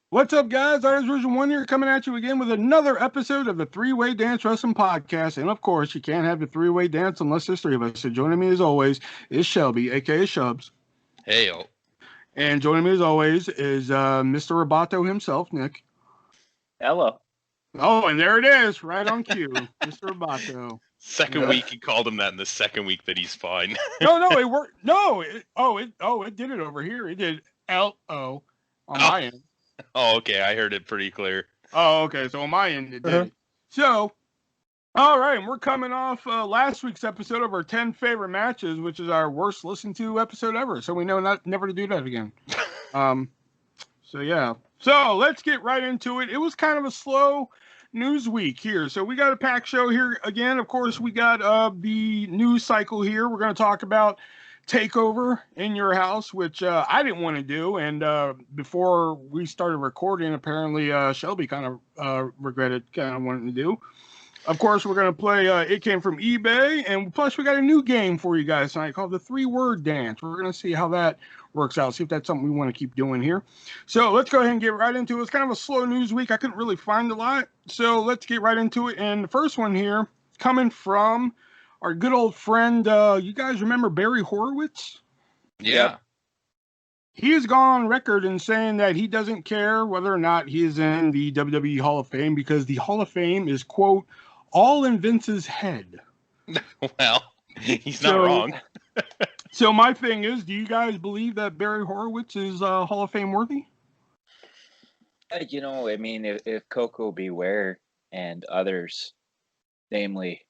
What's up, guys? ArtistVersion1 here, coming at you again with another episode of the Three-Way Dance Wrestling Podcast. And of course, you can't have the three-way dance unless there's three of us. So joining me as always is Shelby, aka Shubs. Hey, yo. And joining me as always is Mr. Roboto himself, Nick. Hello. Oh, and there it is, right on cue, Mr. Roboto. Second week he called him that, and the second week that he's fine. No, it worked. No, it did it over here. It did L-O on my end. Oh, okay. I heard it pretty clear. Oh, okay. So on my end, it did it. So, all right. And we're coming off last week's episode of our 10 favorite matches, which is our worst listened to episode ever. So we know never to do that again. So, yeah. So let's get right into it. It was kind of a slow news week here. So we got a packed show here again. Of course, we got the news cycle here. We're going to talk about Takeover in your house, which I didn't want to do, and before we started recording, apparently Shelby kind of regretted kind of wanting to do. Of course, we're going to play It Came From eBay, and plus we got a new game for you guys tonight called the 3-Word Dance. We're going to see how that works out, see if that's something we want to keep doing here. So let's go ahead and get right into it. It's kind of a slow news week. I couldn't really find a lot, so let's get right into it. And the first one here, coming from our good old friend, you guys remember Barry Horowitz? Yeah. He has gone on record in saying that he doesn't care whether or not he is in the WWE Hall of Fame because the Hall of Fame is, quote, all in Vince's head. Well, he's not wrong. So my thing is, do you guys believe that Barry Horowitz is Hall of Fame worthy? You know, I mean, if Coco Beware and others, namely,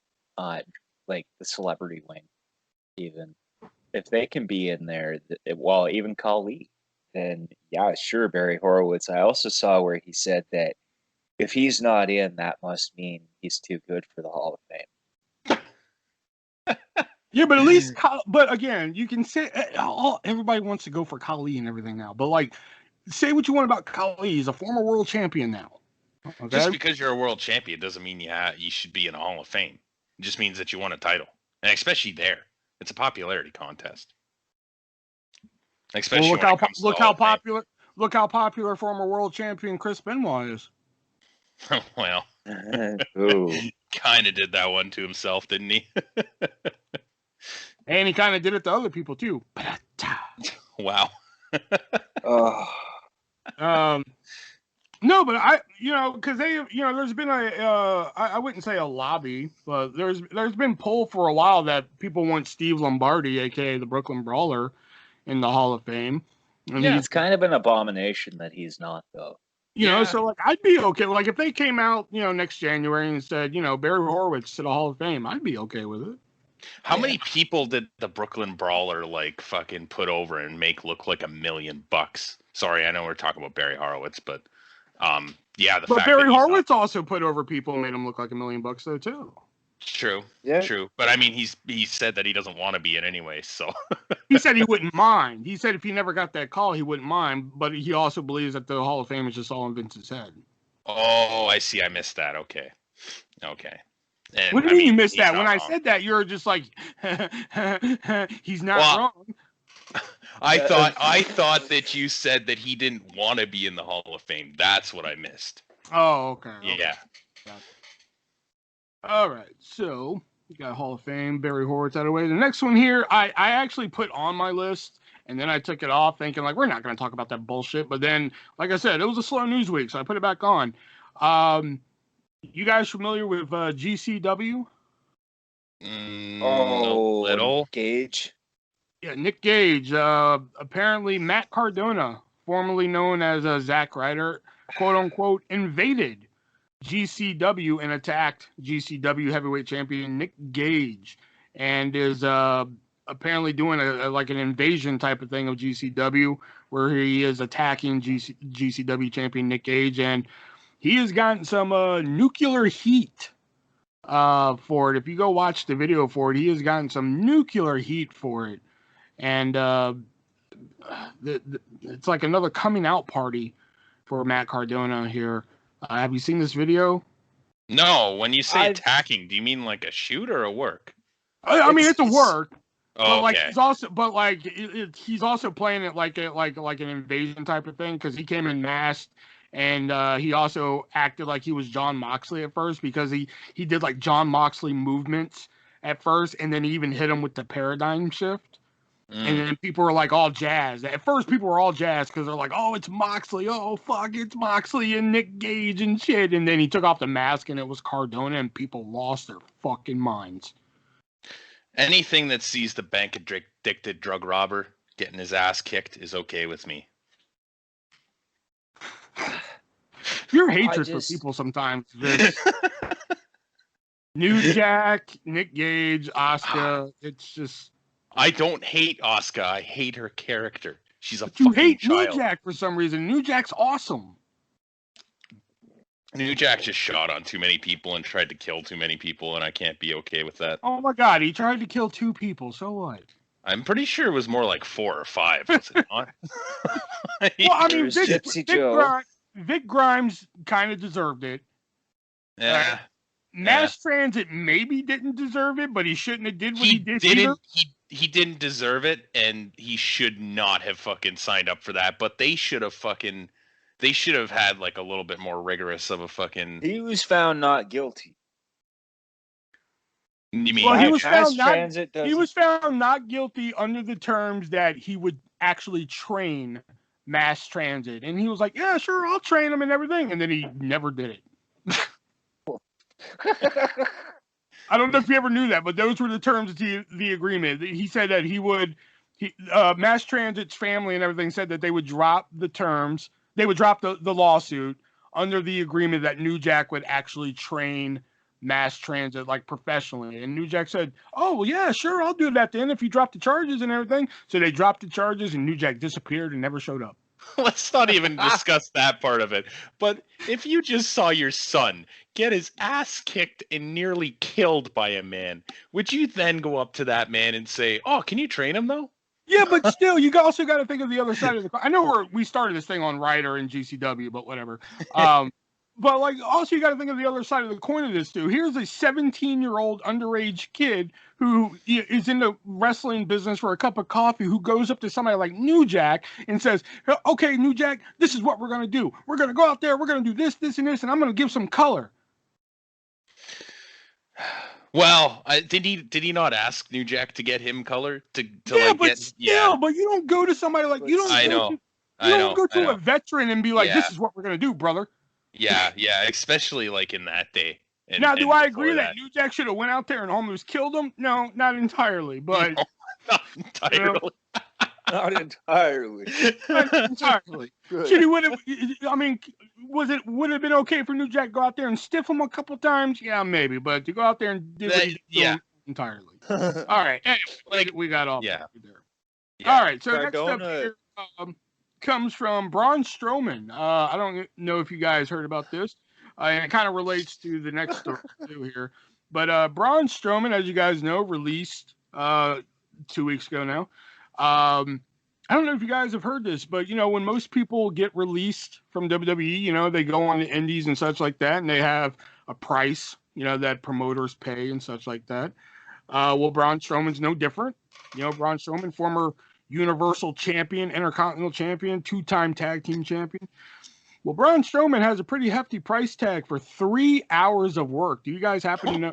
like the celebrity wing, even if they can be in there, well, even Khali, then yeah, sure, Barry Horowitz. I also saw where he said that if he's not in, that must mean he's too good for the Hall of Fame. Yeah, but at least, but again, you can say everybody wants to go for Khali and everything now, but like, say what you want about Khali. He's a former world champion now. Okay? Just because you're a world champion doesn't mean you should be in a Hall of Fame. It just means that you won a title, and especially there, it's a popularity contest. Especially well, look how popular former world champion Chris Benoit is. Well, kind of did that one to himself, didn't he? And he kind of did it to other people too. Wow. No, but because there's been I wouldn't say a lobby, but there's been pull for a while that people want Steve Lombardi, aka the Brooklyn Brawler, in the Hall of Fame. And yeah, it's kind of an abomination that he's not, though. You know, so like I'd be okay. Like if they came out, next January and said, Barry Horowitz to the Hall of Fame, I'd be okay with it. How many people did the Brooklyn Brawler like fucking put over and make look like $1 million? Sorry, I know we're talking about Barry Horowitz, but yeah, but Barry Horowitz also put over people and made him look like $1 million though too. True. Yeah. True. But I mean, he said that he doesn't want to be in anyway, so. He said he wouldn't mind. He said if he never got that call, he wouldn't mind. But he also believes that the Hall of Fame is just all in Vince's head. Oh, I see. I missed that. Okay. And, what do you mean you missed that? When I said that, you're just like, he's not wrong. I thought that you said that he didn't want to be in the Hall of Fame. That's what I missed. Oh, okay. Yeah. Okay. All right, so you got Hall of Fame, Barry Horowitz out of the way. The next one here, I actually put on my list, and then I took it off thinking, like, we're not going to talk about that bullshit. But then, like I said, it was a slow news week, so I put it back on. You guys familiar with GCW? Little. Gage. Yeah, Nick Gage. Apparently, Matt Cardona, formerly known as Zack Ryder, quote-unquote, invaded GCW and attacked GCW heavyweight champion Nick Gage, and is apparently doing like an invasion type of thing of GCW, where he is attacking GCW champion Nick Gage, and he has gotten some nuclear heat for it. If you go watch the video for it, he has gotten some nuclear heat for it, and it's like another coming out party for Matt Cardona here. Have you seen this video? No. When you say attacking, do you mean like a shoot or a work? I mean, it's a work. Oh, but like okay. he's also playing it like an invasion type of thing because he came in masked And he also acted like he was John Moxley at first because he did like John Moxley movements at first, and then he even hit him with the paradigm shift. And then people were like all jazzed. At first, people were all jazzed because they're like, "Oh, it's Moxley! Oh, fuck, it's Moxley and Nick Gage and shit." And then he took off the mask and it was Cardona, and people lost their fucking minds. Anything that sees the bank addicted drug robber getting his ass kicked is okay with me. Your hatred for people sometimes. New Jack, Nick Gage, Asuka. It's just. I don't hate Asuka. I hate her character. She's a You fucking hate child. New Jack for some reason. New Jack's awesome. New Jack just shot on too many people and tried to kill too many people, and I can't be okay with that. Oh my god, he tried to kill 2 people. So what? I'm pretty sure it was more like 4 or 5. Was it not? Well, I mean, Gypsy Vic Grimes kind of deserved it. Yeah. Mass Transit maybe didn't deserve it, but he shouldn't have did what he did. He didn't deserve it, and he should not have fucking signed up for that. But they should have had like a little bit more rigorous of a fucking. He was found not guilty. You mean? Well, he was found not guilty under the terms that he would actually train mass transit, and he was like, "Yeah, sure, I'll train him and everything," and then he never did it. I don't know if you ever knew that, but those were the terms of the agreement. He said that Mass Transit's family and everything said that they would drop the terms, they would drop the lawsuit under the agreement that New Jack would actually train Mass Transit like professionally. And New Jack said, "Oh, well, yeah, sure, I'll do that then if you drop the charges and everything." So they dropped the charges and New Jack disappeared and never showed up. Let's not even discuss that part of it. But if you just saw your son get his ass kicked and nearly killed by a man, would you then go up to that man and say, "Oh, can you train him though?" Yeah, but still, you also got to think of the other side of the coin. I know we started this thing on Ryder and GCW, but whatever. But like, also you got to think of the other side of the coin of this too. Here's a 17-year-old underage kid who is in the wrestling business for a cup of coffee, who goes up to somebody like New Jack and says, "Okay, New Jack, this is what we're gonna do. We're gonna go out there. We're gonna do this, this, and this, and I'm gonna give some color." Well, did he not ask New Jack to get him color to yeah, like but get? Still, yeah, but you don't go to somebody like you don't. I know. Go to a veteran and be like, Yeah. "This is what we're gonna do, brother." Yeah, especially like in that day. Now, do I agree that New Jack should have went out there and almost killed him? No, not entirely, but no, not entirely. Not entirely. Not entirely. Should he would have? I mean, would it have been okay for New Jack to go out there and stiff him a couple times? Yeah, maybe, but to go out there and do what he did entirely. All right, anyway, we got all there. Yeah. All right, so Cardona. next up here comes from Braun Strowman. I don't know if you guys heard about this. And it kind of relates to the next story too here. But Braun Strowman, as you guys know, released 2 weeks ago now. I don't know if you guys have heard this, but, when most people get released from WWE, they go on the indies and such like that, and they have a price, that promoters pay and such like that. Well, Braun Strowman's no different. Braun Strowman, former Universal Champion, Intercontinental Champion, 2-time Tag Team Champion. Well, Braun Strowman has a pretty hefty price tag for 3 hours of work. Do you guys happen to know?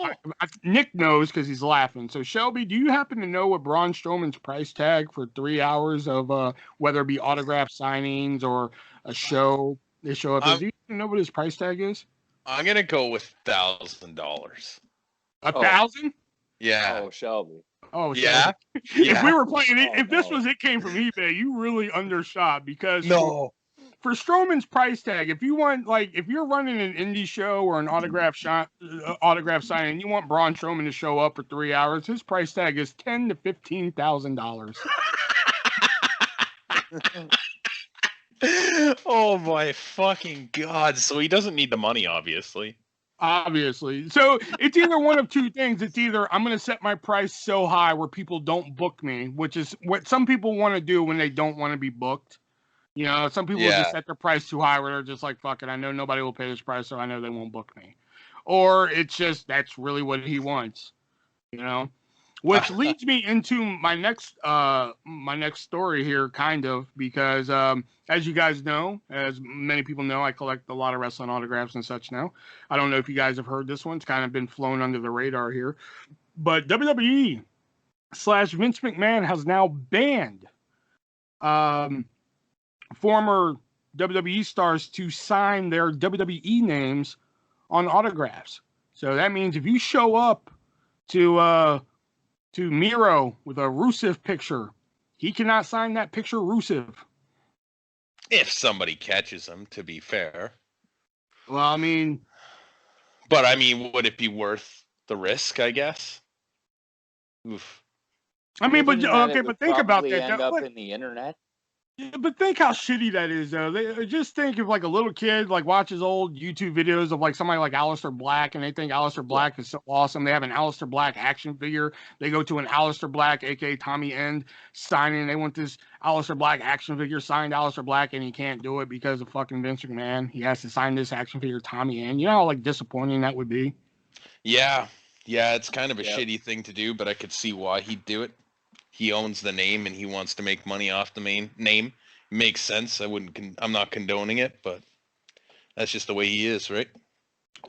Nick knows because he's laughing. So, Shelby, do you happen to know what Braun Strowman's price tag for 3 hours of whether it be autograph signings or a show they show up? Do you know what his price tag is? I'm gonna go with $1,000. $1,000? Yeah. Oh, Shelby. Oh, yeah. If we were playing it, if this was it came from eBay, you really undershot because for Strowman's price tag, if you want, if you're running an indie show or an autograph signing, and you want Braun Strowman to show up for 3 hours, his price tag is $10,000 to $15,000. Oh my fucking god! So he doesn't need the money, obviously. Obviously. So it's either one of two things. It's either I'm going to set my price so high where people don't book me, which is what some people want to do when they don't want to be booked. Some people just set their price too high where they're just like, fuck it, I know nobody will pay this price, so I know they won't book me. Or it's just that's really what he wants, Which leads me into my next story here, kind of, because as you guys know, as many people know, I collect a lot of wrestling autographs and such now. I don't know if you guys have heard this one. It's kind of been flown under the radar here. But WWE / Vince McMahon has now banned former WWE stars to sign their WWE names on autographs. So that means if you show up to Miro with a Rusev picture, he cannot sign that picture Rusev. If somebody catches him, to be fair. Well, I mean... But, I mean, would it be worth the risk, I guess? Oof. I mean, but okay, but think about that. End up in the internet. Yeah, but think how shitty that is, though. Just think if, like, a little kid, like, watches old YouTube videos of, like, somebody like Aleister Black, and they think Aleister Black is so awesome. They have an Aleister Black action figure. They go to an Aleister Black, a.k.a. Tommy End, signing. They want this Aleister Black action figure signed Aleister Black, and he can't do it because of fucking Vince McMahon. He has to sign this action figure Tommy End. You know how, like, disappointing that would be? Yeah, it's kind of a shitty thing to do, but I could see why he'd do it. He owns the name and he wants to make money off the main name. Makes sense. I'm not condoning it, but that's just the way he is, right?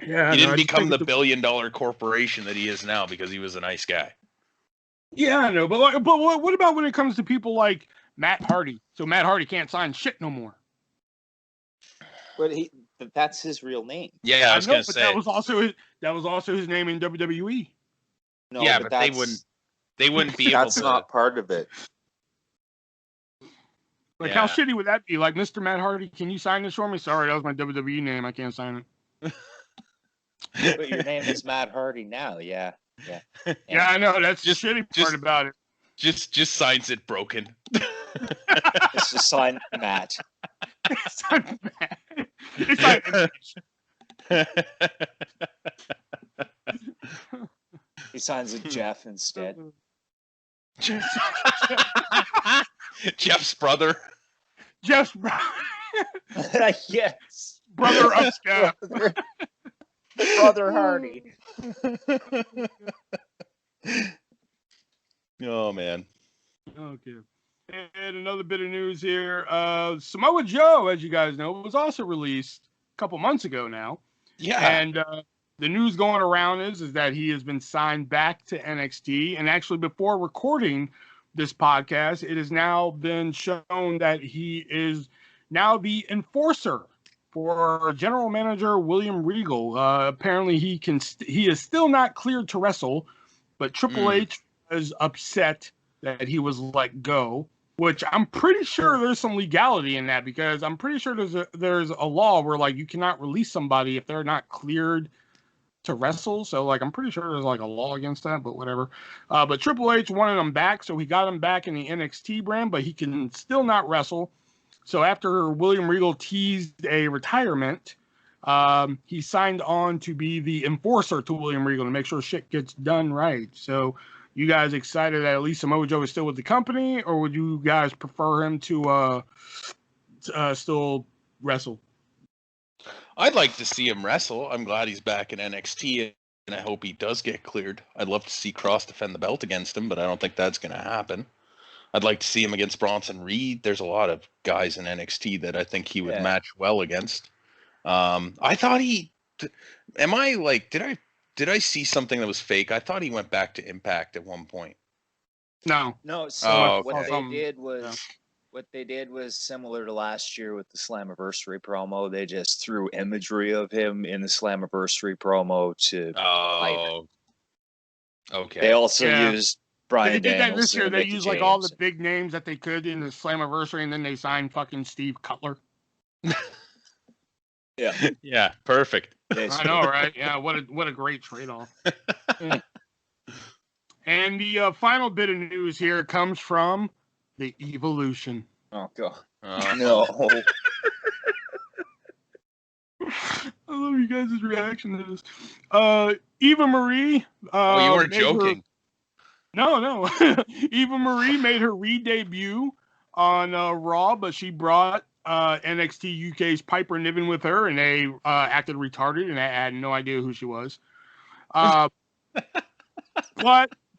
Yeah. He didn't become the billion-dollar corporation that he is now because he was a nice guy. Yeah, I know, but what about when it comes to people like Matt Hardy? So Matt Hardy can't sign shit no more. But that's his real name. Yeah, I was going to say that was also his name in WWE. No, yeah, but they wouldn't be able to. That's not part of it. Like, how shitty would that be? Like, Mr. Matt Hardy, can you sign this for me? Sorry, that was my WWE name. I can't sign it. But your name is Matt Hardy now. Yeah. Yeah, I know. That's the shitty part about it. Just signs it broken. It's just sign Matt. Sign Matt. It's like... He signs it Jeff instead. Jeff's brother. Jeff's brother. Yes. Brother of Scott. Brother Hardy. Oh, man. Okay. And another bit of news here. Samoa Joe, as you guys know, was also released a couple months ago now. Yeah. And the news going around is that he has been signed back to NXT. And actually, before recording this podcast, it has now been shown that he is now the enforcer for General Manager William Regal. Apparently, he is still not cleared to wrestle, but Triple H was upset that he was let go, which I'm pretty sure there's some legality in that, because I'm pretty sure there's a law where, like, you cannot release somebody if they're not cleared to wrestle. So, like, I'm pretty sure there's, like, a law against that, but whatever. But Triple H wanted him back, so he got him back in the NXT brand, but he can still not wrestle. So after William Regal teased a retirement, he signed on to be the enforcer to William Regal to make sure shit gets done right. So you guys excited that at least Samoa Joe is still with the company, or would you guys prefer him to still wrestle? I'd like to see him wrestle. I'm glad he's back in NXT, and I hope he does get cleared. I'd love to see Cross defend the belt against him, but I don't think that's going to happen. I'd like to see him against Bronson Reed. There's a lot of guys in NXT that I think he would match well against. I thought did I see something that was fake? I thought he went back to Impact at one point. No. So what they did was similar to last year with the Slammiversary promo. They just threw imagery of him in the Slammiversary promo to hype. Okay. They also used Brian They did Danielson. that this year. They Mickey used James. like all the big names that they could in the Slammiversary, and then they signed fucking Steve Cutler. Yeah, perfect. I know, right? Yeah, what a great trade-off. And the final bit of news here comes from the Evolution. Oh god, no! I love you guys' reaction to this. Eva Marie. You weren't joking. No. Eva Marie made her re-debut on Raw, but she brought NXT UK's Piper Niven with her, and they acted retarded, and I had no idea who she was. But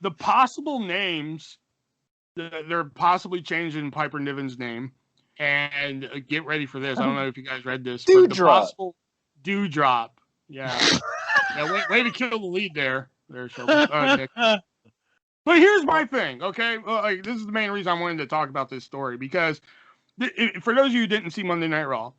the possible names, they're possibly changing Piper Niven's name. And get ready for this. I don't know if you guys read this, but the possible Dewdrop. Yeah. Yeah, way to kill the lead there, Shelby. Nick. But here's my thing, okay? Well, this is the main reason I wanted to talk about this story, because for those of you who didn't see Monday Night Raw,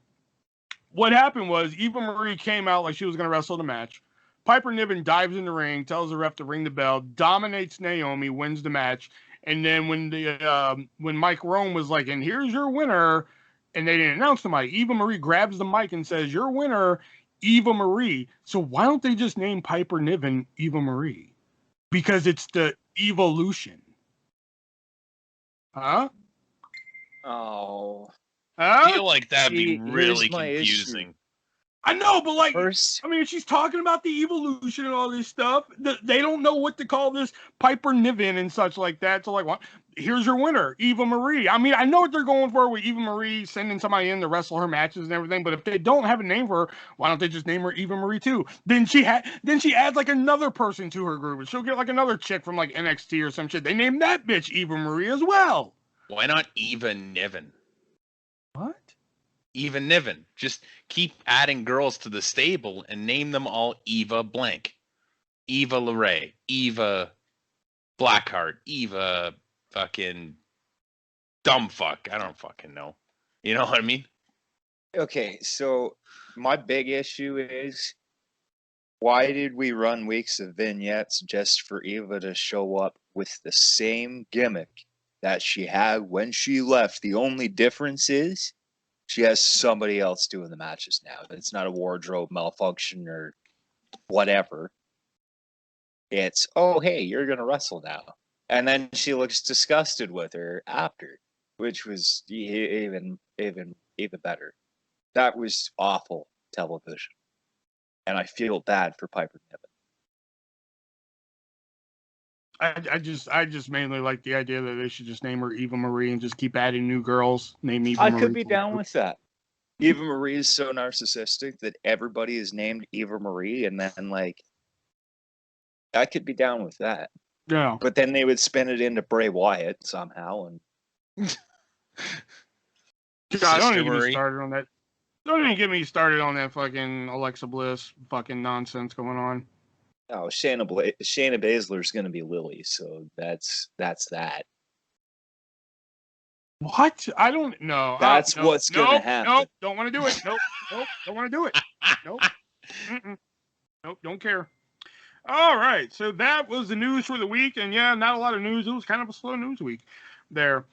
what happened was Eva Marie came out like she was going to wrestle the match. Piper Niven dives in the ring, tells the ref to ring the bell, dominates Naomi, wins the match. And then when Mike Rome was like, and here's your winner, and they didn't announce the mic, Eva Marie grabs the mic and says, your winner, Eva Marie. So why don't they just name Piper Niven Eva Marie? Because it's the evolution. Huh? Oh. I feel like that'd be really confusing. I know, but like, I mean, she's talking about the evolution and all this stuff. They don't know what to call this Piper Niven and such like that. So like, what? Here's your winner, Eva Marie. I mean, I know what they're going for with Eva Marie sending somebody in to wrestle her matches and everything. But if they don't have a name for her, why don't they just name her Eva Marie too? Then she adds like another person to her group, and she'll get like another chick from like NXT or some shit. They name that bitch Eva Marie as well. Why not Eva Niven? What? Eva Niven. Just keep adding girls to the stable and name them all Eva blank. Eva LeRae, Eva Blackheart, Eva fucking dumbfuck. I don't fucking know. You know what I mean? Okay, so my big issue is, why did we run weeks of vignettes just for Eva to show up with the same gimmick that she had when she left? The only difference is she has somebody else doing the matches now. It's not a wardrobe malfunction or whatever. It's, oh, hey, you're going to wrestle now. And then she looks disgusted with her after, which was even better. That was awful television. And I feel bad for Piper Niven. I just mainly like the idea that they should just name her Eva Marie and just keep adding new girls. Name Eva Marie. I could be down with that. Eva Marie is so narcissistic that everybody is named Eva Marie, and then like, I could be down with that. Yeah. But then they would spin it into Bray Wyatt somehow, and God, don't even get me started on that. Don't even get me started on that fucking Alexa Bliss fucking nonsense going on. Oh, Shayna Baszler is going to be Lily, so that's that. What? I don't know. That's what's going to happen. Nope, don't want to do it. Nope, don't want to do it. Nope. Nope, don't care. All right, so that was the news for the week, and yeah, not a lot of news. It was kind of a slow news week there.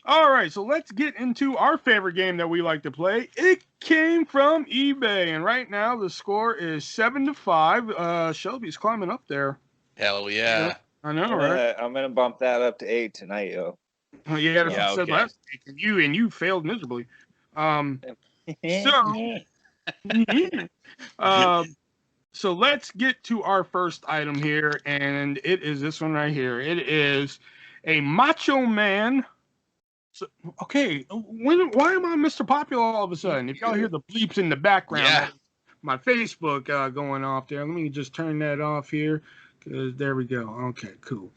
All right, so let's get into our favorite game that we like to play. It came from eBay, and right now the score is 7-5. Shelby's climbing up there. Hell yeah. I know, right? I'm gonna bump that up to 8 tonight, yo. Yeah, that's what I said last week. You failed miserably. So let's get to our first item here, and it is this one right here. It is a Macho Man. So, okay, why am I Mr. Popular all of a sudden? If y'all hear the bleeps in the background, my Facebook going off there. Let me just turn that off here, because there we go. Okay, cool.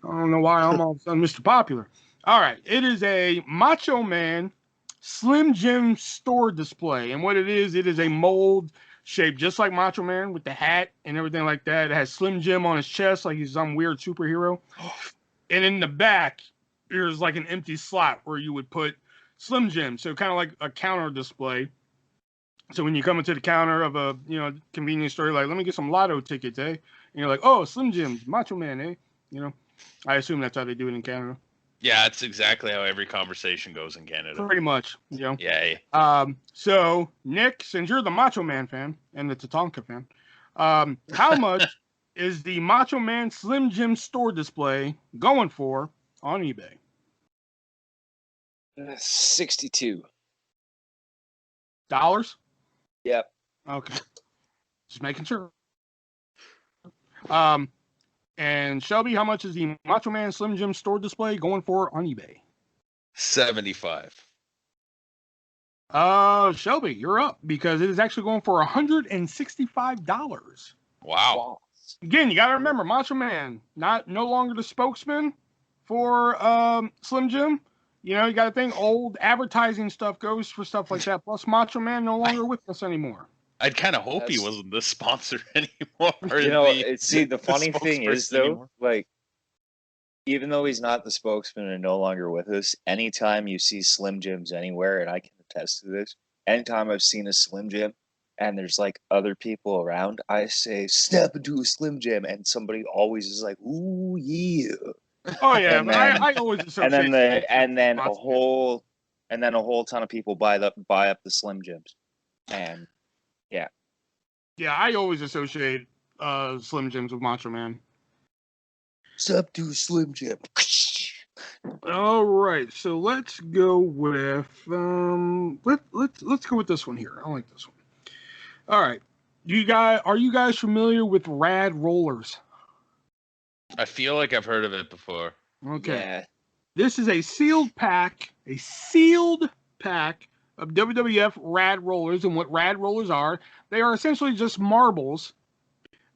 I don't know why I'm all of a sudden Mr. Popular. All right, it is a Macho Man Slim Jim store display, and what it is a mold shaped just like Macho Man with the hat and everything like that. It has Slim Jim on his chest like he's some weird superhero, and in the back, there's like an empty slot where you would put Slim Jim. So kind of like a counter display. So when you come into the counter of a, convenience store, like, let me get some lotto tickets, eh? And you're like, oh, Slim Jim's, Macho Man, eh? I assume that's how they do it in Canada. Yeah, that's exactly how every conversation goes in Canada. Pretty much, Yeah. So, Nick, since you're the Macho Man fan and the Tatanka fan, how much is the Macho Man Slim Jim store display going for on eBay? 62 dollars. Yep. Okay. Just making sure. And Shelby, how much is the Macho Man Slim Jim store display going for on eBay? 75. Shelby, you're up because it is actually going for $165. Wow. Again, you got to remember, Macho Man, no longer the spokesman for Slim Jim. You know, you got to think old advertising stuff goes for stuff like that. Plus, Macho Man no longer with us anymore. I'd kind of hope he wasn't the sponsor anymore. You know, the funny thing is, though, anymore. Like, even though he's not the spokesman and no longer with us, anytime you see Slim Jims anywhere, and I can attest to this, anytime I've seen a Slim Jim and there's like other people around, I say, step into a Slim Jim, and somebody always is like, ooh, yeah. Oh yeah, but I always associate. And then a whole ton of people buy up the Slim Jims, and yeah, I always associate Slim Jims with Macho Man. Step to Slim Jim. All right, so let's go with let's go with this one here. I like this one. All right, are you guys familiar with Rad Rollers? I feel like I've heard of it before. Okay. Yeah. This is a sealed pack of WWF Rad Rollers, and what Rad Rollers are, they are essentially just marbles,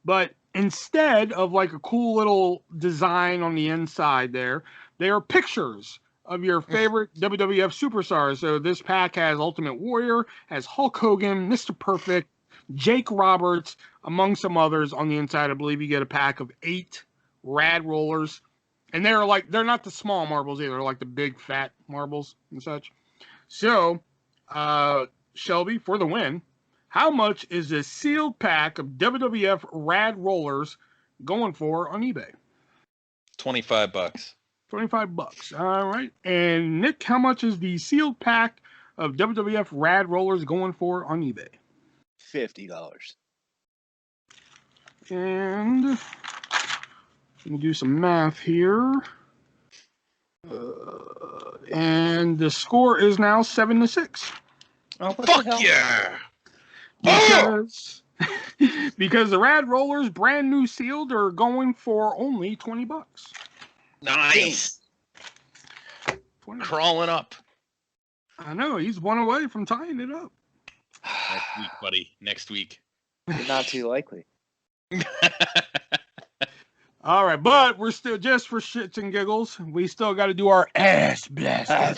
but instead of like a cool little design on the inside there, they are pictures of your favorite WWF superstars. So this pack has Ultimate Warrior, has Hulk Hogan, Mr. Perfect, Jake Roberts, among some others on the inside. I believe you get a pack of 8 Rad Rollers. And they're not the small marbles either. They're like the big fat marbles and such. So, Shelby, for the win, how much is this sealed pack of WWF Rad Rollers going for on eBay? $25. $25. All right. And Nick, how much is the sealed pack of WWF Rad Rollers going for on eBay? $50. And let me do some math here. And the score is now 7-6. Oh, fuck yeah! Because the Rad Rollers, brand new sealed, are going for only $20. Nice. 20. Crawling up. I know, he's one away from tying it up. Next week, buddy. Next week. Not too likely. All right, but we're still, just for shits and giggles, we still got to do our ass blaster.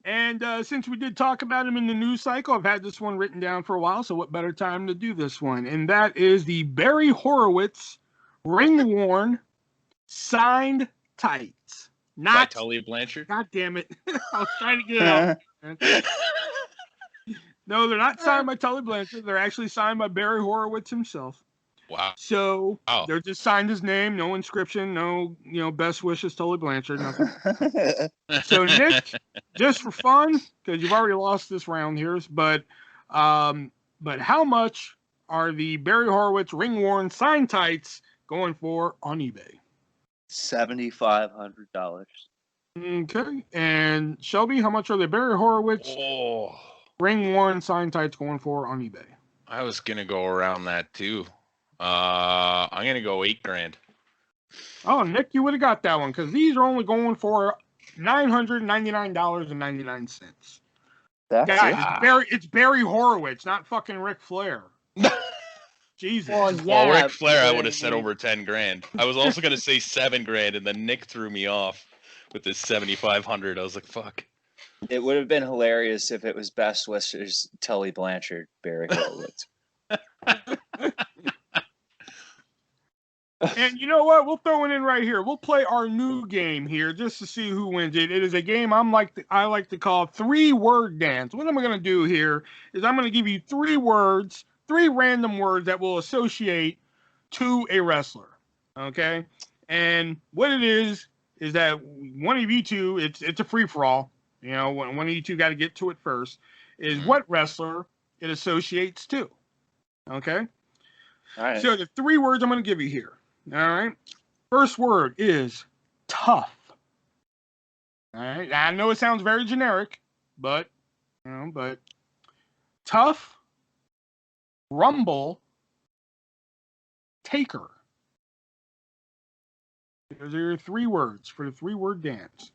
And since we did talk about him in the news cycle, I've had this one written down for a while, so what better time to do this one? And that is the Barry Horowitz ring-worn signed tights. Not by Tully Blanchard. God damn it. I was trying to get it out. No, they're not signed by Tully Blanchard. They're actually signed by Barry Horowitz himself. Wow. So they're just signed his name, no inscription, no, best wishes, Tully Blanchard, nothing. So Nick, just for fun, because you've already lost this round here, but how much are the Barry Horowitz ring-worn signed tights going for on eBay? $7,500. Okay. And Shelby, how much are the Barry Horowitz ring-worn signed tights going for on eBay? I was gonna go around that too. I'm gonna go $8,000. Oh, Nick, you would have got that one because these are only going for $999.99. Guys, it's Barry Horowitz, not fucking Ric Flair. Jesus. Well, Ric Flair, I would have said over $10,000. I was also gonna say $7,000, and then Nick threw me off with this $7,500. I was like, fuck. It would have been hilarious if it was best wishes Tully Blanchard, Barry Horowitz. And you know what? We'll throw it in right here. We'll play our new game here just to see who wins it. It is a game I like to call 3-word dance. What I'm going to do here is I'm going to give you 3 words, 3 random words that will associate to a wrestler. Okay? And what it is that one of you two, it's a free-for-all. One of you two got to get to it first, is what wrestler it associates to. Okay? All right. So the 3 words I'm going to give you here. All right. First word is tough. All right. I know it sounds very generic, but tough, rumble, taker. Those are your 3 words for the 3-word dance.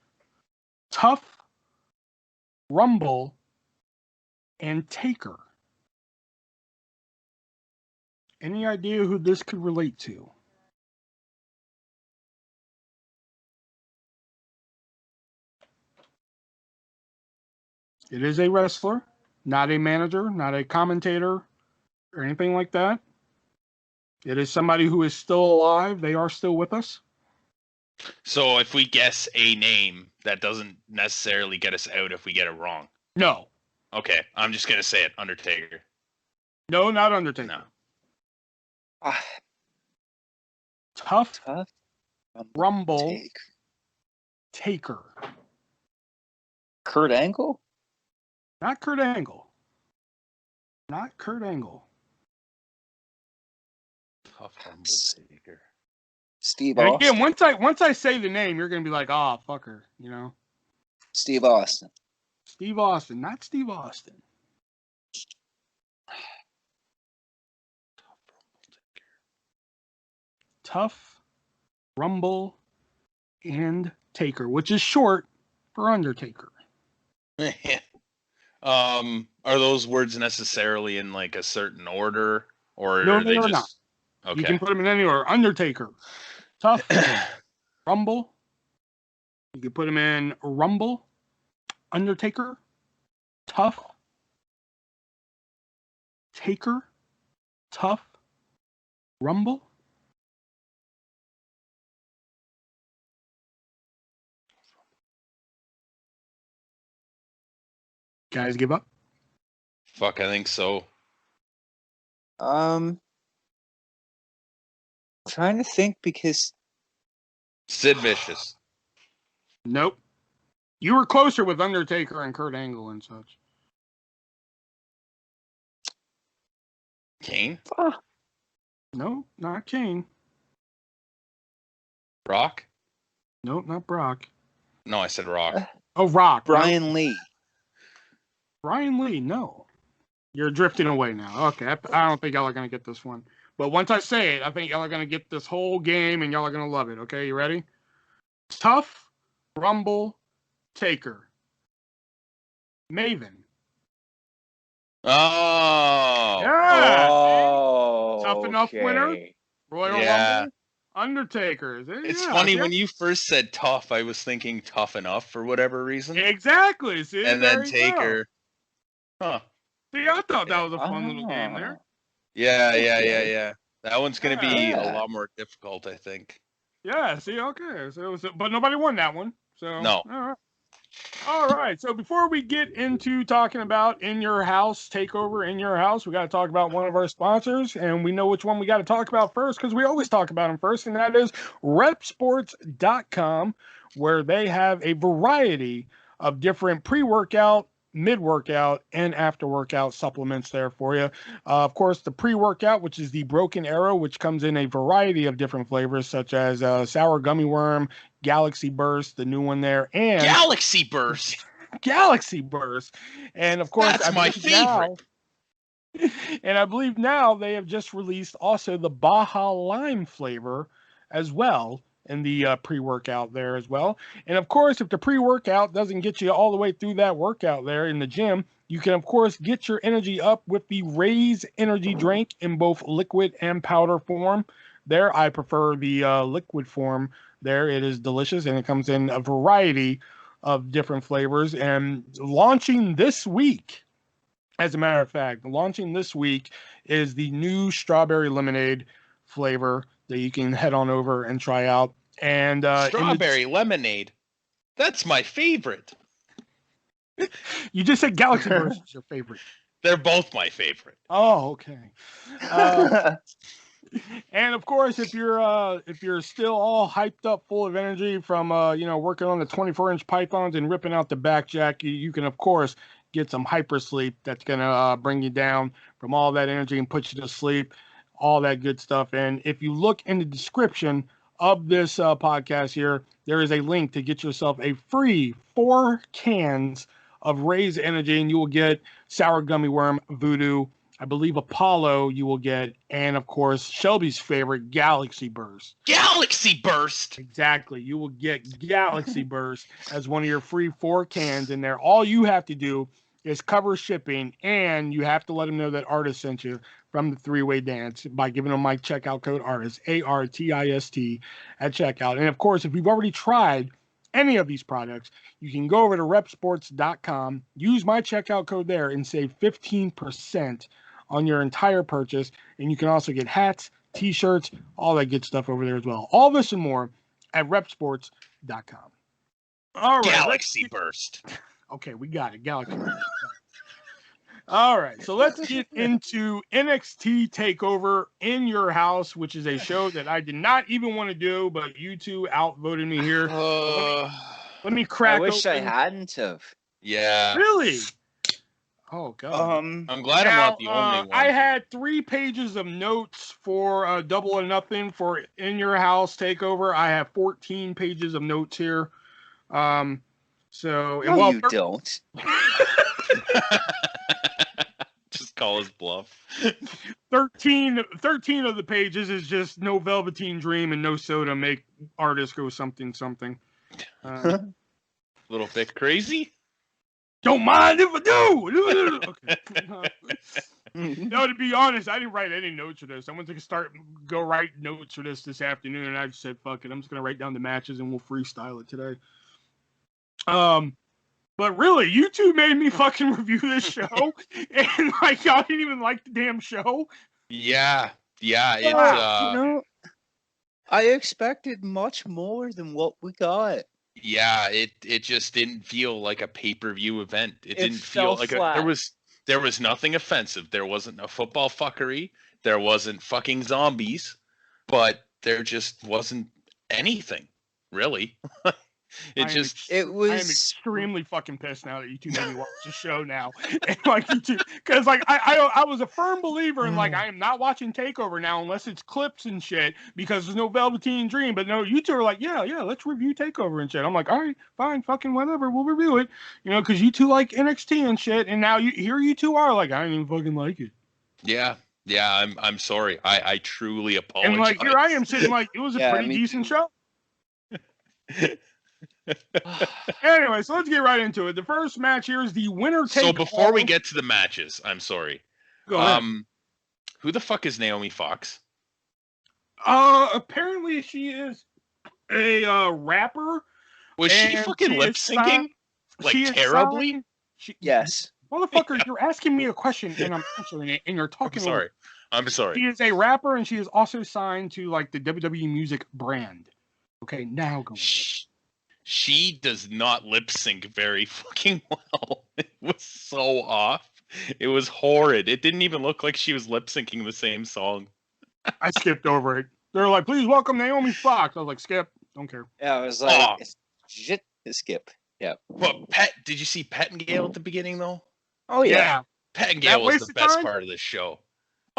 Tough, rumble, and taker. Any idea who this could relate to? It is a wrestler, not a manager, not a commentator, or anything like that. It is somebody who is still alive. They are still with us. So if we guess a name, that doesn't necessarily get us out if we get it wrong. No. Okay, I'm just going to say it. Undertaker. No, not Undertaker. No. Tough Tough Rumble Taker. Kurt Angle? Not Kurt Angle. Not Kurt Angle. Tough Rumble Taker. Steve And Austin. again, once I say the name, you're gonna be like, "Ah, oh, fucker," you know. Steve Austin. Steve Austin, not Steve Austin. Tough Rumble and Taker, which is short for Undertaker. Are those words necessarily in like a certain order, or No, are they just? not. Okay. You can put them in any order. Undertaker, Tough Rumble. You can put them in Rumble, Undertaker, Tough, Taker, Tough, Rumble. Guys, give up. Fuck, I think so. Trying to think because Sid Vicious. Nope. You were closer with Undertaker and Kurt Angle and such. Kane. No, not Kane. Rock. Nope, not Brock. No, I said Rock. Oh, Rock. Brian No. Lee. Brian Lee, no. You're drifting away now. Okay, I don't think y'all are going to get this one. But once I say it, I think y'all are going to get this whole game and y'all are going to love it. Okay, you ready? Tough Rumble Taker. Maven. Oh. Yeah. Oh. Tough enough winner. Royal Yeah. Rumble. Undertaker. It's funny when you first said tough, I was thinking tough enough for whatever reason. Exactly. See, And there then you Taker. go. Huh. See, I thought that was a fun little game there. Yeah. That one's going to be a Yeah. lot more difficult, I think. Yeah, see, okay. But nobody won that one. So No. All right. So before we get into talking about In Your House, Takeover in Your House, we got to talk about one of our sponsors, and we know which one we got to talk about first because we always talk about them first, and that is repsports.com, where they have a variety of different pre-workout, mid-workout, and after-workout supplements there for you. Of course, the pre-workout, which is the Broken Arrow, which comes in a variety of different flavors, such as sour gummy worm, Galaxy Burst, the new one there, and Galaxy Burst. Galaxy Burst, and of course, That's my favorite. And I believe now they have just released also the Baja Lime flavor as well in the pre-workout there as well. And of course, if the pre-workout doesn't get you all the way through that workout there in the gym, you can of course get your energy up with the Raise Energy drink in both liquid and powder form. There, I prefer the liquid form. There, it is delicious, and it comes in a variety of different flavors. And launching this week, as a matter of fact, launching this week is the new strawberry lemonade flavor that you can head on over and try out. And Strawberry lemonade. That's my favorite. You just said Galaxy Burst is your favorite. They're both my favorite. Oh, okay. And of course, if you're still all hyped up, full of energy from working on the 24-inch pythons and ripping out the back jack, you can of course get some hyper sleep that's gonna bring you down from all that energy and put you to sleep, all that good stuff. And if you look in the description of this podcast here, there is a link to get yourself a free 4 cans of Raise Energy, and you will get sour gummy worm, voodoo, I believe Apollo you will get, and of course Shelby's favorite, Galaxy Burst. Galaxy Burst! Exactly. You will get Galaxy Burst as one of your free 4 cans in there. All you have to do is cover shipping, and you have to let them know that Artist sent you from the three-way dance by giving them my checkout code Artist, ARTIST, at checkout. And of course, if you've already tried any of these products, you can go over to repsports.com, use my checkout code there, and save 15% on your entire purchase. And you can also get hats, t-shirts, all that good stuff over there as well. All this and more at repsports.com. All right. Galaxy Burst. Okay, we got it. Galaxy Burst. All right, so let's get into NXT TakeOver in Your House, which is a show that I did not even want to do, but you two outvoted me here. Let me crack. I wish I open. hadn't have. Yeah. Really? Oh god. I'm glad I'm not the only one. I had 3 pages of notes for Double or Nothing for In Your House TakeOver. I have 14 pages of notes here. So No, you don't. Just call his bluff. 13 of the pages is just no Velveteen Dream and no soda make Artist go something. Little bit crazy. Don't mind if I do. Okay. No, to be honest, I didn't write any notes for this. I went to go write notes for this afternoon, and I just said, "Fuck it, I'm just gonna write down the matches and we'll freestyle it today." But really, you two made me fucking review this show, and like y'all didn't even like the damn show. Yeah. It's you know, I expected much more than what we got. Yeah, it just didn't feel like a pay-per-view event. It didn't feel like flat. there was nothing offensive. There wasn't a football fuckery. There wasn't fucking zombies, but there just wasn't anything really. I am extremely fucking pissed now that you two made me watch the show now. And like you two, because like I was a firm believer in like I am not watching TakeOver now unless it's clips and shit because there's no Velveteen Dream. But no, you two are like, yeah, let's review TakeOver and shit. I'm like, all right, fine, fucking whatever, we'll review it. You know, because you two like NXT and shit, and now you two are like, I don't even fucking like it. Yeah, I'm sorry. I truly apologize. And like here I am sitting like it was a pretty decent show. Anyway, so let's get right into it. The first match here is the winner take all. So before we get to the matches, I'm sorry. Go ahead. Who the fuck is Naomi Fox? Apparently she is a rapper. Was she fucking lip syncing? Like terribly? Yes. Motherfucker, you're asking me a question and I'm answering it, and you're talking. I'm sorry. She is a rapper, and she is also signed to like the WWE music brand. Okay, now go. She does not lip sync very fucking well. It was so off. It was horrid. It didn't even look like she was lip syncing the same song. I skipped over it. They're like, please welcome Naomi Fox. I was like, skip. Don't care. Yeah, I was like, shit, skip. Yeah. Well, did you see Pettingale at the beginning though? Oh yeah. Pettingale was the best part of this show.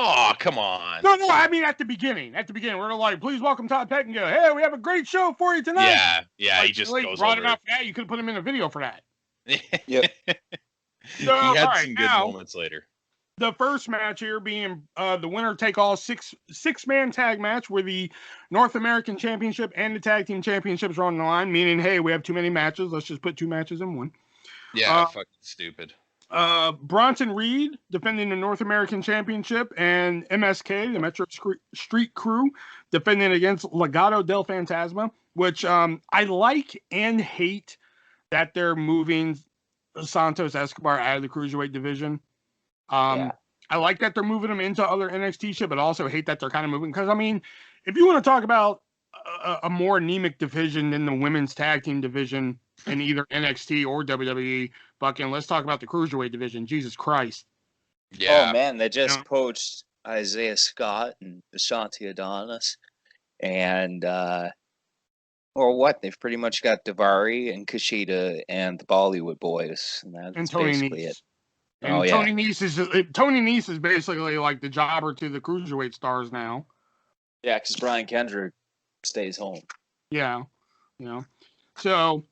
Oh, come on. No, I mean at the beginning. We're like, please welcome Todd Pettingale. Hey, we have a great show for you tonight. Yeah, like, he just really goes brought over it out for that. You could have put him in a video for that. Yep. He had some good moments later. The first match here being the winner take all six-man tag match where the North American Championship and the Tag Team Championships are on the line, meaning, hey, we have too many matches. Let's just put 2 matches in one. Yeah, fucking stupid. Bronson Reed defending the North American Championship, and MSK, the Metro Street Crew, defending against Legado del Fantasma, which I like and hate that they're moving Santos Escobar out of the Cruiserweight division. I like that they're moving him into other NXT shit, but also hate that they're kind of moving. Because, I mean, if you want to talk about a more anemic division than the women's tag team division in either NXT or WWE, fucking let's talk about the Cruiserweight division. Jesus Christ. Yeah. Oh, man, they just poached Isaiah Scott and Ashanti Adonis. And, they've pretty much got Daivari and Kushida and the Bollywood Boys. And that's basically it. And Tony Nese is basically like the jobber to the Cruiserweight stars now. Yeah, because Brian Kendrick stays home. Yeah, So,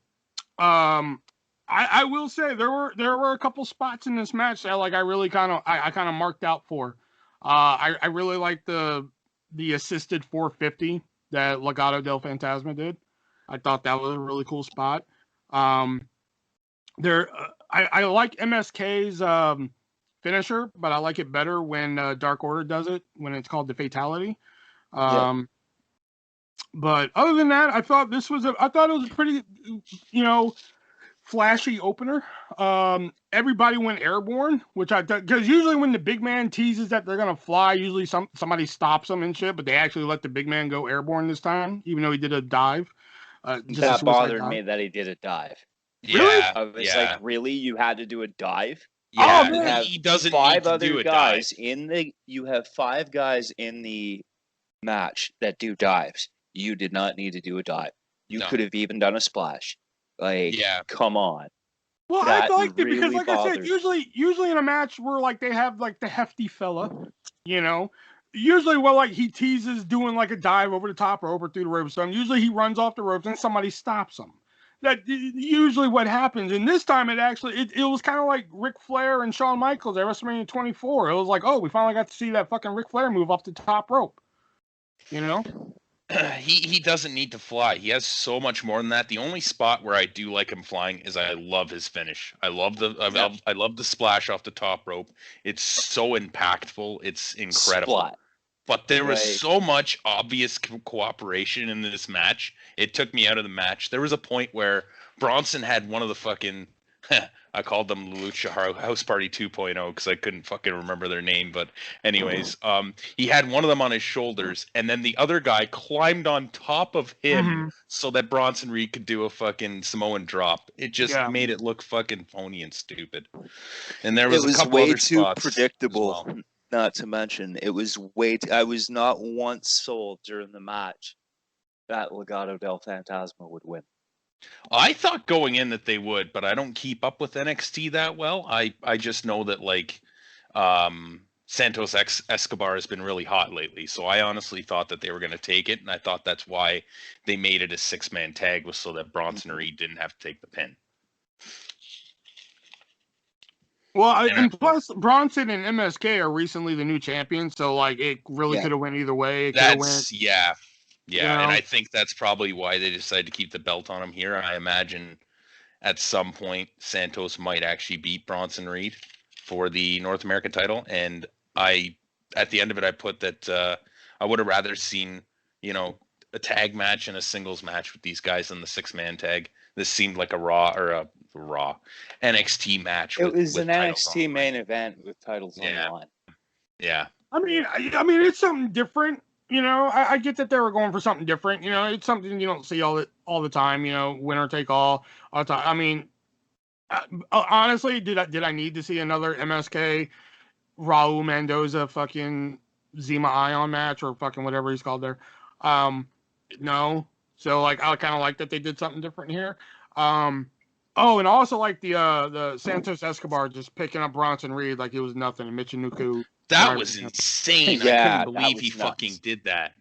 I will say there were a couple spots in this match that like I really kind of marked out for. I really like the assisted 450 that Legado del Fantasma did. I thought that was a really cool spot. I like MSK's finisher, but I like it better when Dark Order does it, when it's called the Fatality. But other than that, I thought it was a pretty, flashy opener. Everybody went airborne, which I thought, because usually when the big man teases that they're gonna fly, usually somebody stops them and shit, but they actually let the big man go airborne this time, even though he did a dive. That bothered me that he did a dive. Really? Yeah, I was like, really? You had to do a dive? Yeah, Oh, man. he doesn't five need to other do a guys dive. you have 5 guys in the match that do dives. You did not need to do a dive. You could have even done a splash. Like, come on. Well, That I liked it because, really like I said, bothered. usually in a match where like they have like the hefty fella, usually like he teases doing like a dive over the top rope or through the rope. So usually he runs off the ropes and somebody stops him. That usually what happens. And this time it was kind of like Ric Flair and Shawn Michaels at WrestleMania 24. It was like, oh, we finally got to see that fucking Ric Flair move off the top rope. He doesn't need to fly. He has so much more than that. The only spot where I do like him flying is I love his finish. I love the splash off the top rope. It's so impactful. It's incredible. Splat. But there was so much obvious cooperation in this match. It took me out of the match. There was a point where Bronson had one of the fucking I called them Lucha House Party 2.0 because I couldn't fucking remember their name. But anyways, he had one of them on his shoulders, and then the other guy climbed on top of him so that Bronson Reed could do a fucking Samoan drop. It just made it look fucking phony and stupid. And there was a couple other spots. It was way too predictable. Not to mention, it was I was not once sold during the match that Legado del Fantasma would win. I thought going in that they would, but I don't keep up with NXT that well. I just know that like Santos Escobar has been really hot lately, so I honestly thought that they were going to take it, and I thought that's why they made it a 6-man tag, was so that Bronson Reed didn't have to take the pin. Well, and plus Bronson and MSK are recently the new champions, so like it really could have went either way. Yeah, and I think that's probably why they decided to keep the belt on him here. I imagine at some point Santos might actually beat Bronson Reed for the North American title, and at the end of it I put that I would have rather seen a tag match and a singles match with these guys than the 6-man tag. This seemed like a Raw NXT match. It was an NXT main event with titles on the line. Yeah. I mean, it's something different. I get that they were going for something different. It's something you don't see all the time. Winner take all the time. I mean, honestly, did I need to see another MSK Raul Mendoza fucking Zima Ion match or fucking whatever he's called there? No. So like, I kind of like that they did something different here. Oh, and also like the Santos Escobar just picking up Bronson Reed like it was nothing, and Michinoku. That was insane. I couldn't believe he fucking did that.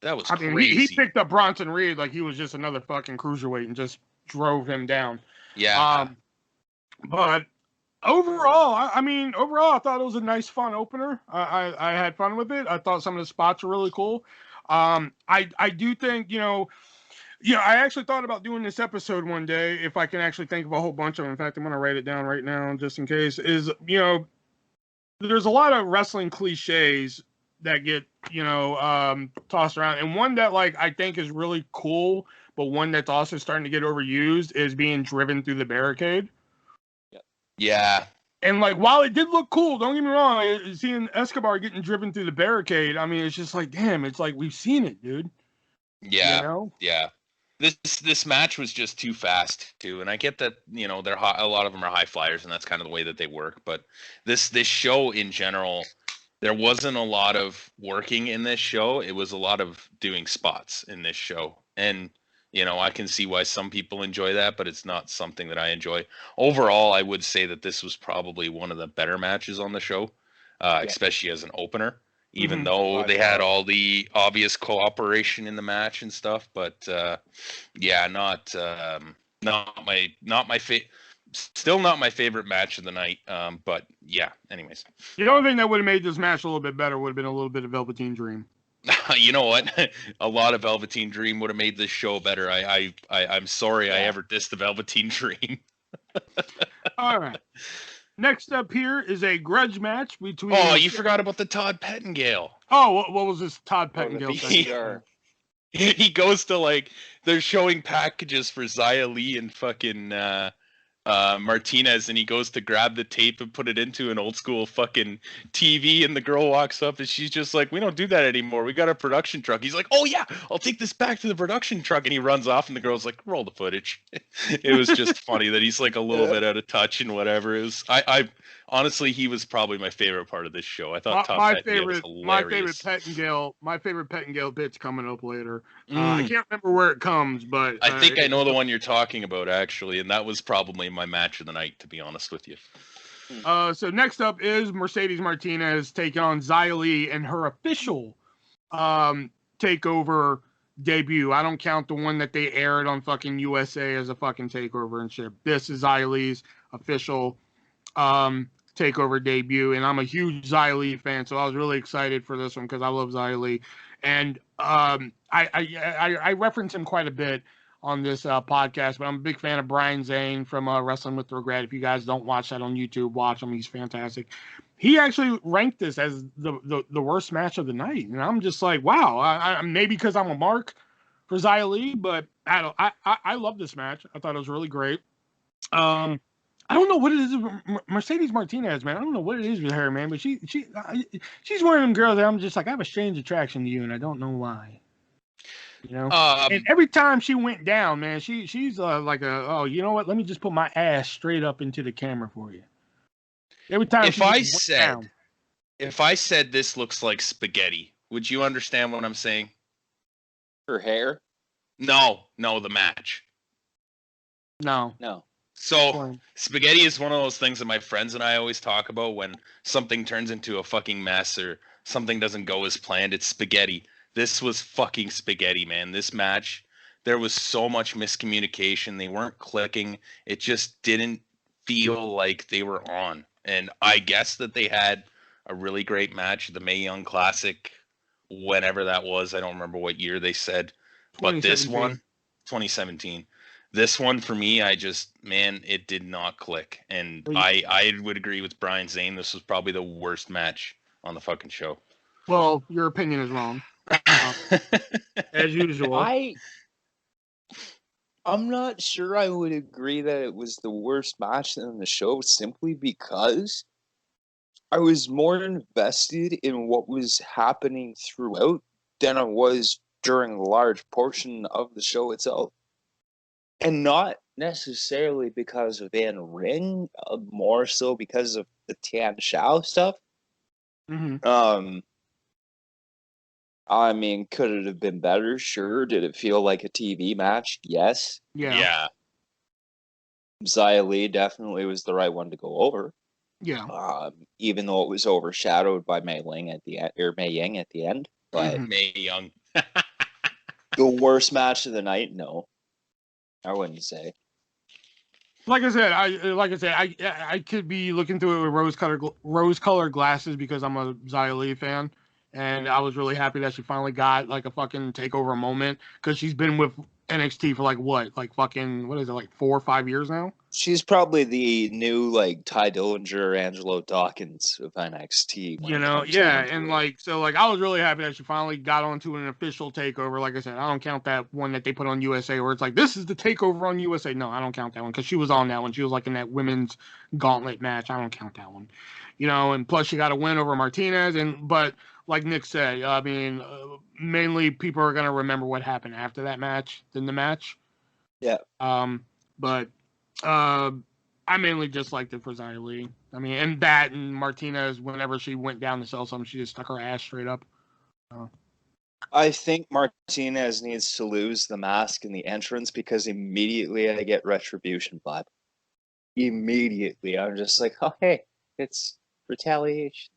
That was crazy. He picked up Bronson Reed like he was just another fucking cruiserweight and just drove him down. Yeah. But overall, I thought it was a nice, fun opener. I had fun with it. I thought some of the spots were really cool. I do think, I actually thought about doing this episode one day if I can actually think of a whole bunch of them. In fact, I'm going to write it down right now just in case. There's a lot of wrestling cliches that get, tossed around. And one that, like, I think is really cool, but one that's also starting to get overused is being driven through the barricade. Yeah. And, like, while it did look cool, don't get me wrong, seeing Escobar getting driven through the barricade, I mean, it's just like, damn, it's like, we've seen it, dude. Yeah. Yeah. This match was just too fast too, and I get that they're a lot of them are high flyers, and that's kind of the way that they work. But this show in general, there wasn't a lot of working in this show. It was a lot of doing spots in this show, and I can see why some people enjoy that, but it's not something that I enjoy. Overall, I would say that this was probably one of the better matches on the show, especially as an opener. Even though they had all the obvious cooperation in the match and stuff, but still not my favorite match of the night. But yeah, anyways. The only thing that would have made this match a little bit better would have been a little bit of Velveteen Dream. You know what? A lot of Velveteen Dream would have made this show better. I'm sorry I ever dissed the Velveteen Dream. All right. Next up here is a grudge match between. Oh, you forgot about the Todd Pettengill. Oh, what was this Todd Oh, the Pettengill thing? PR. He goes to like they're showing packages for Xia Li and fucking Martinez, and he goes to grab the tape and put it into an old school fucking TV, and the girl walks up and she's just like, "We don't do that anymore. We got a production truck." He's like, "Oh yeah, I'll take this back to the production truck," and he runs off, and the girl's like, "Roll the footage." It was just funny that he's like a little bit out of touch and whatever. It was I honestly, he was probably my favorite part of this show. I thought my favorite Pettengill bit's coming up later. I can't remember where it comes, but I think I know the one you're talking about actually, and that was probably my match of the night, to be honest with you. So next up is Mercedes Martinez taking on Xia Li in her official takeover debut. I don't count the one that they aired on fucking USA as a fucking takeover and shit. This is Xia Li's official takeover debut, and I'm a huge Xia Li fan, so I was really excited for this one because I love Xia Li, and I reference him quite a bit on this podcast, but I'm a big fan of Brian Zane from Wrestling with Regret. If you guys don't watch that on YouTube, watch him. He's fantastic. He actually ranked this as the worst match of the night, and I'm just like, wow. I maybe because I'm a mark for Xia Li, but I love this match. I thought it was really great. I don't know what it is with Mercedes Martinez, man. I don't know what it is with her, man. But she's one of them girls that I'm just like, I have a strange attraction to you, and I don't know why. You know, and every time she went down, man, she's like you know what? Let me just put my ass straight up into the camera for you. Every time. If I said this looks like spaghetti, would you understand what I'm saying? Her hair? No, the match. No. So spaghetti is one of those things that my friends and I always talk about when something turns into a fucking mess or something doesn't go as planned. It's spaghetti. This was fucking spaghetti, man. This match, there was so much miscommunication. They weren't clicking. It just didn't feel like they were on. And I guess that they had a really great match, the Mae Young Classic, whenever that was. I don't remember what year they said. But this one, 2017. This one, for me, it did not click. And I would agree with Brian Zane. This was probably the worst match on the fucking show. Well, your opinion is wrong. As usual. I'm not sure I would agree that it was the worst match in the show simply because I was more invested in what was happening throughout than I was during a large portion of the show itself. And not necessarily because of Van Ring, more so because of the Tian Shao stuff. Mm-hmm. I mean, could it have been better? Sure. Did it feel like a TV match? Yes. Yeah. Xia Li definitely was the right one to go over. Yeah. Even though it was overshadowed by Mei Ying at the end. But Mae Young. The worst match of the night? No. I wouldn't say. Like I said, I could be looking through it with rose-colored glasses because I'm a Xia Li fan, and I was really happy that she finally got like a fucking takeover moment because she's been with NXT for like 4 or 5 years now. She's probably the new like Ty Dillinger, Angelo Dawkins of NXT. You know, yeah, and I was really happy that she finally got onto an official takeover. Like I said, I don't count that one that they put on USA where it's like this is the takeover on USA. No, I don't count that one because she was on that one. She was like in that women's gauntlet match. I don't count that one. You know, and plus she got a win over Martinez. But like Nick said, I mean, mainly people are gonna remember what happened after that match than the match. Yeah. But I mainly just liked it for Xia Li. I mean, and Martinez, whenever she went down to sell something, she just stuck her ass straight up. I think Martinez needs to lose the mask in the entrance because immediately I get retribution vibe. Immediately. I'm just like, oh, hey, it's retaliation.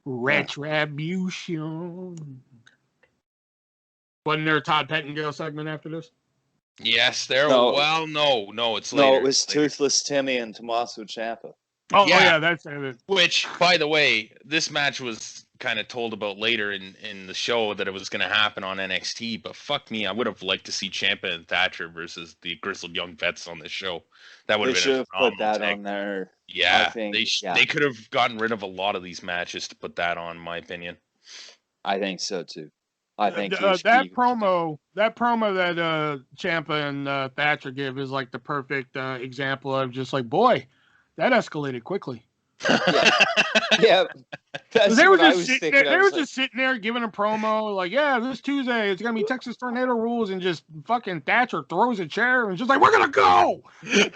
Retribution. Wasn't there a Todd Pettengill segment after this? Yes, there. No. Well, no, it's later. No, it was Toothless Timmy and Tommaso Ciampa. Yeah, that's it. Which, by the way, this match was kind of told about later in the show that it was going to happen on NXT. But fuck me, I would have liked to see Ciampa and Thatcher versus the Grizzled Young Vets on this show. That would They have should been a have put phenomenal that tag. on there. Yeah, I think. they could have gotten rid of a lot of these matches to put that on, in my opinion. I think so too. I think that promo that Ciampa and Thatcher give is like the perfect example of just like, boy, that escalated quickly. Yeah, that's they were what I just was sitting thinking. there, they were just sitting there giving a promo like, yeah, this Tuesday it's gonna be Texas Tornado Rules, and just fucking Thatcher throws a chair and just like, we're gonna go.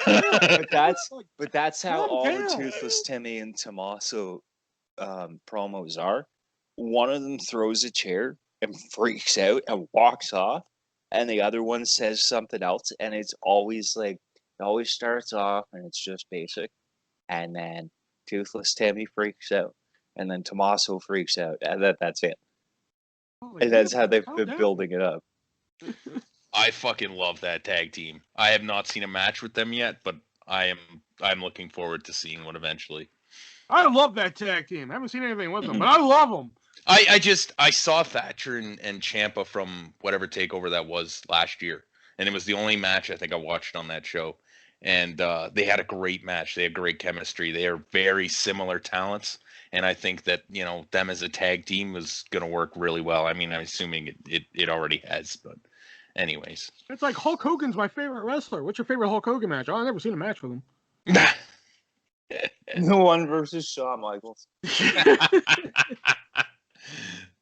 But that's how all the Toothless Timmy and Tommaso promos are. One of them throws a chair and freaks out and walks off, and the other one says something else, and it's always like, it always starts off and it's just basic, and then Toothless Timmy freaks out, and then Tommaso freaks out, and that's it. And that's how they've been building it up. I fucking love that tag team. I have not seen a match with them yet, but I'm looking forward to seeing one eventually. I love that tag team. I haven't seen anything with them, but I love them. I saw Thatcher and Ciampa from whatever takeover that was last year, and it was the only match I think I watched on that show. And they had a great match. They had great chemistry. They are very similar talents, and I think that them as a tag team was going to work really well. I mean, I'm assuming it already has, but anyways, it's like Hulk Hogan's my favorite wrestler. What's your favorite Hulk Hogan match? I've never seen a match with him. The one versus Shawn Michaels.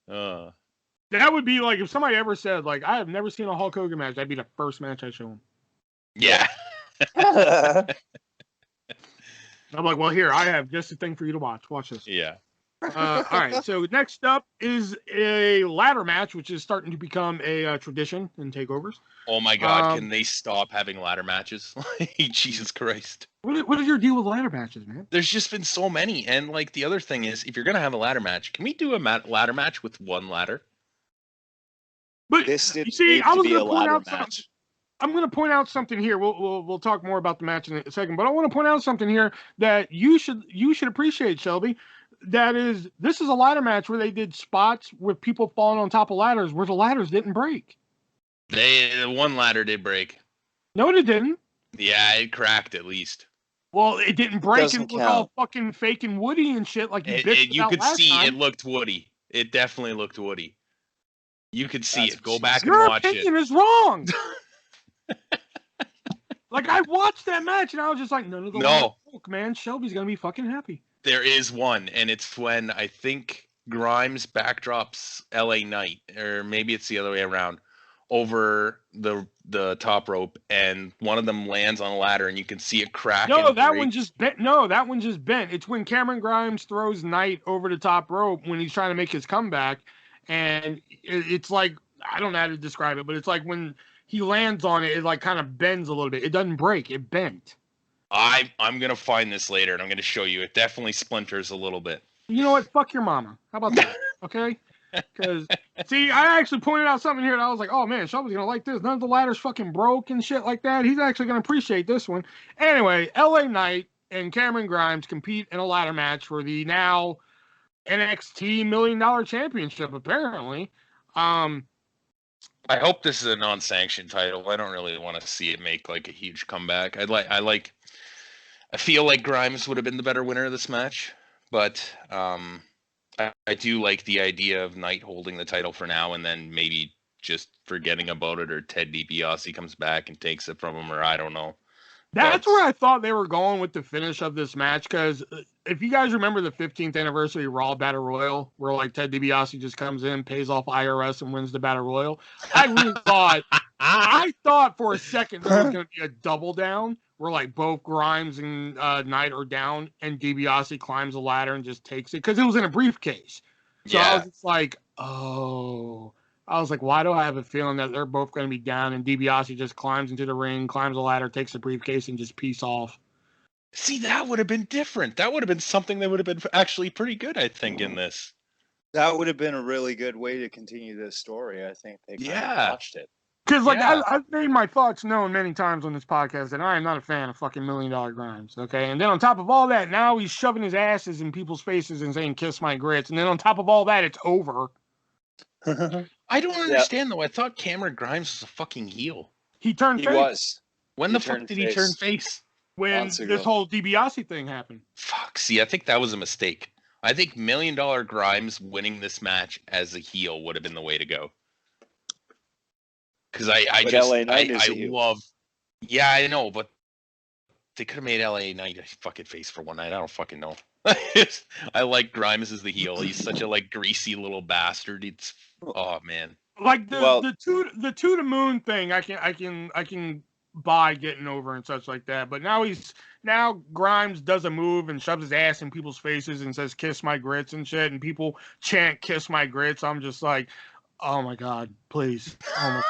That would be like if somebody ever said like, I have never seen a Hulk Hogan match. That'd be the first match I show him. Yeah. I'm like, well, here I have just a thing for you to watch. Watch this. Yeah. All right. So next up is a ladder match, which is starting to become a tradition in takeovers. Oh my God! Can they stop having ladder matches? Jesus Christ! What is your deal with ladder matches, man? There's just been so many, and like the other thing is, if you're gonna have a ladder match, can we do a ladder match with one ladder? But you see, I was going to point out something. I'm going to point out something here. We'll talk more about the match in a second, but I want to point out something here that you should appreciate, Shelby. This is a ladder match where they did spots with people falling on top of ladders where the ladders didn't break. The one ladder did break. No, it didn't. Yeah, it cracked at least. Well, it didn't break. It was all fucking fake and woody and shit. Like you could see time. It looked woody. It definitely looked woody. You could see it. Go back and watch it. Your opinion is wrong. Like I watched that match and I was just like, none of the folk, man. Shelby's gonna be fucking happy. There is one, and it's when I think Grimes backdrops LA Knight, or maybe it's the other way around, over the top rope, and one of them lands on a ladder, and you can see it crack. No, that one just bent. No, that one just bent. It's when Cameron Grimes throws Knight over the top rope when he's trying to make his comeback, and it's like, I don't know how to describe it, but it's like when he lands on it, it like kind of bends a little bit. It doesn't break. It bent. I'm going to find this later, and I'm going to show you. It definitely splinters a little bit. You know what? Fuck your mama. How about that? Okay? Because, see, I actually pointed out something here, and I was like, oh, man, Shelby's going to like this. None of the ladders fucking broke and shit like that. He's actually going to appreciate this one. Anyway, LA Knight and Cameron Grimes compete in a ladder match for the now NXT $1 Million Championship, apparently. I hope this is a non-sanctioned title. I don't really want to see it make like a huge comeback. I feel like Grimes would have been the better winner of this match, but I do like the idea of Knight holding the title for now and then maybe just forgetting about it, or Ted DiBiase comes back and takes it from him, or I don't know. That's where I thought they were going with the finish of this match, because if you guys remember the 15th anniversary Raw Battle Royal, where like Ted DiBiase just comes in, pays off IRS, and wins the Battle Royal, I thought for a second there was going to be a double down where like both Grimes and Knight are down, and DiBiase climbs a ladder and just takes it, because it was in a briefcase. So I was just like, oh. I was like, why do I have a feeling that they're both going to be down, and DiBiase just climbs into the ring, climbs a ladder, takes the briefcase, and just peace off? See, that would have been different. That would have been something that would have been actually pretty good, I think, in this. That would have been a really good way to continue this story. I think they watched it. Because, like, Yeah. I've made my thoughts known many times on this podcast that I am not a fan of fucking $1 Million Grimes, okay? And then on top of all that, now he's shoving his asses in people's faces and saying, kiss my grits. And then on top of all that, it's over. I don't understand, though. I thought Cameron Grimes was a fucking heel. He turned He face. was. When He the fuck turned did he turn face. face? When Months this ago. whole DiBiase thing happened. Fuck. See, I think that was a mistake. I think $1 Million Grimes winning this match as a heel would have been the way to go. Because I But just LA Knight is a I heel. love. Yeah, I know, but they could have made LA Knight a fucking face for one night. I don't fucking know. I like Grimes as the heel. He's such a like greasy little bastard. It's oh man. Like Well- the two to moon thing, I can buy getting over and such like that. But now Grimes does a move and shoves his ass in people's faces and says "kiss my grits" and shit, and people chant "kiss my grits." I'm just like, oh my god, please, oh my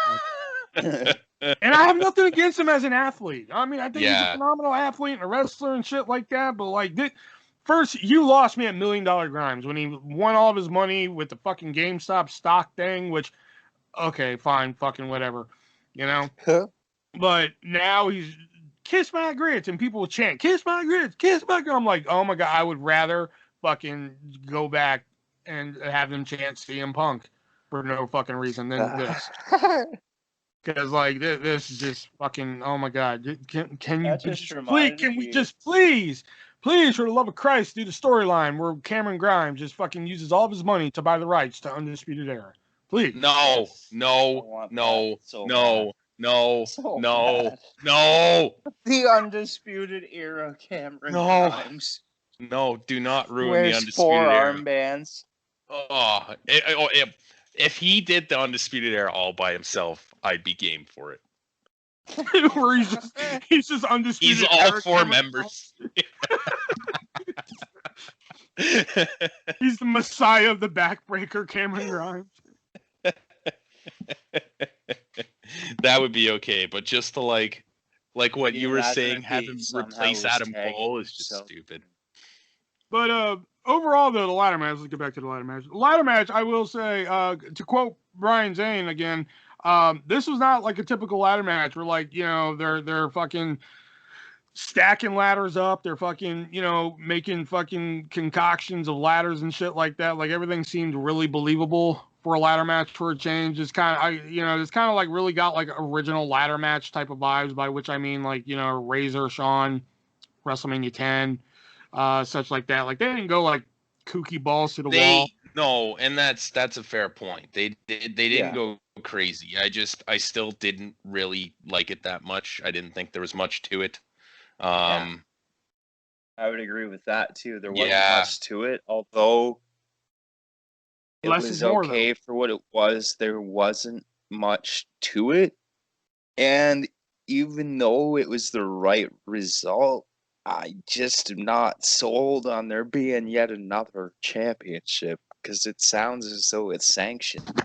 god. And I have nothing against him as an athlete. I mean, I think he's a phenomenal athlete and a wrestler and shit like that. But like, first, you lost me at $1 Million Grimes when he won all of his money with the fucking GameStop stock thing, which, okay, fine, fucking whatever, you know? But now he's kiss my grits, and people will chant, kiss my grits, kiss my grits. I'm like, oh my God, I would rather fucking go back and have them chant CM Punk for no fucking reason than this. Because like this is just fucking, oh my God, can you just please for the love of Christ do the storyline where Cameron Grimes just fucking uses all of his money to buy the rights to Undisputed Era, please. No. The Undisputed Era Cameron Grimes. No, do not ruin the Wears Undisputed 4 Era. armbands. Oh, if he did the Undisputed Era all by himself, I'd be game for it. Where he's just Undisputed He's all Era 4 Cameron members. He's the messiah of the backbreaker, Cameron Grimes. That would be okay, but just to like what you were saying, have him replace Adam Cole is just stupid. But overall, though, the ladder match. Let's get back to the ladder match. The ladder match, I will say, to quote Brian Zane again, this was not like a typical ladder match where, like, you know, they're fucking stacking ladders up. They're fucking, you know, making fucking concoctions of ladders and shit like that. Like, everything seemed really believable for a ladder match for a change. It's kind of, it's kind of like really got like original ladder match type of vibes, by which I mean, like, you know, Razor, Shawn, WrestleMania 10, such like that. Like, they didn't go like kooky balls to the wall. No, and that's a fair point. They didn't go crazy. I still didn't really like it that much. I didn't think there was much to it. I would agree with that too. There wasn't much to it, although it was okay for what it was. There wasn't much to it, and even though it was the right result, I just am not sold on there being yet another championship because it sounds as though it's sanctioned.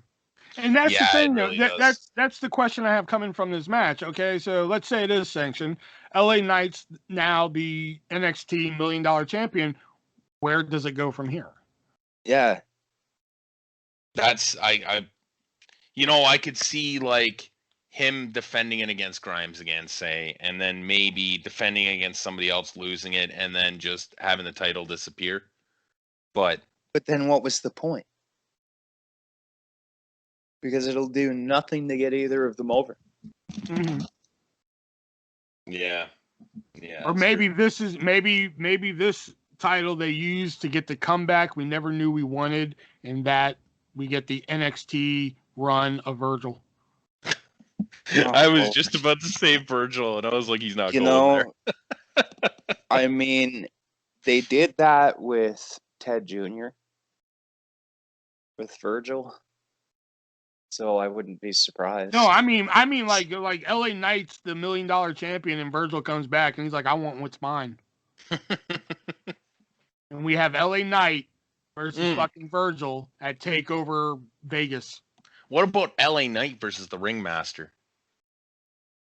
And that's the thing, though. Really that's the question I have coming from this match. Okay, so let's say it is sanctioned. LA Knight's now the NXT $1 Million champion. Where does it go from here? Yeah, that's I could see like him defending it against Grimes again, say, and then maybe defending against somebody else, losing it, and then just having the title disappear. But then what was the point? Because it'll do nothing to get either of them over. Mm-hmm. Yeah. Or maybe this is maybe this title they used to get the comeback we never knew we wanted, and that we get the NXT run of Virgil. I was just about to say Virgil, and I was like, he's not going there. I mean, they did that with Ted Jr. with Virgil. So I wouldn't be surprised. No, I mean like LA Knight's the $1 Million champion, and Virgil comes back and he's like, I want what's mine. And we have LA Knight versus fucking Virgil at TakeOver Vegas. What about LA Knight versus the Ringmaster?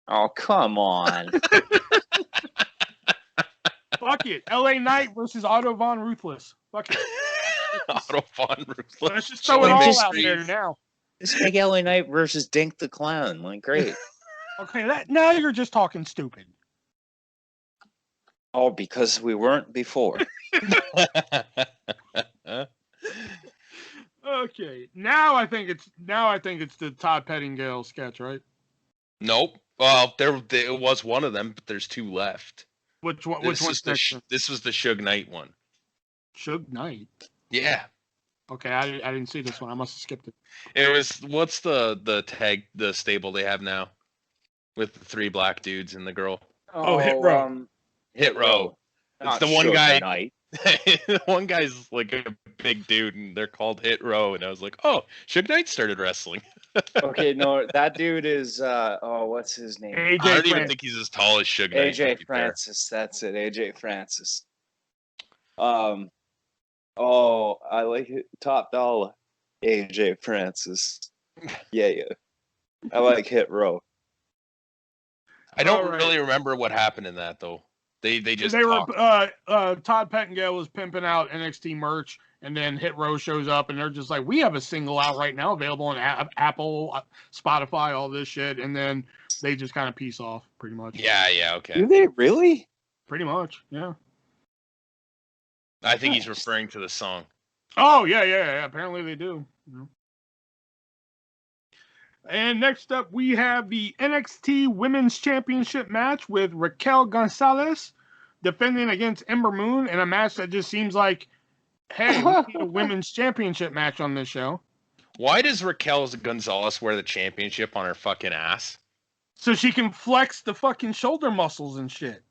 Oh, come on. Fuck it. LA Knight versus Otto Von Ruthless. Fuck it. Otto Von Ruthless. Let's just throw it all out there now. It's like LA Knight versus Dink the Clown. Like, great. Okay, now you're just talking stupid. Oh, because we weren't before. Okay, now I think it's the Todd Pettingale sketch, right? Nope. Well, it was one of them, but there's two left. Which one? This Which one's this was the Suge Knight one. Suge Knight. Yeah. Okay, I didn't see this one. I must have skipped it. It was what's the stable they have now with the three black dudes and the girl. Oh, Hit Row. Hit Row. It's the one guy. The one guy's like a big dude, and they're called Hit Row. And I was like, oh, Suge Knight started wrestling. Okay, no, that dude is what's his name? I don't even think he's as tall as Suge Knight. AJ Francis. That's it, AJ Francis. I like it. Top dollar, AJ Francis. Yeah. I like Hit Row. I don't really remember what happened in that though. They were Todd Pettingale was pimping out NXT merch, and then Hit Row shows up, and they're just like, we have a single out right now available on Apple, Spotify, all this shit, and then they just kind of peace off pretty much. Yeah, okay. Do they really? Pretty much, yeah. I think he's referring to the song. Oh yeah. Apparently they do. Yeah. And next up, we have the NXT Women's Championship match with Raquel Gonzalez defending against Ember Moon in a match that just seems like, hey, we need a Women's Championship match on this show. Why does Raquel Gonzalez wear the championship on her fucking ass? So she can flex the fucking shoulder muscles and shit.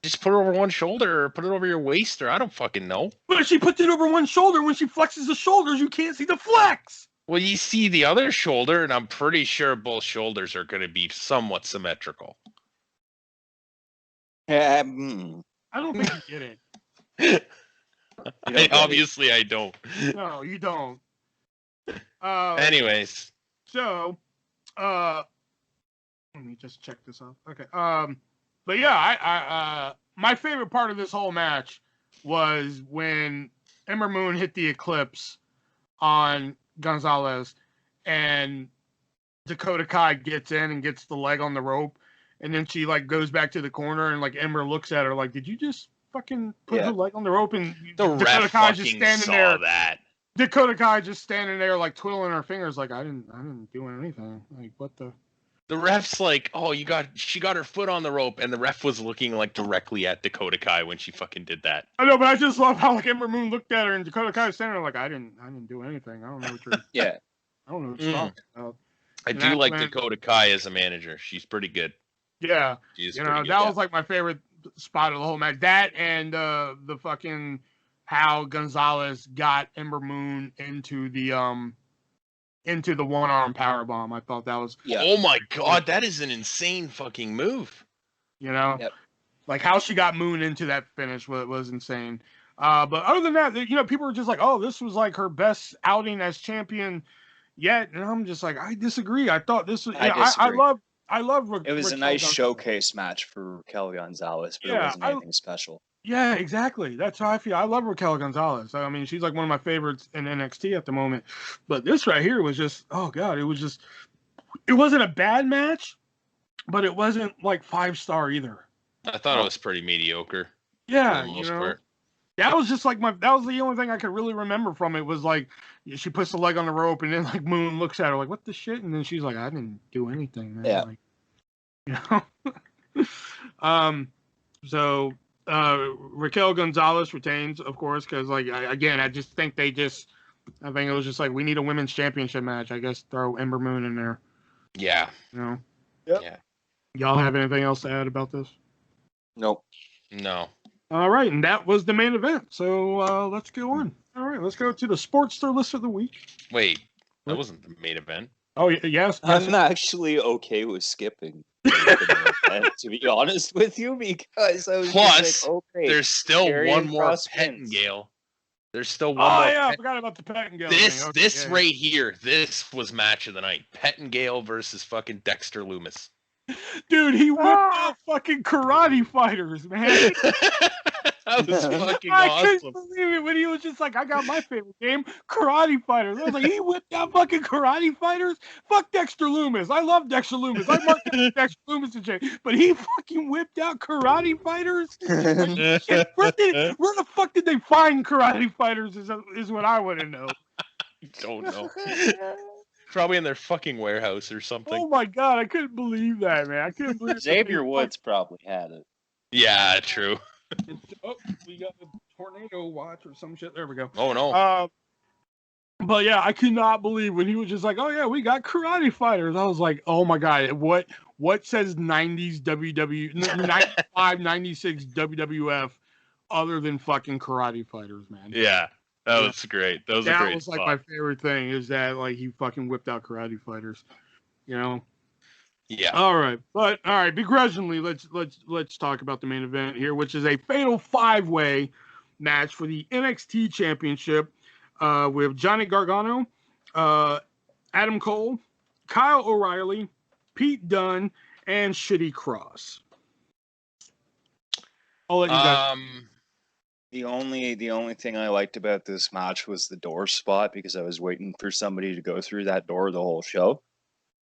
Just put it over one shoulder or put it over your waist, or I don't fucking know. But if she puts it over one shoulder, when she flexes the shoulders, you can't see the flex. Well, you see the other shoulder, and I'm pretty sure both shoulders are going to be somewhat symmetrical. I don't think you get it. Obviously, I don't. No, you don't. Anyways. So, let me just check this out. Okay. But yeah, I my favorite part of this whole match was when Ember Moon hit the Eclipse on Gonzalez, and Dakota Kai gets in and gets the leg on the rope, and then she like goes back to the corner, and like Ember looks at her like, "Did you just fucking put her leg on the rope?" And Dakota Kai just standing there. That Dakota Kai just standing there like twiddling her fingers, like I didn't do anything. Like what the. The ref's like, oh, she got her foot on the rope, and the ref was looking like directly at Dakota Kai when she fucking did that. I know, but I just love how like Ember Moon looked at her, and Dakota Kai was standing there like, I didn't do anything. I don't know what you're. Yeah. I don't know what you're talking about. I do like Dakota Kai as a manager. She's pretty good. Yeah, that was like my favorite spot of the whole match. That and the fucking how Gonzalez got Ember Moon into the one-arm powerbomb. I thought that was... Yeah. Oh my god, that is an insane fucking move. You know? Yep. Like how she got Moon into that finish was insane. But other than that, people were just like, oh, this was like her best outing as champion yet. And I'm just like, I disagree. I thought this was... I love it was a nice showcase match for Raquel Gonzalez, but it wasn't anything special. Yeah, exactly. That's how I feel. I love Raquel Gonzalez. I mean, she's like one of my favorites in NXT at the moment. But this right here was just, oh God, it wasn't a bad match, but it wasn't like 5-star either. I thought it was pretty mediocre. Yeah, that was just like that was the only thing I could really remember from it was like she puts the leg on the rope and then like Moon looks at her like, what the shit? And then she's like, I didn't do anything, man. Yeah. Like, so Raquel Gonzalez retains, of course, because like I just think I think it was just like we need a women's championship match. I guess throw Ember Moon in there. Yeah. Yep. Yeah. Y'all have anything else to add about this? Nope. No. All right, and that was the main event. So let's go on. All right, let's go to the Sportster list of the week. Wait, that wasn't the main event. Oh yes. I'm actually okay with skipping. To be honest with you, because I was plus like, okay, there's still one more Pettingale. There's still one more. Oh yeah, I forgot about the Pettingale. This right here, this was match of the night. Pettingale versus fucking Dexter Lumis. Dude, he whipped out fucking karate fighters, man. That was fucking I awesome. couldn't believe it when he was just like, I got my favorite game, Karate Fighters. I was like, he whipped out fucking Karate Fighters? Fuck Dexter Loomis. I love Dexter Loomis. I marked out Dexter Loomis and shit. But he fucking whipped out Karate Fighters? Like, shit, where the fuck did they find Karate Fighters is what I want to know. Don't know. Probably in their fucking warehouse or something. Oh my god, I couldn't believe that, man. I couldn't believe Xavier Woods probably had it. Yeah, true. Oh, we got a tornado watch or some shit. There we go. Oh no. But yeah, I could not believe when he was just like, "Oh yeah, we got Karate Fighters." I was like, "Oh my god, what says 90s WW 95 96 WWF other than fucking Karate Fighters, man?" Yeah, that was great. That was a great That was like spot. my favorite thing is that like he fucking whipped out Karate Fighters, you know. Yeah. All right, begrudgingly, let's talk about the main event here, which is a fatal 5-way match for the NXT Championship with Johnny Gargano, Adam Cole, Kyle O'Reilly, Pete Dunne, and Shitty Cross. I'll let you guys. The only thing I liked about this match was the door spot because I was waiting for somebody to go through that door the whole show.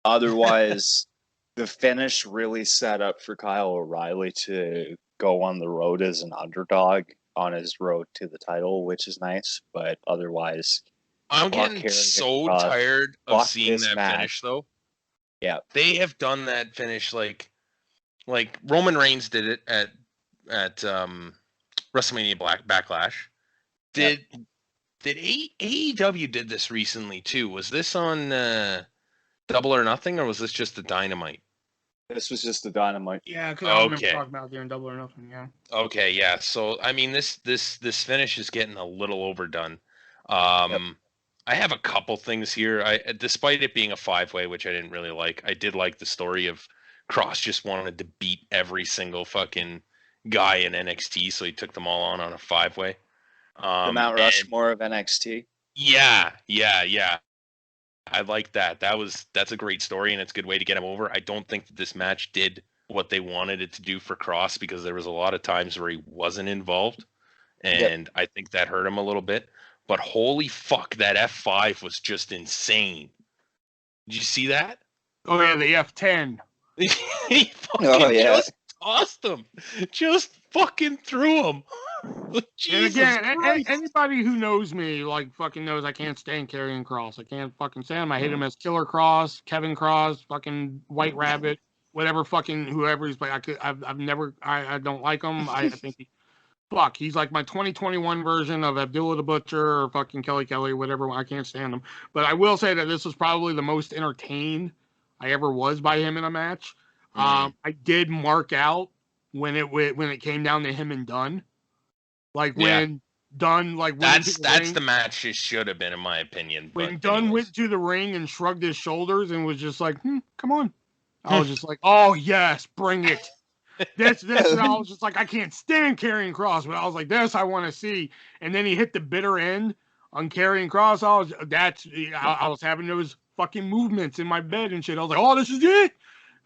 Otherwise, the finish really set up for Kyle O'Reilly to go on the road as an underdog on his road to the title, which is nice. But otherwise, I'm getting so tired of seeing that finish, though. Yeah, they have done that finish like Roman Reigns did it at WrestleMania Backlash. Did AEW did this recently too? Was this on Double or Nothing, or was this just the Dynamite? This was just the Dynamite. Yeah, because I remember talking about doing Double or Nothing. Yeah. Okay, yeah. So I mean, this finish is getting a little overdone. I have a couple things here. Despite it being a 5-way, which I didn't really like, I did like the story of Cross just wanted to beat every single fucking guy in NXT, so he took them all on a 5-way. The Mount Rushmore of NXT. Yeah. I like that. That's a great story, and it's a good way to get him over. I don't think that this match did what they wanted it to do for Cross because there was a lot of times where he wasn't involved, and I think that hurt him a little bit. But holy fuck, that F5 was just insane. Did you see that? Oh yeah, the F10. He fucking just tossed him. Just fucking threw him. Jesus and again, anybody who knows me, like, fucking knows I can't stand Karrion Kross. I can't fucking stand him. I hate him as Killer Kross, Kevin Kross, fucking White Rabbit, whatever fucking whoever he's playing. I don't like him. I think he's like my 2021 version of Abdullah the Butcher or fucking Kelly, whatever. I can't stand him. But I will say that this was probably the most entertained I ever was by him in a match. I did mark out when it came down to him and Dunn. Like when Dunn that's the match it should have been, in my opinion. When Dunn went to the ring and shrugged his shoulders and was just like, come on. I was just like, oh yes, bring it. This and I was just like, I can't stand Karrion Kross, but I was like, this I want to see. And then he hit the bitter end on Karrion Kross. I was having those fucking movements in my bed and shit. I was like, oh, this is it.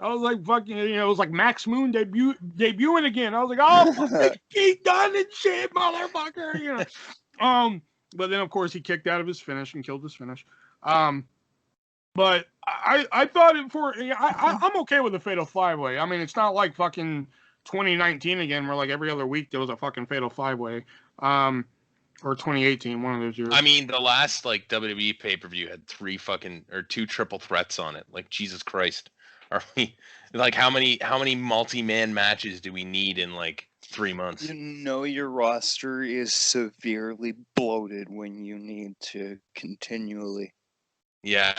I was like, fucking, it was like Max Moon debuting again. I was like, oh, Pete Dunne and shit, motherfucker, But then, of course, he kicked out of his finish and killed his finish. But I thought I'm okay with the Fatal 5-way. I mean, it's not like fucking 2019 again, where like every other week there was a fucking Fatal 5-way. Or 2018, one of those years. I mean, the last like WWE pay-per-view had 2 triple threats on it. Like, Jesus Christ. Are we like how many multi-man matches do we need in like 3 months? You know your roster is severely bloated when you need to continually. Yeah.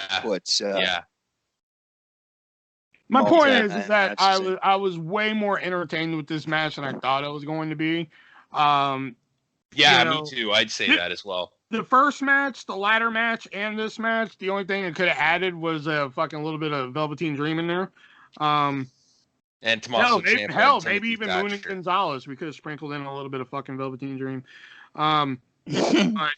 My point is that I was way more entertained with this match than I thought I was going to be. Me too. I'd say that as well. The first match, the ladder match, and this match, the only thing it could have added was a fucking little bit of Velveteen Dream in there. And Tommaso Ciampa. Maybe even Moon and Gonzalez. We could have sprinkled in a little bit of fucking Velveteen Dream. But I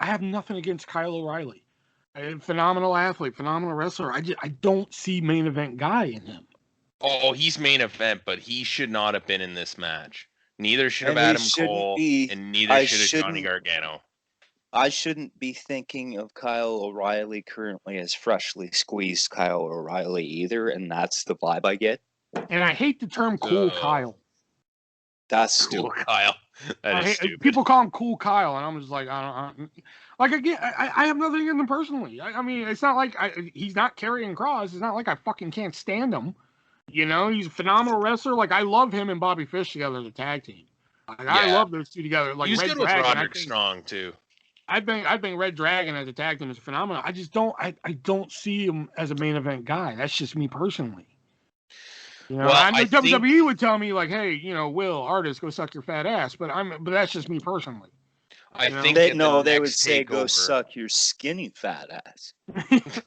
have nothing against Kyle O'Reilly. A phenomenal athlete, phenomenal wrestler. I don't see main event guy in him. Oh, he's main event, but he should not have been in this match. Neither should have And we Adam shouldn't Cole, be- and neither I should have Johnny shouldn't- Gargano. I shouldn't be thinking of Kyle O'Reilly currently as freshly squeezed Kyle O'Reilly either, and that's the vibe I get. And I hate the term "cool Oh. Kyle." That's Cool, stupid. Kyle. That I is hate, stupid. people call him "cool Kyle," and I'm just like, I don't like. Again, I have nothing in him personally. I mean, it's not like he's not carrying Cross. It's not like I fucking can't stand him. You know, he's a phenomenal wrestler. Like, I love him and Bobby Fish together as a tag team. Like, I Yeah. love those two together. Like, He's Red good with Dragon, Roderick Strong too. I think Red Dragon as a tag team is phenomenal. I just don't I don't see him as a main event guy. That's just me personally. You know, Well, I know I think- WWE would tell me like, hey, you know, Will, artist, go suck your fat ass. But that's just me personally. I You know? think They, at no, the they would next say, "Go takeover- suck your skinny fat ass."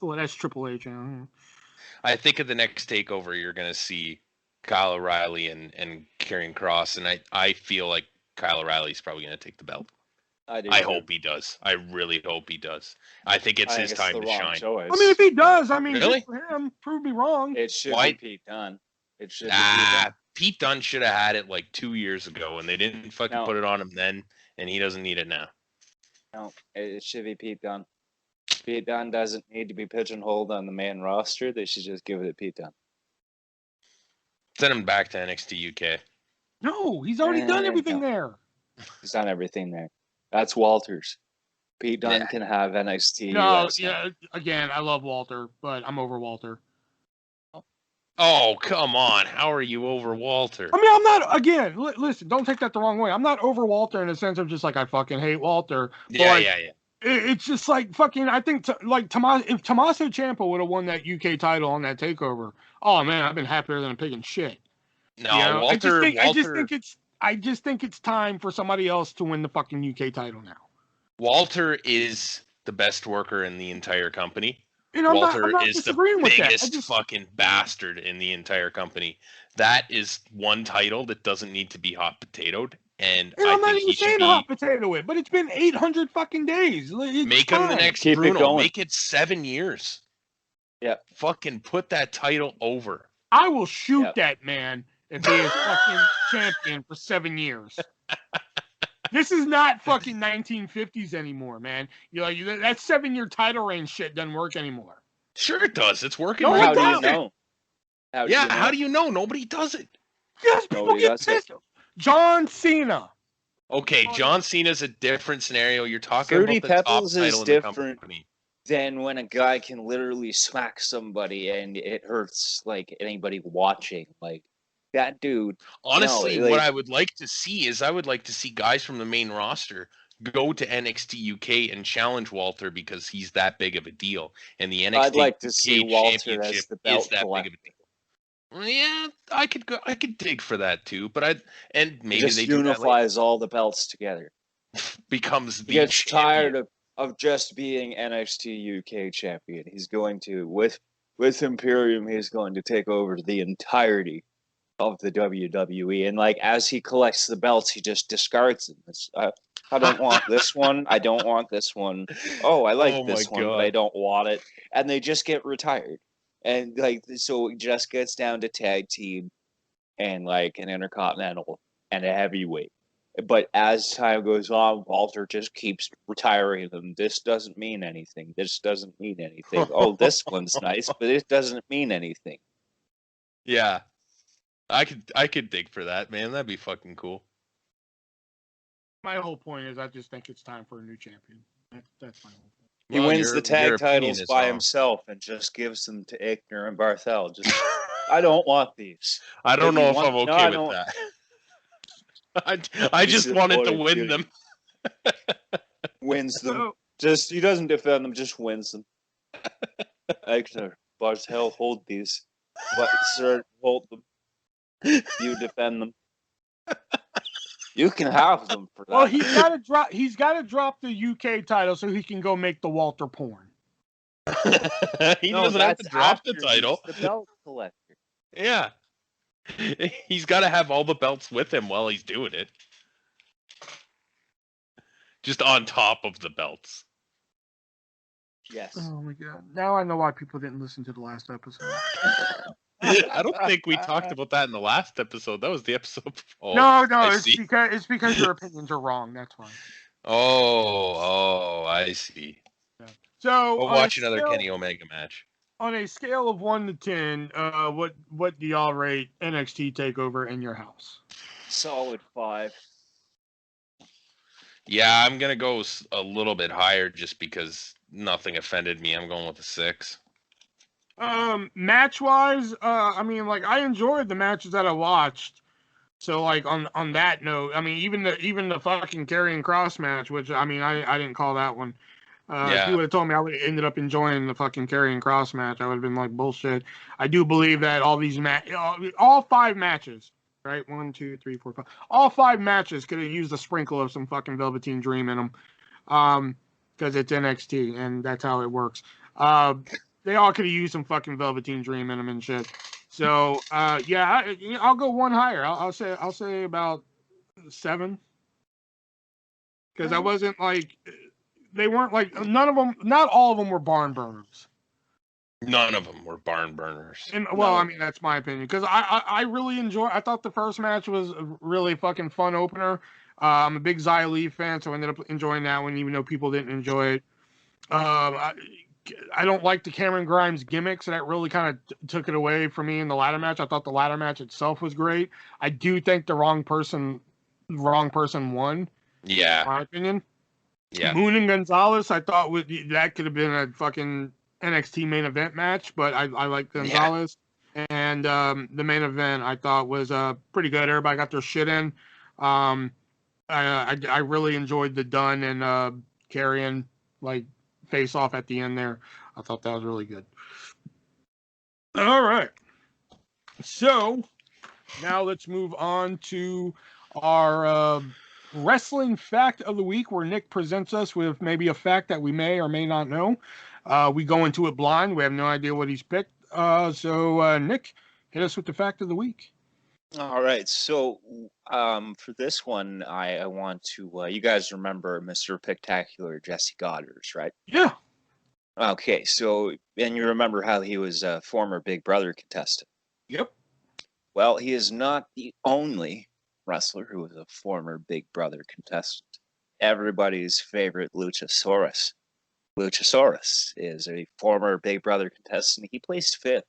Well, that's Triple H. You know? I think at the next takeover, you're going to see Kyle O'Reilly and Karrion Kross, and I feel like Kyle O'Reilly's probably going to take the belt. I hope he does. I really hope he does. I think it's his time to shine. Choice. I mean, if he does, I mean, Really? good for him. Prove me wrong. It should Why- be Pete Dunne. It should be Pete Dunne. Pete Dunne should have had it like 2 years ago, and they didn't fucking No. put it on him then, and he doesn't need it now. No, it should be Pete Dunne. Pete Dunne doesn't need to be pigeonholed on the main roster. They should just give it to Pete Dunne. Send him back to NXT UK. No, he's already done everything there. He's done everything there. That's Walters. Pete Dunne Yeah. can have NXT. No, US now. yeah. Again, I love Walter, but I'm over Walter. Oh, come on. How are you over Walter? I mean, I'm not. Again, listen. Don't take that the wrong way. I'm not over Walter in the sense of just like I fucking hate Walter. But Yeah, like, yeah, yeah. It's just like fucking. I think like if Tommaso Ciampa would have won that UK title on that takeover, oh man, I've been happier than a pig in shit. No, You know? Walter. I just think it's time for somebody else to win the fucking UK title now. Walter is the best worker in the entire company. And I'm Walter not is the disagreeing with that. I biggest just, fucking bastard in the entire company. That is one title that doesn't need to be hot potatoed, and and I I'm not think even he should saying be. hot potato it, but it's been 800 fucking days. It's Make him the time. next Keep it Bruno. going. Make it 7 years. Yeah. Fucking put that title over. I will shoot Yep. that man if he is fucking champion for 7 years. This is not fucking 1950s anymore, man. That 7-year title reign shit doesn't work anymore. Sure it does. It's working No, right it How do you doesn't. now. know? How Yeah, you know? how do you know? Nobody does it. Yes, people Nobody get does it. pissed. John Cena. Okay, John Cena's a different scenario. You're talking Fruity about the top Pebbles is title in the different. company. Then when a guy can literally smack somebody and it hurts like anybody watching, like that dude. Honestly, like- what I would like to see is I would like to see guys from the main roster go to NXT UK and challenge Walter because he's that big of a deal, and the NXT I'd like to UK see Walter as Championship the is belt that collector. big of a deal. Well, yeah, I could dig for that too, but maybe Just they do that later. unifies all the belts together. Becomes He the gets champion. tired of just being NXT UK champion. He's going to with Imperium. He's going to take over the entirety of the WWE. And like as he collects the belts, he just discards them. I don't want this one. I don't want this one. Oh, I like Oh this my one, but I God. don't want it. And they just get retired. And like so, it just gets down to tag team and like an intercontinental and a heavyweight. But as time goes on, Walter just keeps retiring them. This doesn't mean anything. This doesn't mean anything. Oh, this one's nice, but it doesn't mean anything. Yeah, I could dig for that, man. That'd be fucking cool. My whole point is I just think it's time for a new champion. That's my whole point. He Well, wins your- the tag your opinion titles is by wrong. himself and just gives them to Ickner and Barthel. Just, I don't want these. I don't If you know if want- I'm no, okay I with don't- that. I just wanted to win them. Wins them. So, Just he doesn't defend them. Just wins them. Ickner, Barthel, hold these. But sir, hold them. You defend them. You can have them for that. well, he's got to drop. He's got to drop the UK title so he can go make the Walter porn. He No, doesn't have to that's drop the after title. he's the belt collector. Yeah. He's got to have all the belts with him while he's doing it. Just on top of the belts. Yes. Oh my god! Now I know why people didn't listen to the last episode. I don't think we talked about that in the last episode. That was the episode before. No, I it's see. because your opinions are wrong. That's why. Oh, I see. Yeah. So We'll watch another Kenny Omega match. On a scale of 1 to 10, what do y'all rate NXT Takeover in your house? Solid 5. Yeah, I'm gonna go a little bit higher just because nothing offended me. I'm going with a 6. Match wise, I mean, like I enjoyed the matches that I watched. So like on that note, I mean, even the fucking Karrion Kross match, which I mean, I didn't call that one. If you would have told me, I would have ended up enjoying the fucking Karrion Kross match. I would have been like, bullshit. I do believe that all these all 5 matches, right? 1, 2, 3, 4, 5. All 5 matches could have used a sprinkle of some fucking Velveteen Dream in them, because it's NXT and that's how it works. They all could have used some fucking Velveteen Dream in them and shit. So yeah, I'll go one higher. I'll say about 7, because I wasn't like. They weren't like none of them. Not all of them were barn burners. None of them were barn burners. And well, I mean that's my opinion because I really enjoy. I thought the first match was a really fucking fun opener. I'm a big Xia Li fan, so I ended up enjoying that one, even though people didn't enjoy it. I don't like the Cameron Grimes gimmick, so that really kind of took it away from me in the ladder match. I thought the ladder match itself was great. I do think the wrong person won. Yeah, in my opinion. Yeah. Moon and Gonzalez, I thought that could have been a fucking NXT main event match, but I like Gonzalez. Yeah. And the main event I thought was pretty good. Everybody got their shit in. I really enjoyed the Dunn and Karrion like face off at the end there. I thought that was really good. All right. So now let's move on to our wrestling fact of the week, where Nick presents us with maybe a fact that we may or may not know. We go into it blind. We have no idea what he's picked. So Nick, hit us with the fact of the week. All right. So for this one, I want to, you guys remember Mr. Spectacular Jesse Goddard, right? Yeah. Okay. So, and you remember how he was a former Big Brother contestant. Yep. Well, he is not the only wrestler who was a former Big Brother contestant. Everybody's favorite Luchasaurus. Luchasaurus is a former Big Brother contestant. He placed 5th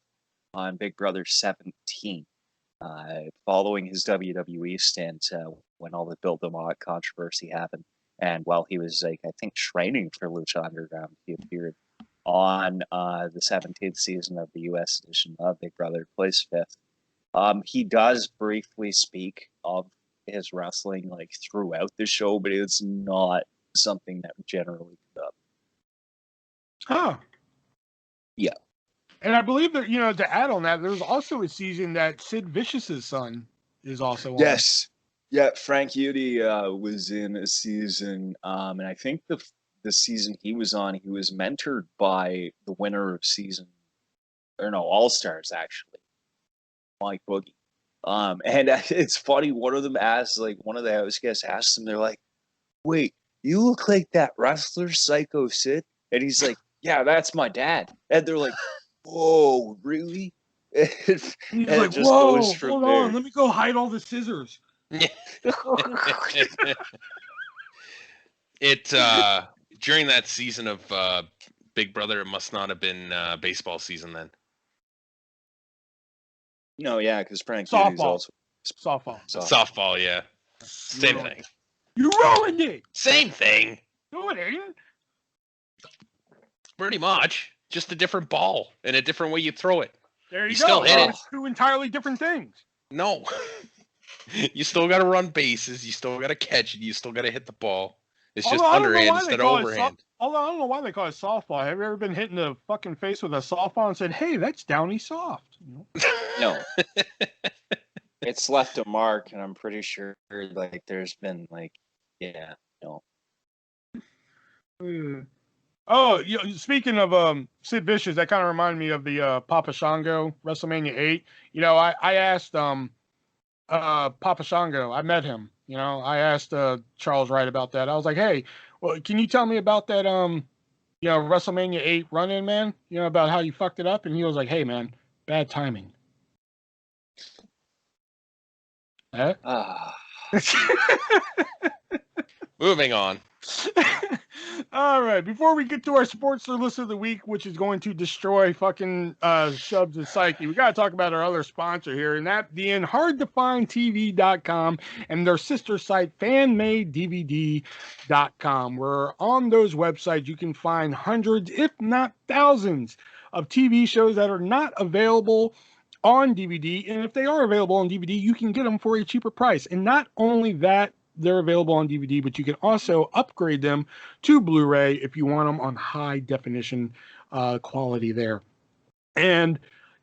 on Big Brother 17 following his WWE stint when all the Bill DeMott controversy happened. And while he was, like, I think, training for Lucha Underground, he appeared on the 17th season of the U.S. edition of Big Brother, placed 5th. He does briefly speak of his wrestling like throughout the show, but it's not something that generally comes up. Huh. Yeah. And I believe that, to add on that, there's also a season that Sid Vicious's son is also on. Yes. Yeah, Frank Udy was in a season, and I think the season he was on, he was mentored by the winner of All Stars, actually. Mike Boogie. And it's funny, one of them asked, like, one of the house guests asked him, they're like, wait, you look like that wrestler Psycho Sid? And he's like, yeah, that's my dad. And they're like, whoa, really? He's like, whoa, hold on, let me go hide all the scissors. During that season of Big Brother, it must not have been baseball season then. No, yeah, because Frank Softball. Also Softball, yeah. Same thing. You ruined it. Same thing. No, it ain't. Pretty much. Just a different ball and a different way you throw it. There you go. Still hit it. 2 entirely different things. No. You still got to run bases. You still got to catch it. You still got to hit the ball. It's just underhand instead of overhand. I don't know why they call it softball. Have you ever been hit in the fucking face with a softball and said, hey, that's downy soft? No. It's left a mark, and I'm pretty sure, like, there's been, like, yeah, no. Oh, speaking of Sid Vicious, that kind of reminded me of the Papa Shango WrestleMania 8. I asked Papa Shango, I met him. I asked Charles Wright about that. I was like, hey, well, can you tell me about that WrestleMania 8 run-in, man? About how you fucked it up? And he was like, hey, man, bad timing. Huh? Ah, Moving on. All right. Before we get to our sports list of the week, which is going to destroy fucking Shubs' psyche, we got to talk about our other sponsor here, and that being HardToFindTV.com and their sister site, FanMadeDVD.com. Where on those websites you can find hundreds, if not thousands, of TV shows that are not available on DVD. And if they are available on DVD, you can get them for a cheaper price. And not only that, they're available on DVD, but you can also upgrade them to Blu-ray if you want them on high definition quality there. And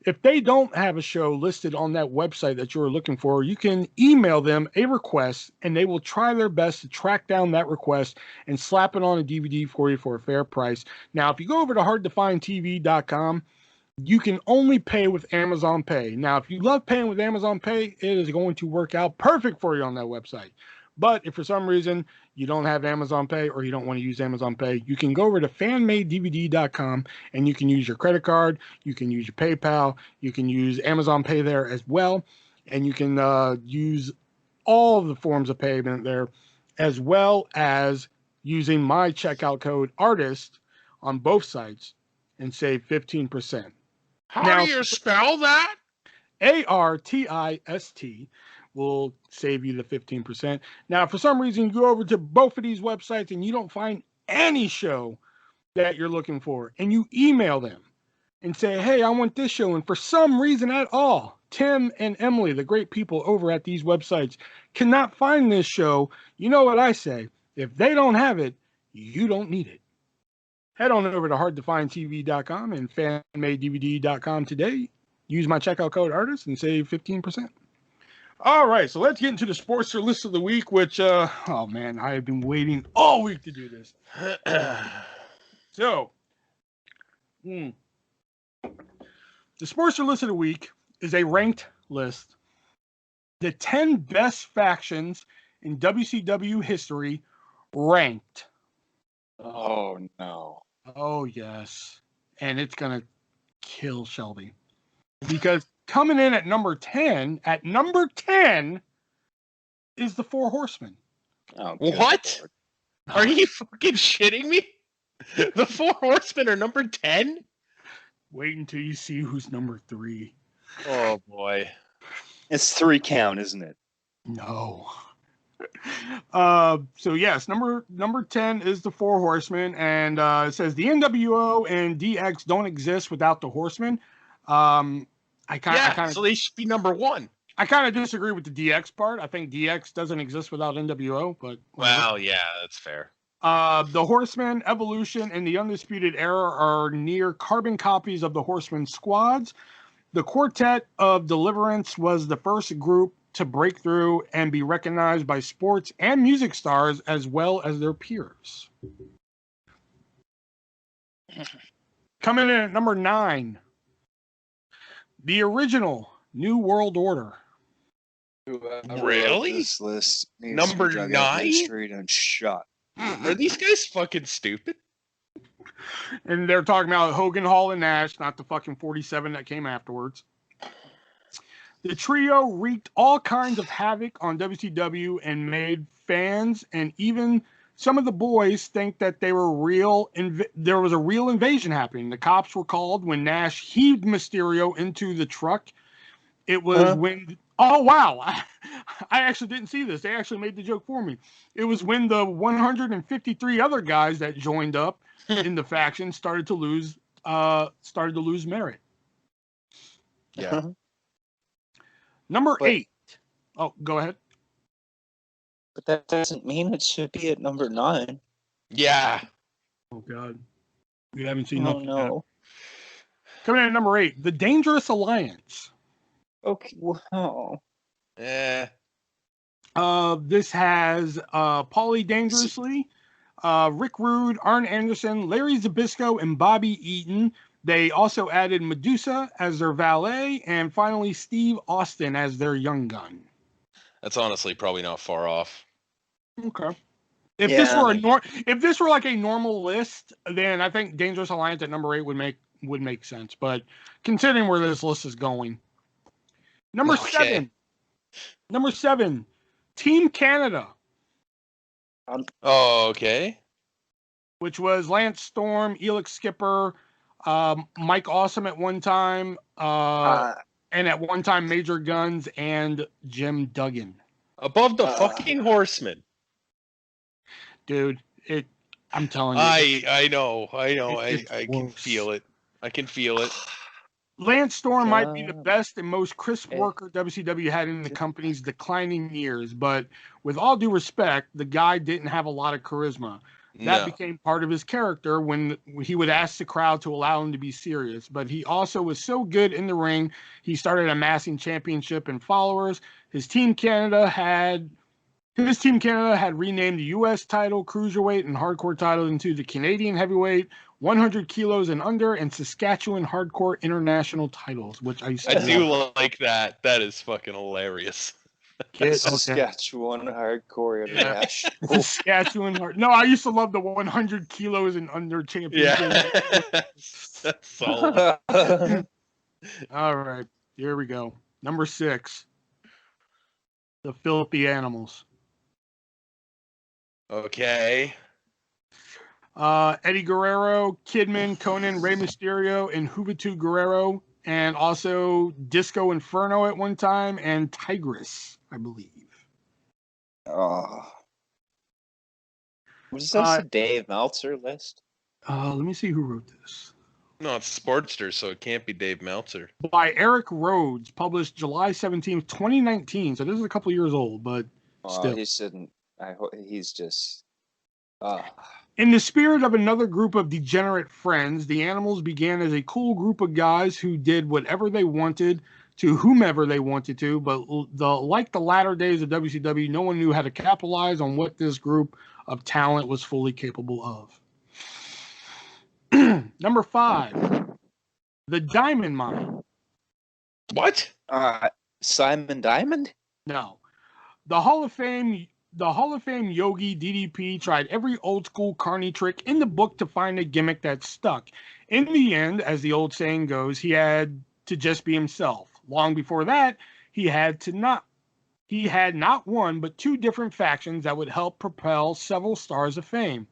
if they don't have a show listed on that website that you're looking for, you can email them a request and they will try their best to track down that request and slap it on a DVD for you for a fair price. Now, if you go over to hardtofindtv.com, you can only pay with Amazon Pay. Now, if you love paying with Amazon Pay, it is going to work out perfect for you on that website. But if for some reason you don't have Amazon Pay or you don't want to use Amazon Pay, you can go over to fanmadedvd.com and you can use your credit card, you can use your PayPal, you can use Amazon Pay there as well, and you can use all of the forms of payment there, as well as using my checkout code ARTIST on both sites and save 15%. How do you spell that? ARTIST will save you the 15%. Now, for some reason, you go over to both of these websites and you don't find any show that you're looking for, and you email them and say, hey, I want this show. And for some reason at all, Tim and Emily, the great people over at these websites, cannot find this show. You know what I say? If they don't have it, you don't need it. Head on over to hardtofindtv.com and fanmadedvd.com today. Use my checkout code ARTIST and save 15%. All right, so let's get into the sports list of the week, which, oh man, I have been waiting all week to do this. So, the sports list of the week is a ranked list. The 10 best factions in WCW history ranked. oh no. Oh, yes. And it's going to kill Shelby. Because coming in at number 10, is the Four Horsemen. Oh, good What? Lord. Are you fucking shitting me? The Four Horsemen are number 10? Wait until you see who's number 3. Oh, boy. It's 3 count, isn't it? No. So yes, number 10 is the Four Horsemen, and it says the NWO and DX don't exist without the Horsemen. So they should be number 1. I kind of disagree with the DX part. I think DX doesn't exist without NWO, but well, yeah, that's fair. The Horsemen, Evolution, and the Undisputed Era are near carbon copies of the Horsemen squads. The Quartet of Deliverance was the first group to break through and be recognized by sports and music stars as well as their peers. Coming in at number 9, the original New World Order. Whoever Really? wrote This list needs Number to be dug out of 9? history and shot. Are these guys fucking stupid? And they're talking about Hogan, Hall, and Nash, not the fucking 47 that came afterwards. The trio wreaked all kinds of havoc on WCW and made fans and even some of the boys think that they were real. There was a real invasion happening. The cops were called when Nash heaved Mysterio into the truck. It was when... Oh, wow. I actually didn't see this. They actually made the joke for me. It was when the 153 other guys that joined up in the faction started to lose merit. Yeah. Number 8. Oh, go ahead. But that doesn't mean it should be at number 9. Yeah. Oh, God. We haven't seen Oh, nothing no. yet. Coming in at number 8, The Dangerous Alliance. Okay, wow. Eh. This has Paulie Dangerously, Rick Rude, Arn Anderson, Larry Zbyszko, and Bobby Eaton. They also added Medusa as their valet, and finally Steve Austin as their young gun. That's honestly probably not far off. Okay. If this were like a normal list, then I think Dangerous Alliance at number 8 would make sense. But considering where this list is going, Number Okay. 7. Number 7. Team Canada, Oh, okay. which was Lance Storm, Elix Skipper, Mike Awesome at one time, and at one time Major Guns and Jim Duggan. Above the fucking Horsemen. Dude, I'm telling you. I know. It's I can worse. feel it. I can feel it. Lance Storm might be the best and most crisp Eh. worker WCW had in the company's declining years, but with all due respect, the guy didn't have a lot of charisma. That No. became part of his character when he would ask the crowd to allow him to be serious. But he also was so good in the ring, he started amassing championship and followers. Team Canada had renamed the U.S. title, Cruiserweight, and Hardcore title into the Canadian Heavyweight, 100 kilos and under, and Saskatchewan Hardcore International titles, which I used to I do love. like that. That is fucking hilarious. Saskatchewan Hardcore International. Saskatchewan Hard. No, I used to love the 100 kilos and under championship. Yeah. That's solid. All right, here we go. Number 6, the Filthy Animals. Okay. Eddie Guerrero, Kidman, Conan, Rey Mysterio, and Juventud Guerrero, and also Disco Inferno at one time, and Tigress, I believe. Oh. Was this a Dave Meltzer list? Let me see who wrote this. No, it's Sportster, so it can't be Dave Meltzer. By Eric Rhodes, published July 17th, 2019. So this is a couple years old, but still. He shouldn't. I hope he's just. In the spirit of another group of degenerate friends, the Animals began as a cool group of guys who did whatever they wanted to whomever they wanted to, but like the latter days of WCW, no one knew how to capitalize on what this group of talent was fully capable of. Number 5, the Diamond Mine. What? Simon Diamond? No. The Hall of Fame Yogi DDP tried every old school carny trick in the book to find a gimmick that stuck. In the end, as the old saying goes, he had to just be himself. Long before that, he had not one but 2 different factions that would help propel several stars of fame.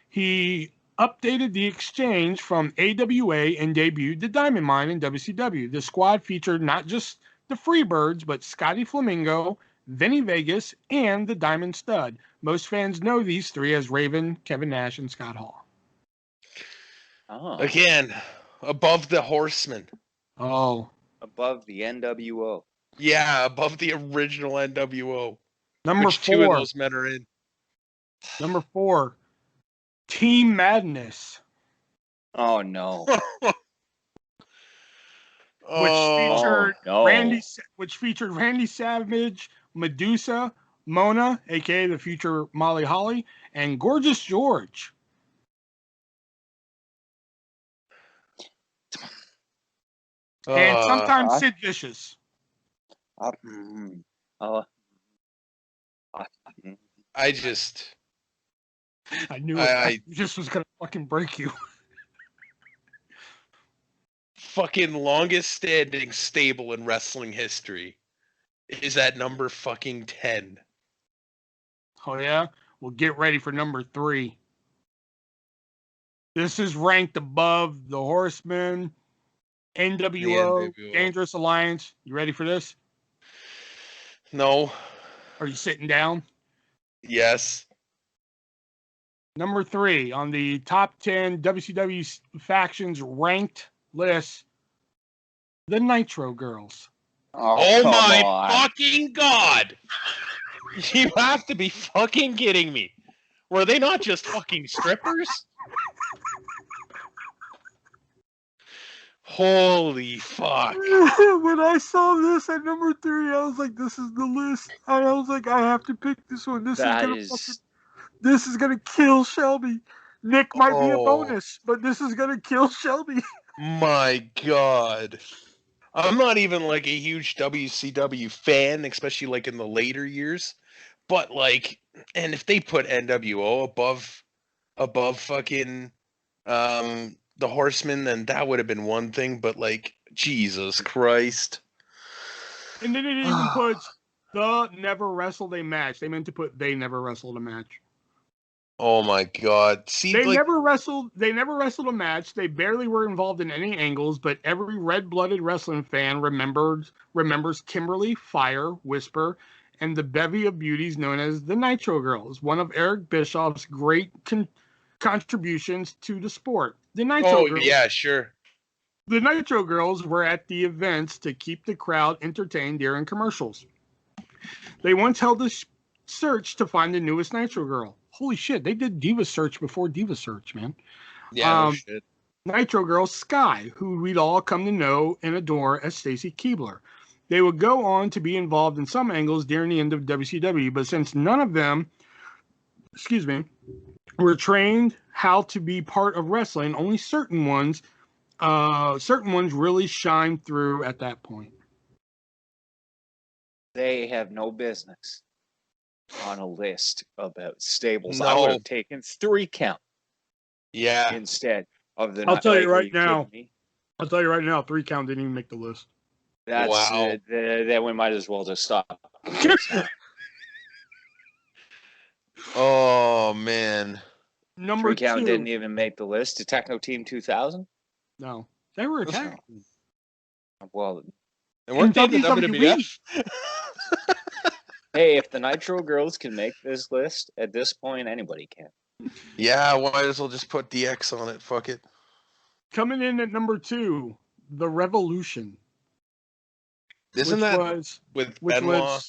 He updated the exchange from AWA and debuted the Diamond Mine in WCW. The squad featured not just the Freebirds, but Scotty Flamingo, Vinny Vegas, and the Diamond Stud. Most fans know these 3 as Raven, Kevin Nash, and Scott Hall. Oh. Again, above the Horsemen. Oh. Above the NWO. Yeah, above the original NWO. Number Which 4. 2 of those men are in? Number 4, Team Madness. Oh no. Which featured Randy Savage, Medusa, Mona, aka the future Molly Holly, and Gorgeous George. And sometimes Sid Vicious. I just. I knew I just was gonna fucking break you. Fucking longest standing stable in wrestling history is at number fucking 10. Oh yeah? Well, get ready for number 3. This is ranked above the Horsemen, NWO, Dangerous Alliance. You ready for this? No. Are you sitting down? Yes. Number 3 on the top 10 WCW factions ranked list, the Nitro Girls. Oh my fucking God! You have to be fucking kidding me. Were they not just fucking strippers? Holy fuck. When I saw this at number 3, I was like, this is the list. And I was like, I have to pick this one. This is gonna kill Shelby. Nick might be a bonus, but this is gonna kill Shelby. My God. I'm not even like a huge WCW fan, especially like in the later years. But like, and if they put NWO above fucking the Horsemen, then that would have been one thing. But like, Jesus Christ. And they didn't even put the never wrestled a match. They meant to put they never wrestled a match. Oh my God! See, They like, never wrestled. They never wrestled a match. They barely were involved in any angles. But every red-blooded wrestling fan remembers Kimberly, Fire, Whisper, and the bevy of beauties known as the Nitro Girls. One of Eric Bischoff's great contributions to the sport. The Nitro Girls. Yeah, sure. The Nitro Girls were at the events to keep the crowd entertained during commercials. They once held a search to find the newest Nitro Girl. Holy shit, they did Diva Search before Diva Search, man. Yeah, no shit. Nitro Girl Sky, who we'd all come to know and adore as Stacy Keibler. They would go on to be involved in some angles during the end of WCW, but since none of them, were trained how to be part of wrestling, only certain ones really shined through at that point. They have no business on a list about stables. No. I would have taken 3 count Yeah. instead of the. I'll tell you are right now. kidding me? I'll tell you right now, 3 count didn't even make the list. That's Wow. then we might as well just stop. Oh man. Number 3 count 2. didn't even make the list. The Techno Team 2000. No, they were attacked. Well, And weren't they the WWE? WWF? hey, if the Nitro Girls can make this list at this point, anybody can. Yeah, might as well just put DX on it. Fuck it. Coming in at number 2, the Revolution. Isn't which that was, with which Benoit?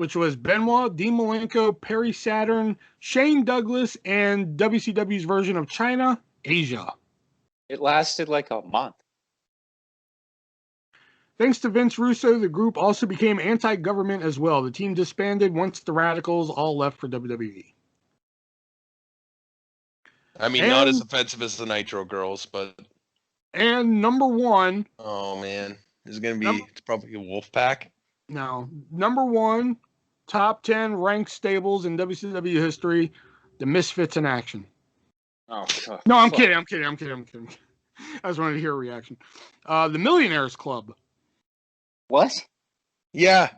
which was Benoit, Dean Malenko, Perry Saturn, Shane Douglas, and WCW's version of China, Asia. It lasted like a month. Thanks to Vince Russo, the group also became anti-government as well. The team disbanded once the Radicals all left for WWE. I mean, not as offensive as the Nitro Girls, but. And number 1. Oh man, is it gonna be? It's probably a Wolfpack. No, number 1, top 10 ranked stables in WCW history, the Misfits in action. Oh, God. No, I'm kidding. I just wanted to hear a reaction. The Millionaires Club. What? Yeah.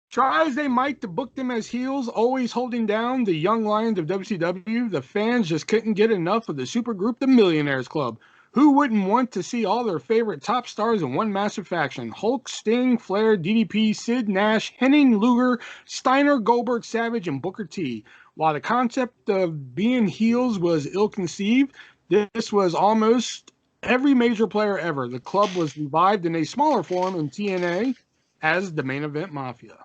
Try as they might to book them as heels, always holding down the young lions of WCW, the fans just couldn't get enough of the supergroup, the Millionaires Club. Who wouldn't want to see all their favorite top stars in one massive faction? Hulk, Sting, Flair, DDP, Sid, Nash, Henning, Luger, Steiner, Goldberg, Savage, and Booker T. While the concept of being heels was ill-conceived, this was almost every major player ever. The club was revived in a smaller form in TNA as the Main Event Mafia.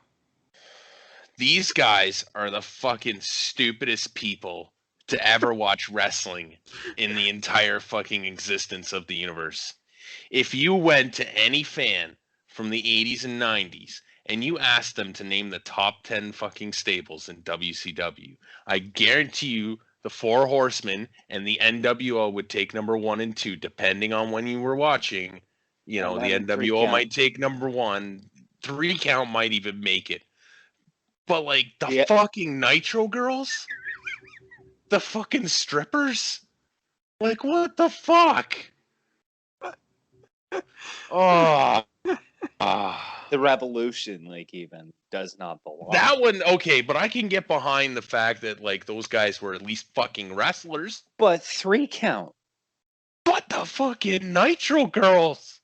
These guys are the fucking stupidest people to ever watch wrestling in the entire fucking existence of the universe. If you went to any fan from the 80s and 90s and you asked them to name the top 10 fucking stables in WCW, I guarantee you the Four Horsemen and the NWO would take number 1 and 2, depending on when you were watching. You know, the NWO might take number 1. 3 count might even make it. But, like, the fucking Nitro Girls? The fucking strippers? Like, what the fuck? Oh. The Revolution, like, even does not belong. That one, okay, but I can get behind the fact that, like, those guys were at least fucking wrestlers. But 3 count. What the fucking Nitro Girls?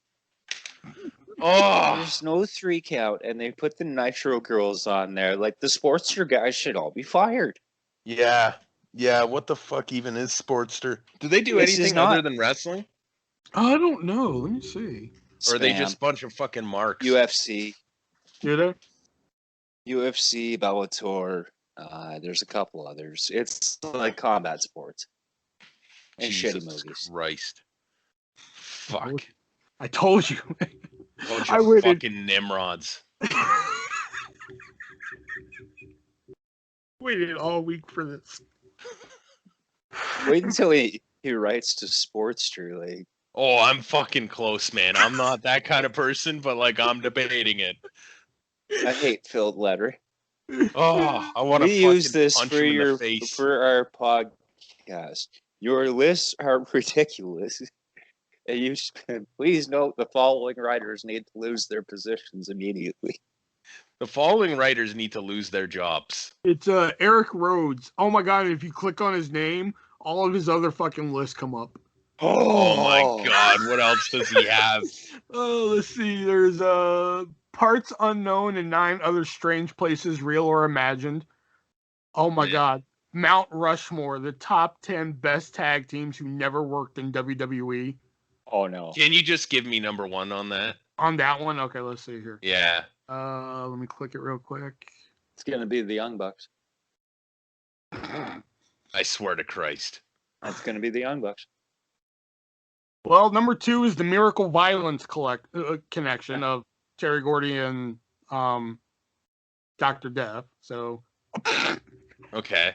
Oh. There's no 3 count, and they put the Nitro Girls on there. Like, the Sportster guys should all be fired. Yeah. Yeah, what the fuck even is Sportster? Do they do anything other than wrestling? I don't know. Let me see. Or are they just a bunch of fucking marks? UFC. Do they? UFC, Bellator. There's a couple others. It's like combat sports. And Jesus shitty movies. Christ. Fuck. I told you. Bunch I of waited. fucking Nimrods. Waited all week for this. Wait until he writes to Sportster. Like, oh, I'm fucking close, man. I'm not that kind of person, but, like, I'm debating it. I hate filled letter. Oh, I want to use this punch for him in the face. for our podcast. Your lists are ridiculous. Please note the following writers need to lose their positions immediately. The following writers need to lose their jobs. It's Eric Rhodes. Oh my god, if you click on his name, all of his other fucking lists come up. Oh my god, what else does he have? Oh, let's see. There's Parts Unknown and 9 Other Strange Places, Real or Imagined. Oh my god. Mount Rushmore, the top 10 best tag teams who never worked in WWE. Oh no. Can you just give me number 1 on that? On that one? Okay, let's see here. Yeah. Let me click it real quick. It's gonna be the Young Bucks. I swear to Christ. That's gonna be the Young Bucks. Well, number 2 is the Miracle Violence connection of Terry Gordy and Dr. Death. So, Okay.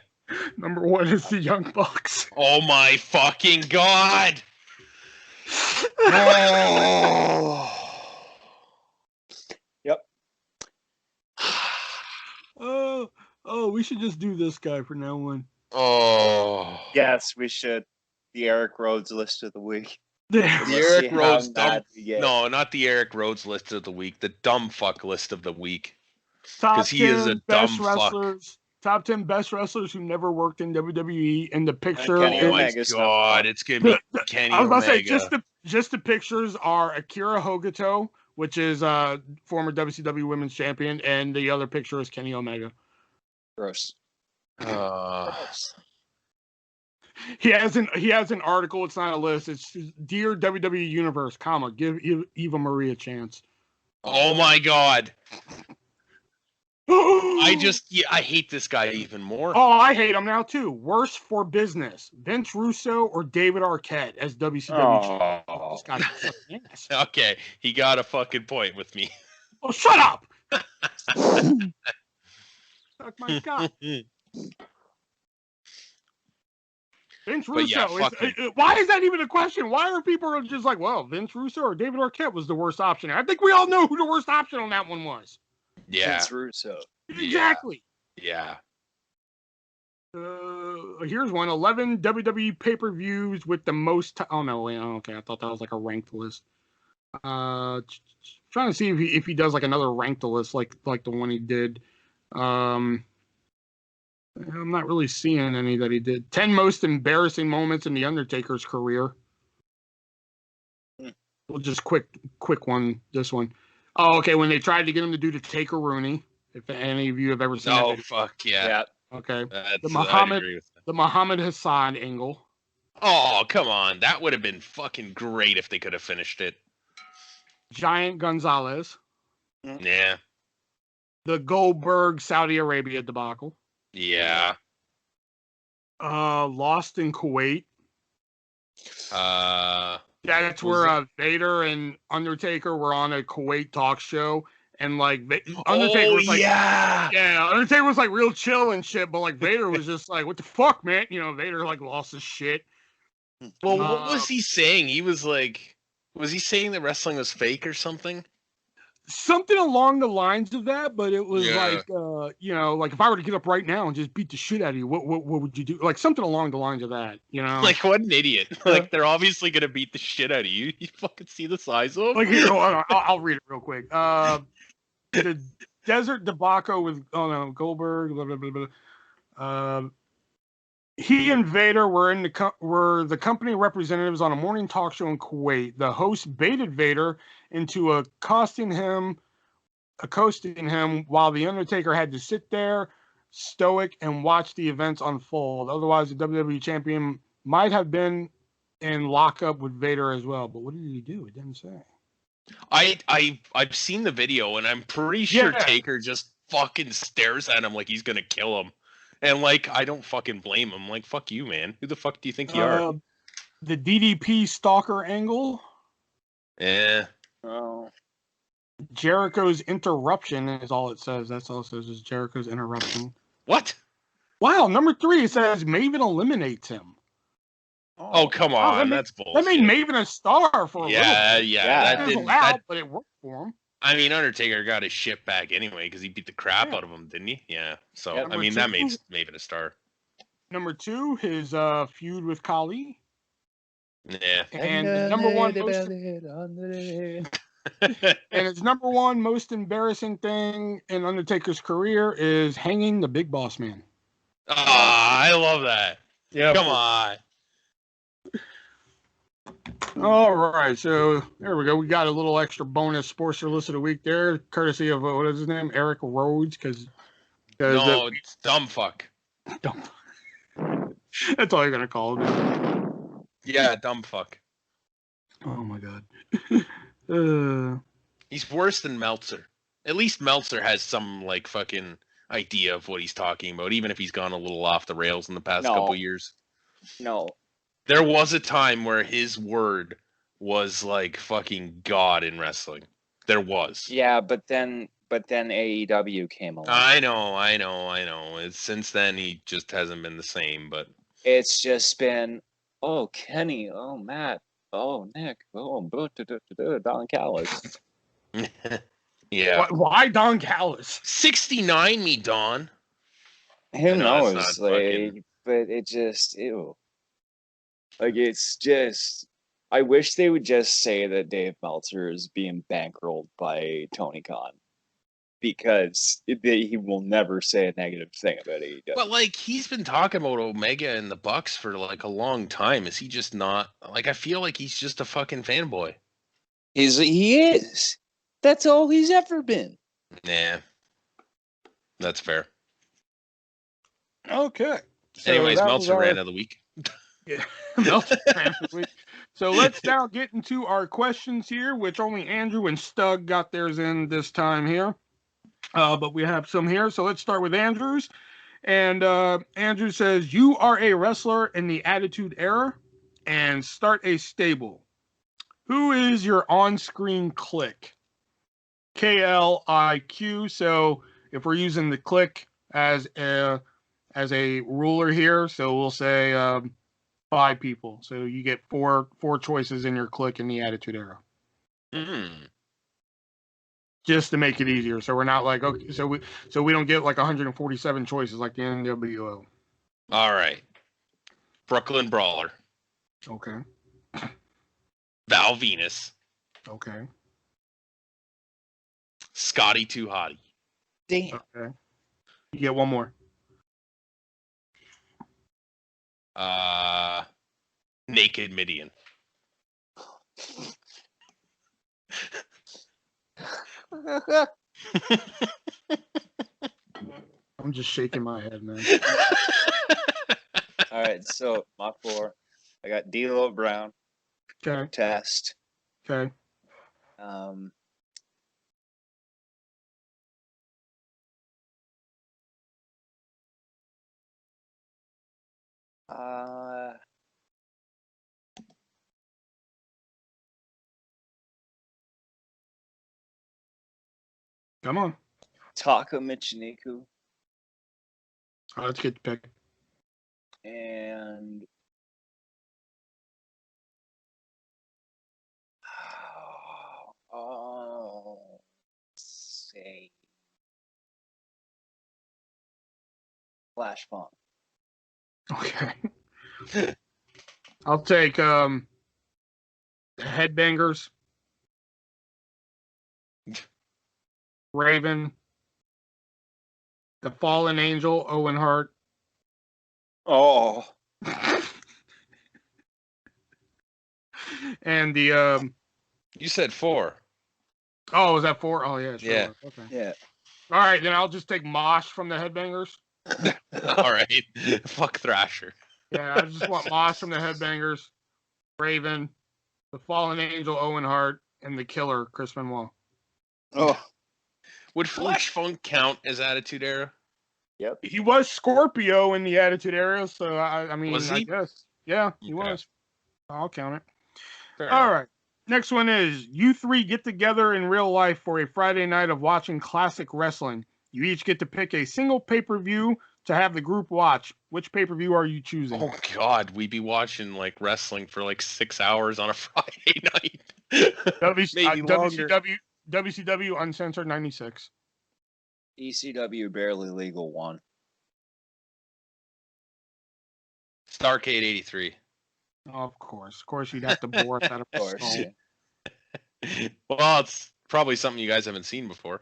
number 1 is the Young Bucks. Oh my fucking god! Oh. Yep. Oh, we should just do this guy for now on. Oh. Yes, we should. The Eric Rhodes list of the week. The Let's Eric see Rhodes how dumb. mad we get. No, not the Eric Rhodes list of the week. The dumb fuck list of the week. Top 'Cause he is a 10 best dumb fuck. wrestlers. Top 10 best wrestlers who never worked in WWE. And the picture. Kenny Oh is- my Omega's god, number it's gonna be The- Kenny I was about to say Omega. just the pictures are Akira Hogato, which is former WCW Women's Champion, and the other picture is Kenny Omega. Gross. He has an article. It's not a list. It's Dear WWE Universe, comma, give Eva Marie a chance. Oh my god. I hate this guy even more. Oh, I hate him now too. Worse for business: Vince Russo or David Arquette as WCW champion. Oh. This guy's a fucking ass. Okay, he got a fucking point with me. Oh, shut up! Suck my cock. Vince But yeah, Russo. fuck Why is that even a question? Why are people just like, well, Vince Russo or David Arquette was the worst option? I think we all know who the worst option on that one was. Yeah, Vince Russo. Exactly. yeah. Here's one: 11 WWE pay-per-views with the most. Oh no, wait, okay. I thought that was like a ranked list. Trying to see if he does like another ranked list like the one he did. I'm not really seeing any that he did. 10 most embarrassing moments in the Undertaker's career. We'll just quick one. This one. Oh, okay. When they tried to get him to do the Taker Rooney. If any of you have ever seen that Oh video. fuck yeah. Yeah. Okay. That's, The I'd Muhammad- agree with that. The Muhammad Hassan angle. Oh come on, that would have been fucking great if they could have finished it. Giant Gonzalez. Yeah, The Goldberg Saudi Arabia debacle. yeah. Lost in Kuwait. That's Was where Vader and Undertaker were on a Kuwait talk show, and like Undertaker was like, yeah, Undertaker was like real chill and shit, but like Vader was just like, what the fuck, man? You know, Vader like lost his shit. Well, what was he saying? He was like, was he saying that wrestling was fake or something? Something along the lines of that, but it was Yeah. like, you know, like if I were to get up right now and just beat the shit out of you, what would you do? Like something along the lines of that, you know? Like, what an idiot! Like, they're obviously gonna beat the shit out of you. You fucking see the size of? Like here, I'll read it real quick. The desert debacle with Goldberg. Blah, blah, blah, blah. He and Vader were were the company representatives on a morning talk show in Kuwait. The host baited Vader into accosting him while the Undertaker had to sit there, stoic, and watch the events unfold. Otherwise, the WWE champion might have been in lockup with Vader as well. But what did he do? It didn't say. I've seen the video, and I'm pretty sure Yeah. Taker just fucking stares at him like he's gonna kill him. And like, I don't fucking blame him. Like, fuck you, man. Who the fuck do you think you are? The DDP stalker angle. Yeah. Oh. Jericho's interruption is all it says. That's all it says is Jericho's interruption. What? Wow, number 3, it says Maven eliminates him. Oh, come on. That's bullshit. That made Maven a star for a little bit. That It was didn't. allowed, but it worked for him. I mean, Undertaker got his shit back anyway because he beat the crap out of him, didn't he? Yeah. So Yeah, I mean, that made two- Maven a star. Number 2, his feud with Khali. Yeah. And the number one most and his number one most embarrassing thing in Undertaker's career is hanging the Big Boss Man. I love that. Yeah. Come on. All right, so there we go. We got a little extra bonus sports list of the week there, courtesy of what is his name, Eric Rhodes, because No, it's dumb fuck. That's all you're gonna call him. Yeah, dumb fuck. Oh my god. He's worse than Meltzer. At least Meltzer has some like fucking idea of what he's talking about, even if he's gone a little off the rails in the past couple years. No. There was a time where his word was like fucking God in wrestling. There was. Yeah, but then AEW came along. I know. Since then, he just hasn't been the same. But It's just been, oh Kenny, oh Matt, oh Nick, oh Don Callis. yeah. Why Don Callis? 69, me Don. Who know, knows? it's not Like, fucking- but it just ew. Like it's just. I wish they would just say that Dave Meltzer is being bankrolled by Tony Khan, because he will never say a negative thing about AEW. But like he's been talking about Omega and the Bucks for like a long time. Is he just not like? I feel like he's just a fucking fanboy. He is. That's all he's ever been. Nah, that's fair. Okay. So Anyways, that Meltzer was rant of the week. Yeah, Meltzer rant of the week. So let's now get into our questions here, which only Andrew and Stug got theirs in this time here. But we have some here. So let's start with Andrew's. And Andrew says, you are a wrestler in the Attitude Era and start a stable. Who is your on-screen clique? KLIQ. So if we're using the clique as a ruler here, so we'll say 5 people. So you get four choices in your clique in the Attitude Era. Just to make it easier. So we're not like, okay, so we don't get like 147 choices like the NWO. All right. Brooklyn Brawler. Okay. Val Venus. Okay. Scotty Too Hottie. Damn. Okay. You get one more. Naked Midian. I'm just shaking my head, man. All right, so my 4. I got D'Lo Brown. Okay. Test. Okay. Come on. Taka Michinoku. Oh, let's get the pick. And say Flash Funk. Okay. I'll take the Headbangers. Raven. The Fallen Angel, Owen Hart. Oh. And the You said 4. oh, was that 4? Oh yeah, sure. Yeah. Okay. Yeah. All right, then I'll just take Mosh from the Headbangers. All right. Fuck Thrasher. Yeah, I just want Mosh from the Headbangers, Raven, the Fallen Angel, Owen Hart, and the Killer, Chris Benoit. Oh. Would Flash Funk count as Attitude Era? Yep. He was Scorpio in the Attitude Era, so I mean, Was he? I guess. Yeah, he Okay. was. I'll count it. Fair All enough. right. Next one is, you 3 get together in real life for a Friday night of watching classic wrestling. You each get to pick a single pay-per-view to have the group watch. Which pay-per-view are you choosing? Oh God, we'd be watching like wrestling for like 6 hours on a Friday night. Maybe longer. WCW Uncensored 96. ECW Barely Legal 1. Starcade 83. Of course, you'd have to bore us out of Of course. skull. Yeah. Well, it's probably something you guys haven't seen before.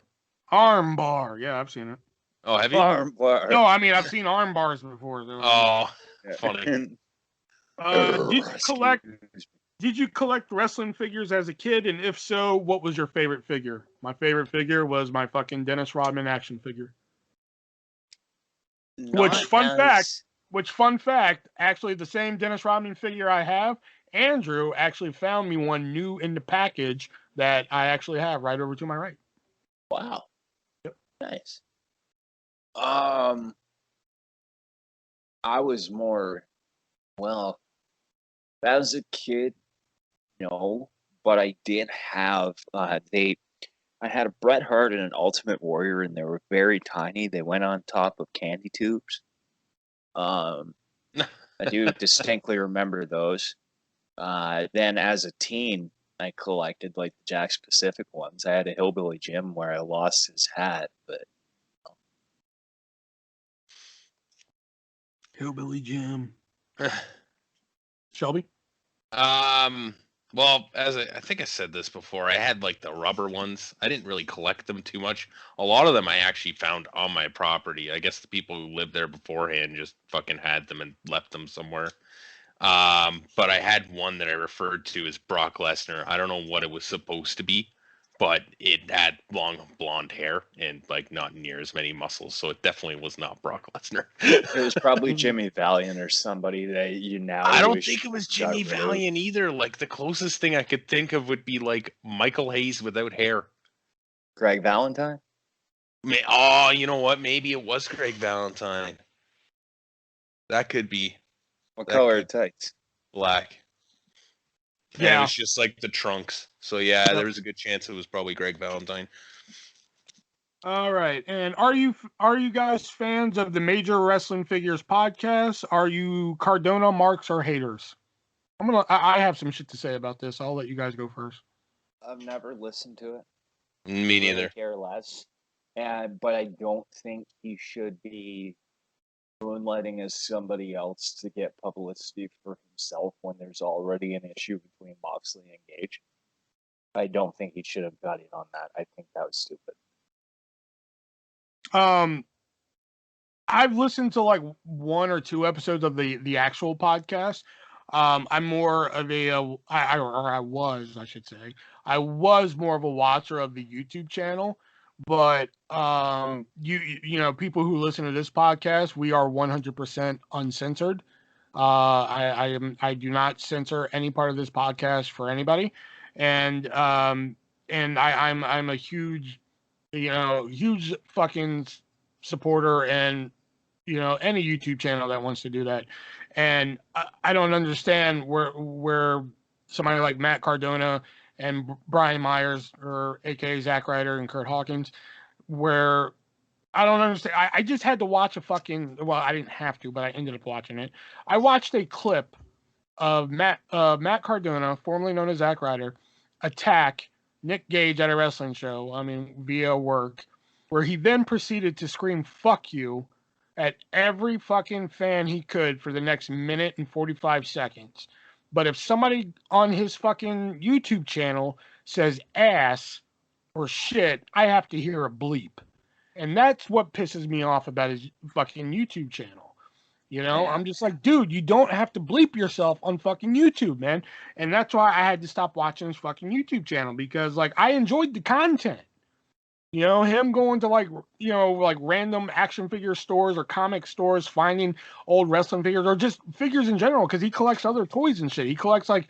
Arm bar. Yeah, I've seen it. Oh, have you? Farm bar. No, I mean I've seen arm bars before. So, Oh, Yeah. funny. Did you collect wrestling figures as a kid? And if so, what was your favorite figure? My favorite figure was my fucking Dennis Rodman action figure. Not Fun fact, actually the same Dennis Rodman figure I have, Andrew actually found me one new in the package that I actually have right over to my right. Wow. Yep. Nice. I was more, well, as a kid, no, but I did have I had a Bret Hart and an Ultimate Warrior, and they were very tiny. They went on top of candy tubes. I do distinctly remember those. Then as a teen, I collected like the Jack's Pacific ones. I had a Hillbilly Jim where I lost his hat, but Hillbilly Jim. Shelby? Well, as I think I said this before, I had like the rubber ones. I didn't really collect them too much. A lot of them I actually found on my property. I guess the people who lived there beforehand just fucking had them and left them somewhere. But I had one that I referred to as Brock Lesnar. I don't know what it was supposed to be, but it had long blonde hair and like not near as many muscles, so it definitely was not Brock Lesnar. It was probably Jimmy Valiant or somebody that you now. I don't wish think it was got Jimmy rid of. Valiant either. Like the closest thing I could think of would be like Michael Hayes without hair. Greg Valentine. Oh, you know what? Maybe it was Greg Valentine. That could be What That color could- are tights? black. And it was just like the trunks. So yeah, there was a good chance it was probably Greg Valentine. All right. And are you guys fans of the Major Wrestling Figures podcast? Are you Cardona marks or haters? I have some shit to say about this. I'll let you guys go first. I've never listened to it. Me Really neither. care less. But I don't think he should be moonlighting as somebody else to get publicity for himself when there's already an issue between Moxley and Gage. I don't think he should have got in on that. I think that was stupid. I've listened to like one or two episodes of the actual podcast. I'm more of I was more of a watcher of the YouTube channel, but you know, people who listen to this podcast, we are 100% uncensored. I do not censor any part of this podcast for anybody, and I'm a huge fucking supporter, and you know, any YouTube channel that wants to do that. And I don't understand where somebody like Matt Cardona and Brian Myers, or aka Zack Ryder and Kurt Hawkins, where I don't understand. I just had to watch I didn't have to, but I ended up watching it. I watched a clip of Matt Cardona, formerly known as Zack Ryder, attack Nick Gage at a wrestling show, via work, where he then proceeded to scream "fuck you" at every fucking fan he could for the next minute and 45 seconds. But if somebody on his fucking YouTube channel says ass or shit, I have to hear a bleep. And that's what pisses me off about his fucking YouTube channel. You know, I'm just like, dude, you don't have to bleep yourself on fucking YouTube, man. And that's why I had to stop watching his fucking YouTube channel, because like I enjoyed the content. You know, him going to like random action figure stores or comic stores, finding old wrestling figures or just figures in general, because he collects other toys and shit. He collects like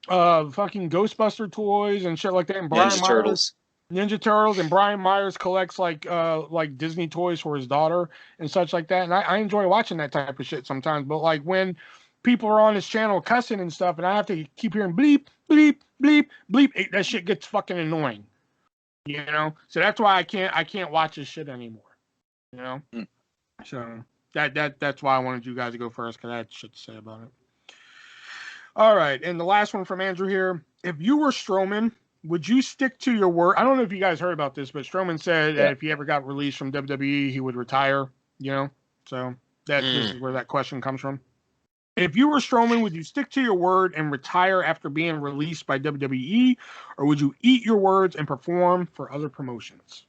fucking Ghostbuster toys and shit like that. And Ninja Turtles, and Brian Myers collects like Disney toys for his daughter and such like that. And I enjoy watching that type of shit sometimes. But like when people are on his channel cussing and stuff, and I have to keep hearing bleep, bleep, bleep, bleep, that shit gets fucking annoying. You know, so that's why I can't watch this shit anymore. You know, so that's why I wanted you guys to go first, because I had shit to say about it. All right, and the last one from Andrew here: if you were Strowman, would you stick to your word? I don't know if you guys heard about this, but Strowman said that if he ever got released from WWE, he would retire. You know, so this is where that question comes from. If you were Strowman, would you stick to your word and retire after being released by WWE, or would you eat your words and perform for other promotions?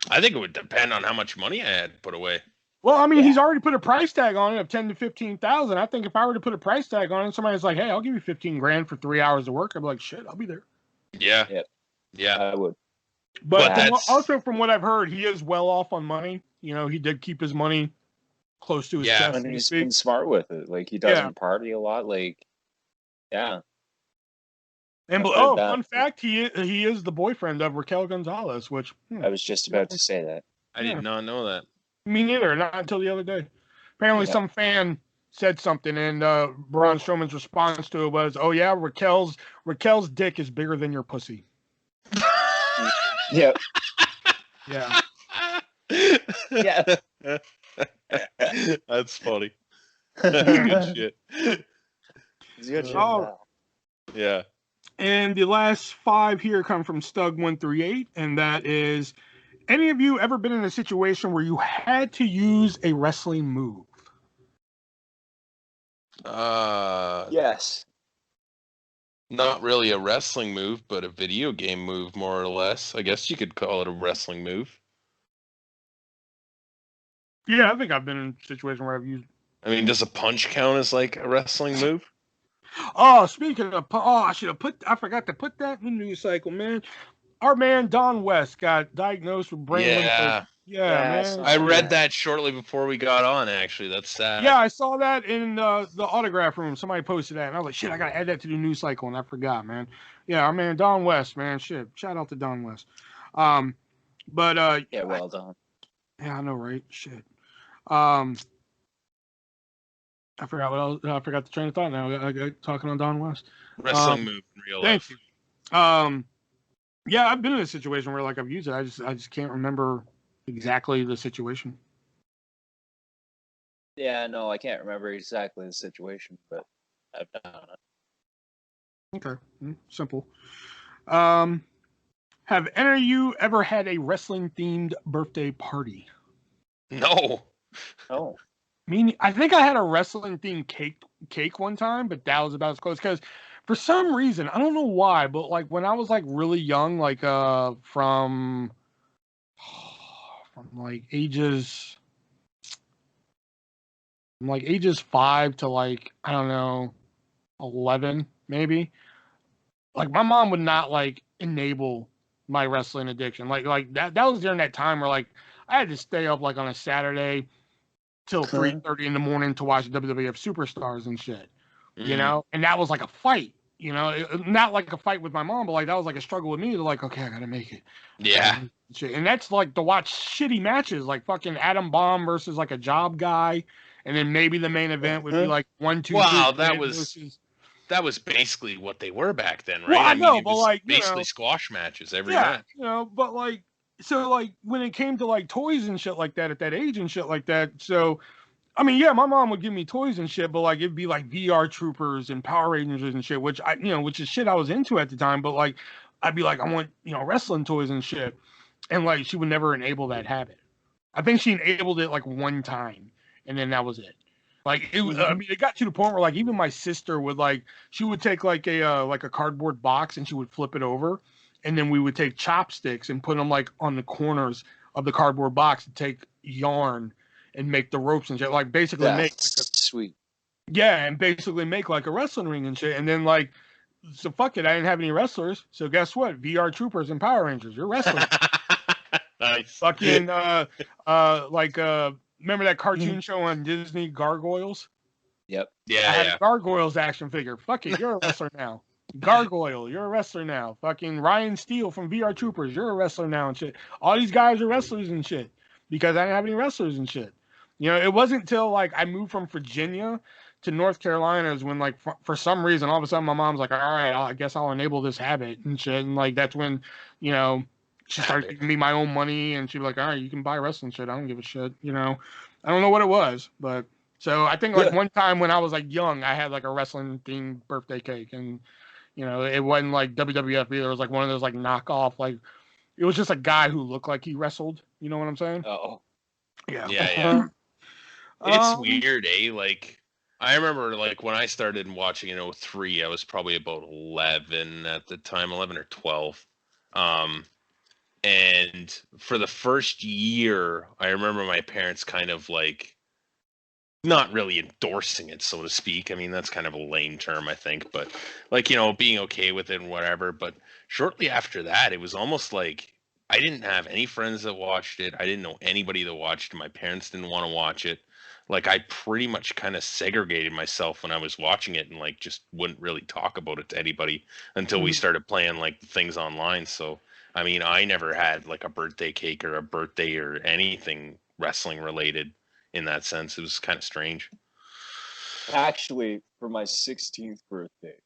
I think it would depend on how much money I had put away. Well, I mean, Yeah. he's already put a price tag on it of 10 to 15,000. I think if I were to put a price tag on it, somebody's like, "Hey, I'll give you 15 grand for 3 hours of work." I'd be like, "Shit, I'll be there." Yeah. Yep. Yeah. I would. But that's also from what I've heard, he is well off on money. You know, he did keep his money close to his Yeah. chest. And So to he's speak. been smart with it. Like, he doesn't party a lot. Like, yeah. And I've heard that. fun fact, he is the boyfriend of Raquel Gonzalez, which I was just about to say that. I did not know that. Me neither, not until the other day. Apparently, Yeah. some fan said something, and Braun Strowman's response to it was, "Oh yeah, Raquel's dick is bigger than your pussy." Yep. Yeah. Yeah. That's funny. Good shit. He's got shit Oh. now. Yeah. And the last 5 here come from Stug138, and that is, any of you ever been in a situation where you had to use a wrestling move? Yes. Not really a wrestling move, but a video game move, more or less. I guess you could call it a wrestling move. Yeah, I think I've been in a situation where I've used. I mean, does a punch count as like a wrestling move? Oh, speaking of, I forgot to put that in the news cycle, man. Our man Don West got diagnosed with brain Yeah. lymphoma. Yeah, I man. saw I read Yeah. that shortly before we got on, actually. That's sad. Yeah, I saw that in the autograph room. Somebody posted that, and I was like, shit, I gotta add that to the news cycle, and I forgot, man. Yeah, our man Don West, man, shit. Shout out to Don West. But Yeah, well done. yeah, I know, right? Shit. I forgot what else. I forgot the train of thought. Now I got talking on Don West. Wrestling move in real Thank life. you. Yeah, I've been in a situation where like I've used it. I just can't remember exactly the situation. Yeah, no, I can't remember exactly the situation, but I've done it. Okay, simple. Have any of you ever had a wrestling themed birthday party? No. Oh. I think I had a wrestling themed cake one time, but that was about as close because for some reason, I don't know why, but like when I was like really young, like from like ages 5 to like, I don't know, 11 maybe. Like my mom would not like enable my wrestling addiction. Like that was during that time where like I had to stay up like on a Saturday till 3:30 in the morning to watch WWF Superstars and shit. You know? And that was like a fight, you know? Not like a fight with my mom, but like that was like a struggle with me to like, okay, I got to make it. Yeah. And that's like to watch shitty matches like fucking Adam Bomb versus like a job guy, and then maybe the main event would be like 1, 2, 3. Wow, that was basically what they were back then, right? Well, I know, it but was like basically squash matches every match. you know, but like, so like when it came to like toys and shit like that at that age and shit like that, so I mean, yeah, my mom would give me toys and shit, but like it'd be like VR Troopers and Power Rangers and shit, which which is shit I was into at the time, but like I'd be like, I want wrestling toys and shit, and like she would never enable that habit. I think she enabled it like one time, and then that was it. Like it, I mean, it got to the point where like even my sister would like she would take like a cardboard box and she would flip it over, and then we would take chopsticks and put them like on the corners of the cardboard box and take yarn and make the ropes and shit. Like basically make like sweet. Yeah, and basically make like a wrestling ring and shit. And then like, so fuck it, I didn't have any wrestlers. So guess what? VR Troopers and Power Rangers, you're wrestling. Nice. Fucking remember that cartoon show on Disney, Gargoyles? Yep. Yeah. I had a Gargoyles action figure. Fuck it, you're a wrestler now. Gargoyle, you're a wrestler now. Fucking Ryan Steele from VR Troopers, you're a wrestler now and shit. All these guys are wrestlers and shit because I didn't have any wrestlers and shit. It wasn't until like I moved from Virginia to North Carolina is when like for some reason all of a sudden my mom's like, all right, I guess I'll enable this habit and shit. And like that's when she started giving me my own money, and she'd be like, all right, you can buy wrestling shit. I don't give a shit. I don't know what it was, but so I think like one time when I was like young, I had like a wrestling themed birthday cake, and it wasn't like WWF either. It was like one of those like knockoff, like it was just a guy who looked like he wrestled. You know what I'm saying? Oh. Yeah. Yeah. It's weird, eh? Like I remember like when I started watching in 2003, I was probably about 11 at the time, 11 or 12. And for the first year, I remember my parents kind of like not really endorsing it, so to speak. I mean, that's kind of a lame term, I think, but like, being okay with it and whatever. But shortly after that, it was almost like I didn't have any friends that watched it. I didn't know anybody that watched it. My parents didn't want to watch it. Like, I pretty much kind of segregated myself when I was watching it and like just wouldn't really talk about it to anybody until we started playing like the things online. So, I mean, I never had like a birthday cake or a birthday or anything wrestling related in that sense. It was kind of strange. Actually, for my 16th birthday,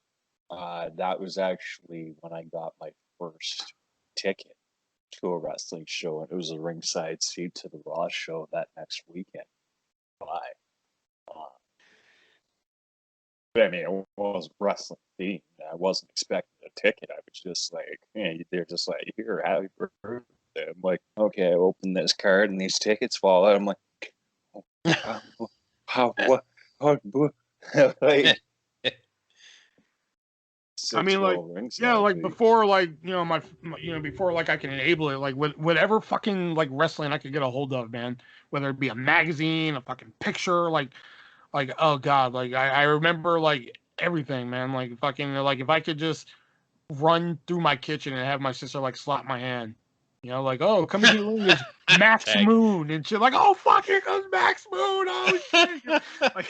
that was actually when I got my first ticket to a wrestling show, and it was a ringside seat to the Raw show that next weekend. But I mean, it wasn't wrestling themed. I wasn't expecting a ticket. I was just like, they're just like, here, happy birthday. I'm like, okay, I opened this card and these tickets fall out. I'm like, what? Like, I mean, like, yeah, like dude. before, like, before, like, I can enable it, like, whatever fucking, like, wrestling I could get a hold of, man, whether it be a magazine, a fucking picture, like, oh, God, like, I remember, like, everything, man, like, fucking, like, if I could just run through my kitchen and have my sister, like, slap my hand, like, oh, come into the ring, there's Max Tag. Moon, and shit, like, oh, fuck, here comes Max Moon, oh, shit, like,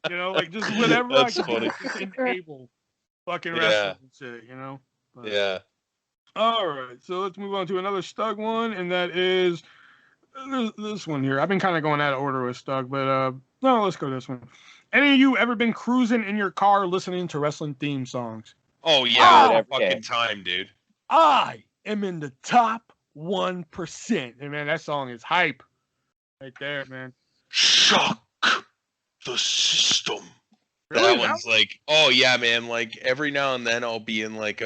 like, just whatever That's I could funny. do to just enable fucking Yeah. wrestling and shit, But, Yeah. all right, so let's move on to another Stug one, and that is this one here. I've been kind of going out of order with Stug, but no, let's go this one. Any of you ever been cruising in your car listening to wrestling theme songs? Oh yeah, all the okay. fucking time, dude. I am in the top 1%. And man, that song is hype. Right there, man. Shock the system. Really? That one's like, oh yeah, man. Like every now and then I'll be in like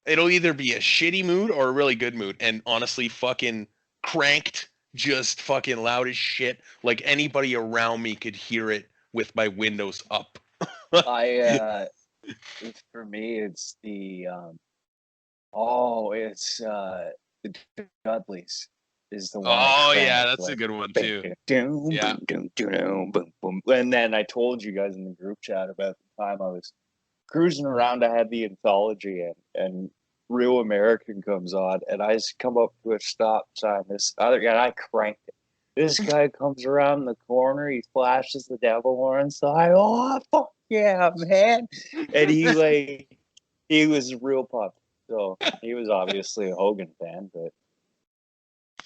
it'll either be a shitty mood or a really good mood. And honestly, fucking cranked, just fucking loud as shit. Like anybody around me could hear it with my windows up. For me, it's the the Dudleys is the one. Oh yeah, that's a good one too. Yeah. And then I told you guys in the group chat about the time I was cruising around. I had the anthology and Real American comes on, and I just come up to a stop sign. This other guy, I cranked it. This guy comes around the corner. He flashes the devil horns. So I, oh fuck yeah, man! And he was real pumped. So he was obviously a Hogan fan, but.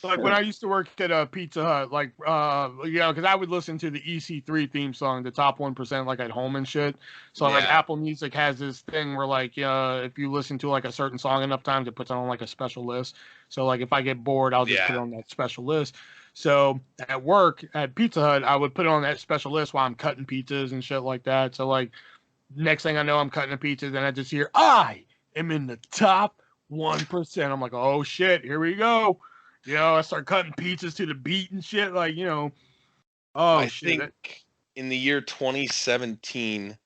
Like when I used to work at Pizza Hut, like, because I would listen to the EC3 theme song, the top 1%, like at home and shit. So like Apple Music has this thing where like, if you listen to like a certain song enough times, it puts it on like a special list. So like if I get bored, I'll just put it on that special list. So at work at Pizza Hut, I would put it on that special list while I'm cutting pizzas and shit like that. So like next thing I know, I'm cutting the pizzas and I just hear, I am in the top 1%. I'm like, oh shit, here we go. I start cutting pizzas to the beat and shit, like, oh, I shit. think in the year 2017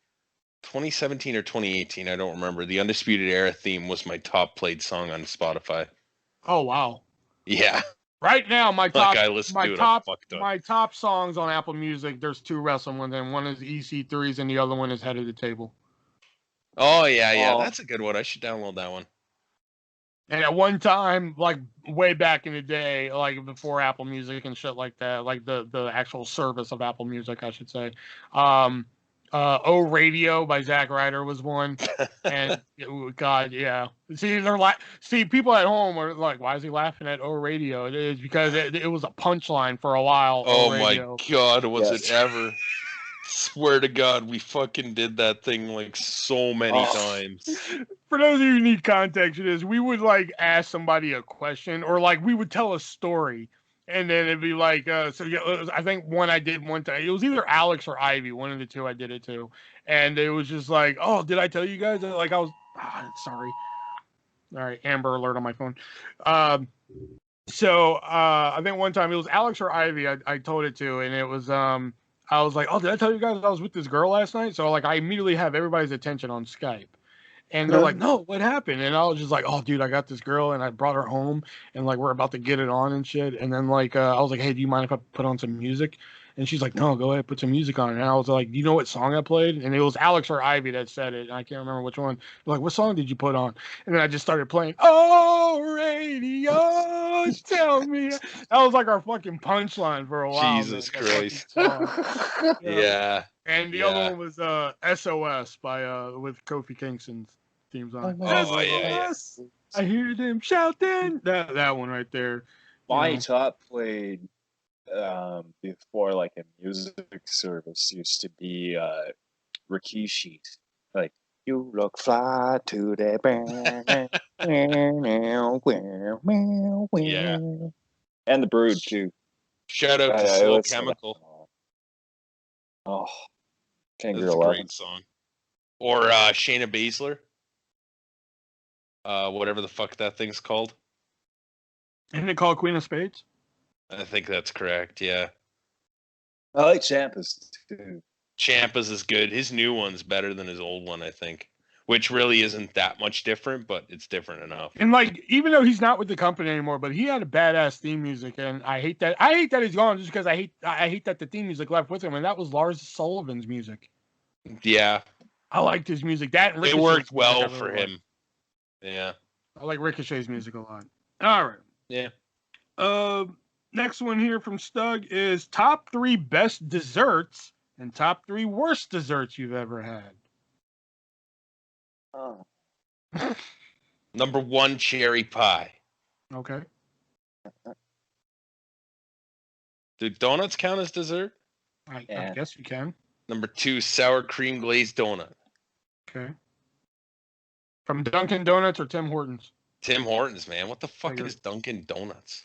or 2018, I don't remember, the Undisputed Era theme was my top played song on Spotify. Oh, wow. Yeah. Right now, my top, like my top songs on Apple Music, there's two wrestling ones, and one is EC3's and the other one is Head of the Table. Oh, yeah. That's a good one. I should download that one. And at one time, like way back in the day, like before Apple Music and shit like that, like the actual service of Apple Music, I should say. Oh Radio by Zack Ryder was one. And God, yeah. See, people at home are like, why is he laughing at Oh Radio? It is because it was a punchline for a while. Oh my God, was it ever? Swear to God, we fucking did that thing like so many times. For those of you who need context for this, we would like ask somebody a question or like we would tell a story and then it'd be like, I think one I did one time, it was either Alex or Ivy, one of the two I did it to. And it was just like, oh, did I tell you guys? Like I was, sorry. All right, Amber Alert on my phone. So I think one time it was Alex or Ivy I told it to, and it was I was like, oh, did I tell you guys I was with this girl last night? So like I immediately have everybody's attention on Skype. And they're like, no, what happened? And I was just like, oh, dude, I got this girl and I brought her home and like we're about to get it on and shit. And then like I was like, hey, do you mind if I put on some music? And she's like, no, go ahead, put some music on. And I was like, do you know what song I played? And it was Alex or Ivy that said it. And I can't remember which one. They're like, what song did you put on? And then I just started playing, oh, radio, tell me. That was like our fucking punchline for a while. Jesus man, that Christ. fucking song. Yeah. And the other one was SOS by with Kofi Kingston's themes on. Oh, yeah. SOS! I hear them shouting. That one right there. My top played before like a music service used to be Rikishi. Like, you look fly to the band. Yeah. And the Brood too. Shout out to I Slow listened to that Chemical. one. Oh, can't That's get a 11. great song. Or Shayna Baszler. Whatever the fuck that thing's called. Isn't it called Queen of Spades? I think that's correct, yeah. I like Champus too. Ciampa's is good. His new one's better than his old one, I think. Which really isn't that much different, but it's different enough. And like, even though he's not with the company anymore, but he had a badass theme music, and I hate that. I hate that he's gone, just because I hate that the theme music left with him, and that was Lars Sullivan's music. Yeah. I liked his music. That and It Ricochet's worked music well I really for liked. him. Yeah. I like Ricochet's music a lot. All right. Yeah. Next one here from Stug is top 3 best desserts and top 3 worst desserts you've ever had. Oh. Number 1, cherry pie. Okay. Do donuts count as dessert? I Yeah. guess you can. Number 2, sour cream glazed donut. Okay. From Dunkin' Donuts or Tim Hortons? Tim Hortons, man. What the fuck Figured. is Dunkin' Donuts?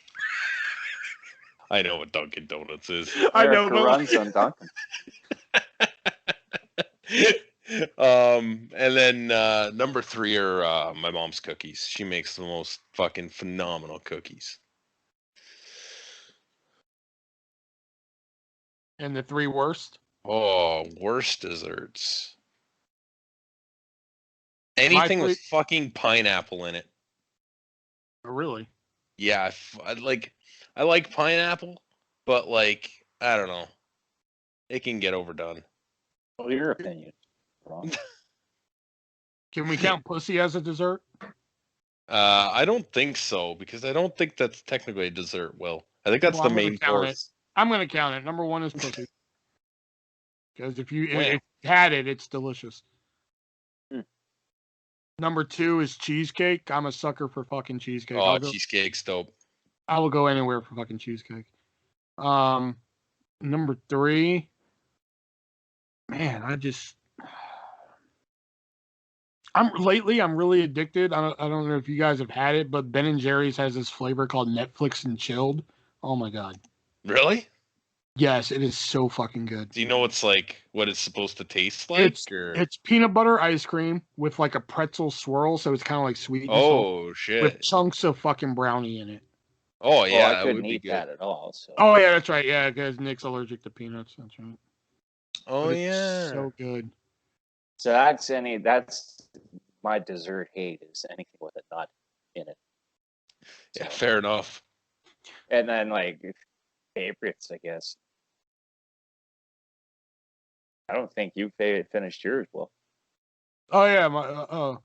I know what Dunkin' Donuts is. I know, America but runs on Dunkin'. And then number 3 are my mom's cookies. She makes the most fucking phenomenal cookies. And the 3 worst? Oh, worst desserts. Anything with fucking pineapple in it. Oh, really? Yeah, I like pineapple, but like, I don't know. It can get overdone. Well, your opinion. Wrong. Can we count pussy as a dessert? I don't think so, because I don't think that's technically a dessert, Will. I think that's Well, the I'm gonna main count course. I'm going to count it. Number 1 is pussy. Because if you Wow. had it, it's delicious. Hmm. Number 2 is cheesecake. I'm a sucker for fucking cheesecake. Oh, cheesecake's dope. I will go anywhere for fucking cheesecake. Number 3, man, I'm really addicted. I don't know if you guys have had it, but Ben and Jerry's has this flavor called Netflix and chilled. Oh my god. Really? Yes, it is so fucking good. Do you know what it's supposed to taste like? It's peanut butter ice cream with like a pretzel swirl, so it's kind of like sweet. And salty, shit. with chunks of fucking brownie in it. Oh Well, yeah, I that couldn't would be eat good. that at all. So. Oh yeah, that's right. Yeah, because Nick's allergic to peanuts. That's right. Oh But it's yeah. so good. So that's my dessert hate is anything with a nut in it. Yeah, fair enough. And then like favorites, I guess. I don't think you finished yours, Will. Oh yeah,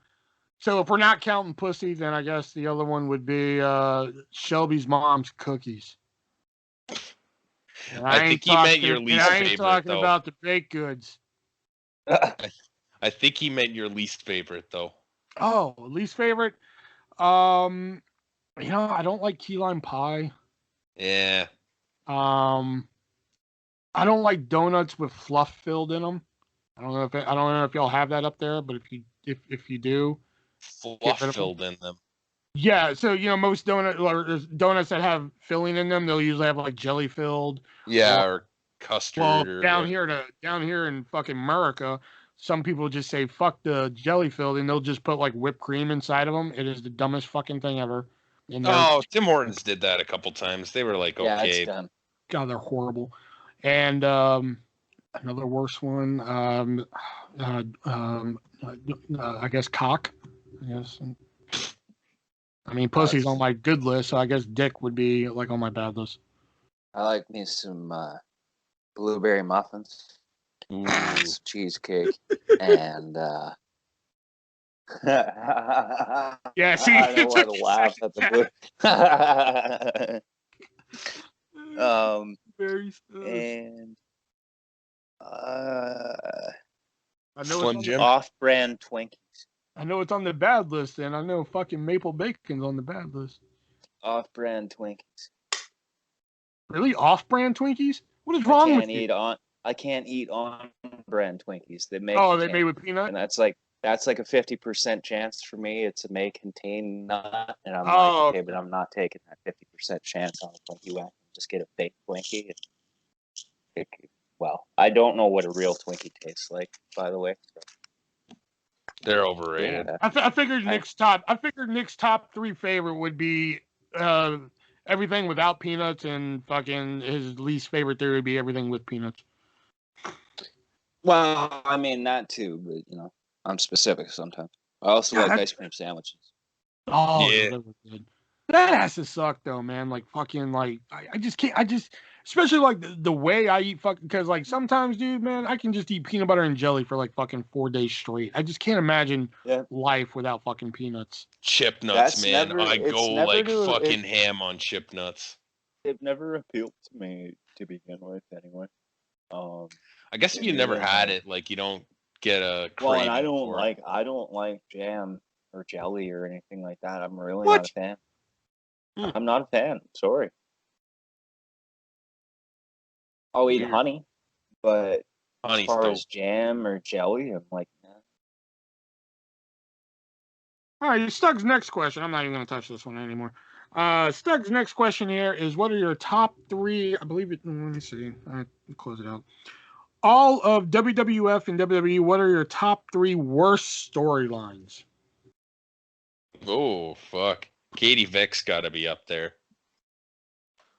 so if we're not counting pussy, then I guess the other one would be Shelby's mom's cookies. And I think he meant your least I ain't favorite, talking though. about the baked goods. I think he meant your least favorite, though. Oh, least favorite? I don't like key lime pie. Yeah. I don't like donuts with fluff filled in them. I don't know if y'all have that up there, but if you do, Fluff filled in them. yeah. So most donuts that have filling in them, they'll usually have like jelly filled. Yeah, or custard. Well, or down here in fucking America, some people just say fuck the jelly filled, and they'll just put like whipped cream inside of them. It is the dumbest fucking thing ever. Oh, Tim Hortons did that a couple times. They were like, Yeah, okay. it's done. God, they're horrible. And Another worse one. I guess cock. I guess. I mean, pussy's on my good list, so I guess dick would be like on my bad list. I like me some blueberry muffins, Ooh. some cheesecake, and Yeah, see, I don't want to laugh at the blue. Very And I know Slim it's Jim? off-brand Twinkies. I know it's on the bad list, and I know fucking maple bacon's on the bad list. Off-brand Twinkies. Really, off-brand Twinkies? What is wrong with you? I can't eat on-brand Twinkies. They make Oh, they made with peanut. and that's like a 50% chance for me. It may contain nut, and I'm Oh, like, okay, but I'm not taking that 50% chance on a Twinkie. I can just get a fake Twinkie. Well, I don't know what a real Twinkie tastes like, by the way. They're overrated. Yeah. I figured Nick's top 3 favorite would be everything without peanuts, and fucking his least favorite theory would be everything with peanuts. Well, I mean that too, but I'm specific sometimes. I also like ice cream sandwiches. Oh, Yeah. those are good. That has to suck though, man. Like fucking like I just can't. Especially like the way I eat fucking, because like sometimes, dude, man, I can just eat peanut butter and jelly for like fucking 4 days straight. I just can't imagine life without fucking peanuts. Chip nuts, man. I go like fucking it, ham on chip nuts. It never appealed to me to begin with, anyway. I guess if you never had it, like you don't get a craving. Well, and I don't like jam or jelly or anything like that. I'm really not a fan. I'm not a fan. Sorry. I'll eat honey, but Honey's as far dope. as jam or jelly, I'm like, nah. All right, Stug's next question. I'm not even going to touch this one anymore. Stug's next question here is, what are your top 3? I believe it. Let me see. Close it out. All of WWF and WWE. What are your top 3 worst storylines? Oh fuck, Katie Vick's got to be up there.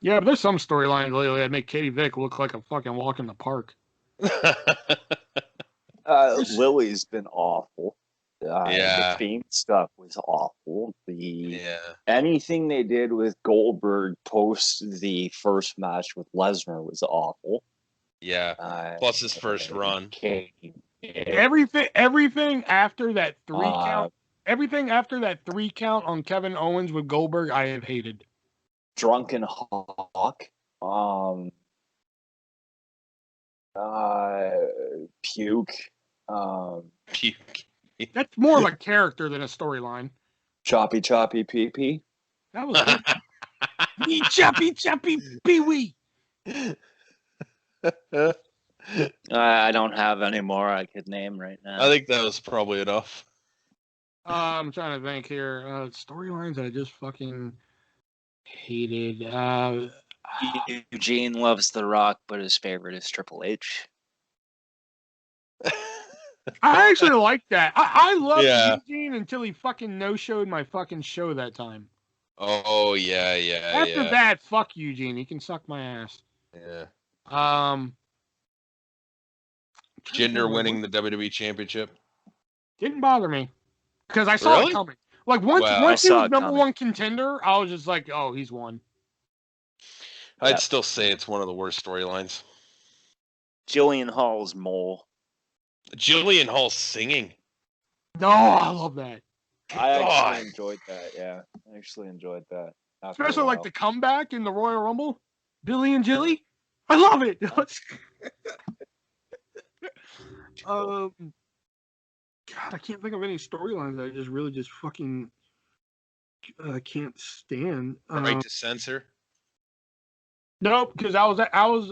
Yeah, but there's some storylines lately that make Katie Vick look like a fucking walk in the park. Lily's been awful. Yeah. The Fiend stuff was awful. Anything they did with Goldberg post the first match with Lesnar was awful. Yeah. Plus his first run. Everything after that 3 count. Everything after that 3 count on Kevin Owens with Goldberg, I have hated. Drunken Hawk. Puke. Puke. That's more of a character than a storyline. Choppy pee pee. That was good. Me choppy pee wee. I don't have any more I could name right now. I think that was probably enough. I'm trying to think here. Storylines I just fucking hated. Eugene loves The Rock, but his favorite is Triple H. I actually like that. I loved Eugene until he fucking no-showed my fucking show that time. Oh, yeah. After that, fuck Eugene. He can suck my ass. Yeah. Jinder winning the WWE Championship? Didn't bother me. Because I saw it coming. Like, once he was number 1 contender, I was just like, oh, he's won. I'd still say it's one of the worst storylines. Jillian Hall's mole. Jillian Hall singing. No, I love that. I actually enjoyed that, yeah. I actually enjoyed that. Especially like the comeback in the Royal Rumble. Billy and Jilly. I love it. God, I can't think of any storylines that I just really just fucking can't stand. Right to censor? Nope, because I was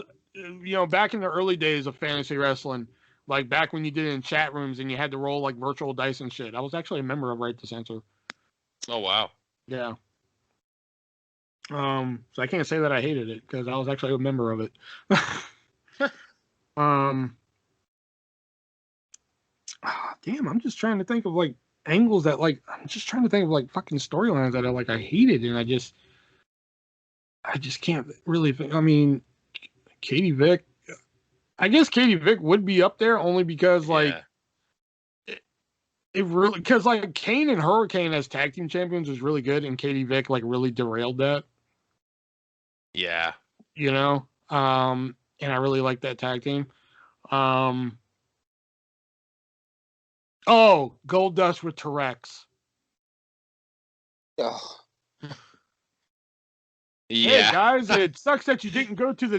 back in the early days of fantasy wrestling, like back when you did it in chat rooms and you had to roll like virtual dice and shit. I was actually a member of Right to Censor. Oh wow. Yeah. So I can't say that I hated it because I was actually a member of it. Damn, I'm just trying to think of like angles that like I'm just trying to think of like fucking storylines that I hated, and I just can't really think. I mean, Katie Vick, I guess Katie Vick would be up there only because like it really because like Kane and Hurricane as tag team champions was really good, and Katie Vick like really derailed that. Yeah. You know, and I really like that tag team. Oh, Goldust with Terex. Oh. Hey Yeah. guys, it sucks that you didn't go to the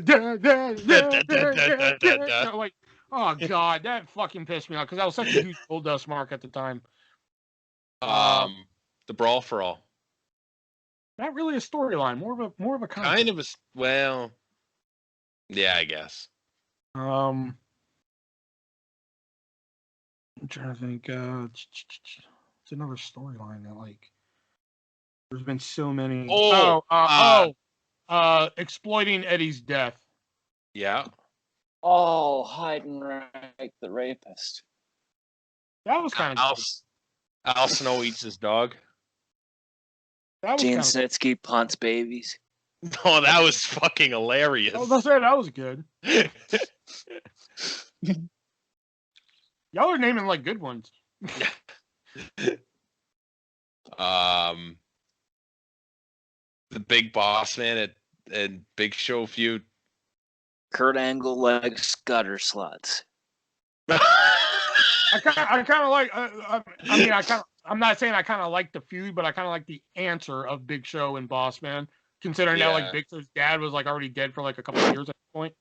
like, oh god, that fucking pissed me off because I was such a huge Goldust mark at the time. The Brawl for All. Not really a storyline, more of a concept. Kind of a well. Yeah, I guess. I'm trying to think. It's another storyline that like. There's been so many. Exploiting Eddie's death. Yeah. Oh, Heidenreich, the rapist. That was kind of. Al Snow eats his dog. That was Gene kind of. Snitsky punts babies. Oh, that was fucking hilarious. I was gonna say that was good. Y'all are naming like good ones. The Big Boss Man and Big Show feud. Kurt Angle likes gutter sluts. I kind of like. I'm not saying I kind of like the feud, but I kind of like the answer of Big Show and Boss Man, considering that like Big Show's dad was like already dead for like a couple of years at that point.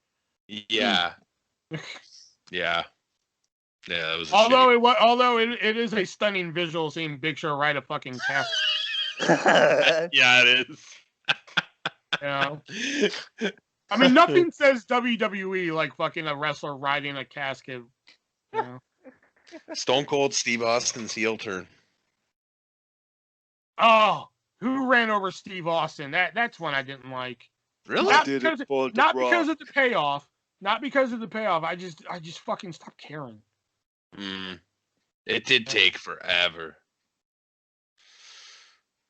Yeah. Yeah. Yeah, that was. Although it is a stunning visual seeing Big Show ride a fucking casket. Yeah, it is. You know? I mean, nothing says WWE like fucking a wrestler riding a casket. You know? Stone Cold Steve Austin's heel turn. Oh, who ran over Steve Austin? That's one I didn't like. Really? Not because of the payoff. Not because of the payoff. I just fucking stopped caring. It did take forever.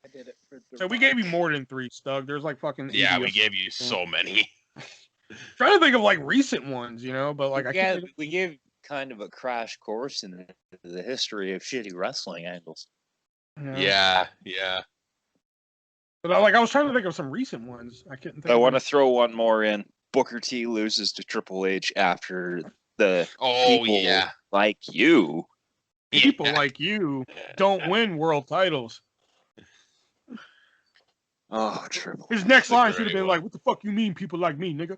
I did it for the So we gave you more than 3, Stug. There's like fucking. Yeah, we gave you so many. Trying to think of like recent ones, you know, but like we gave kind of a crash course in the history of shitty wrestling angles. Yeah. But I was trying to think of some recent ones. I couldn't think. I want to throw one more in. Booker T loses to Triple H after the people like you. People like you don't win world titles. Oh, Triple. His next line should have been like, "What the fuck you mean, people like me, nigga?"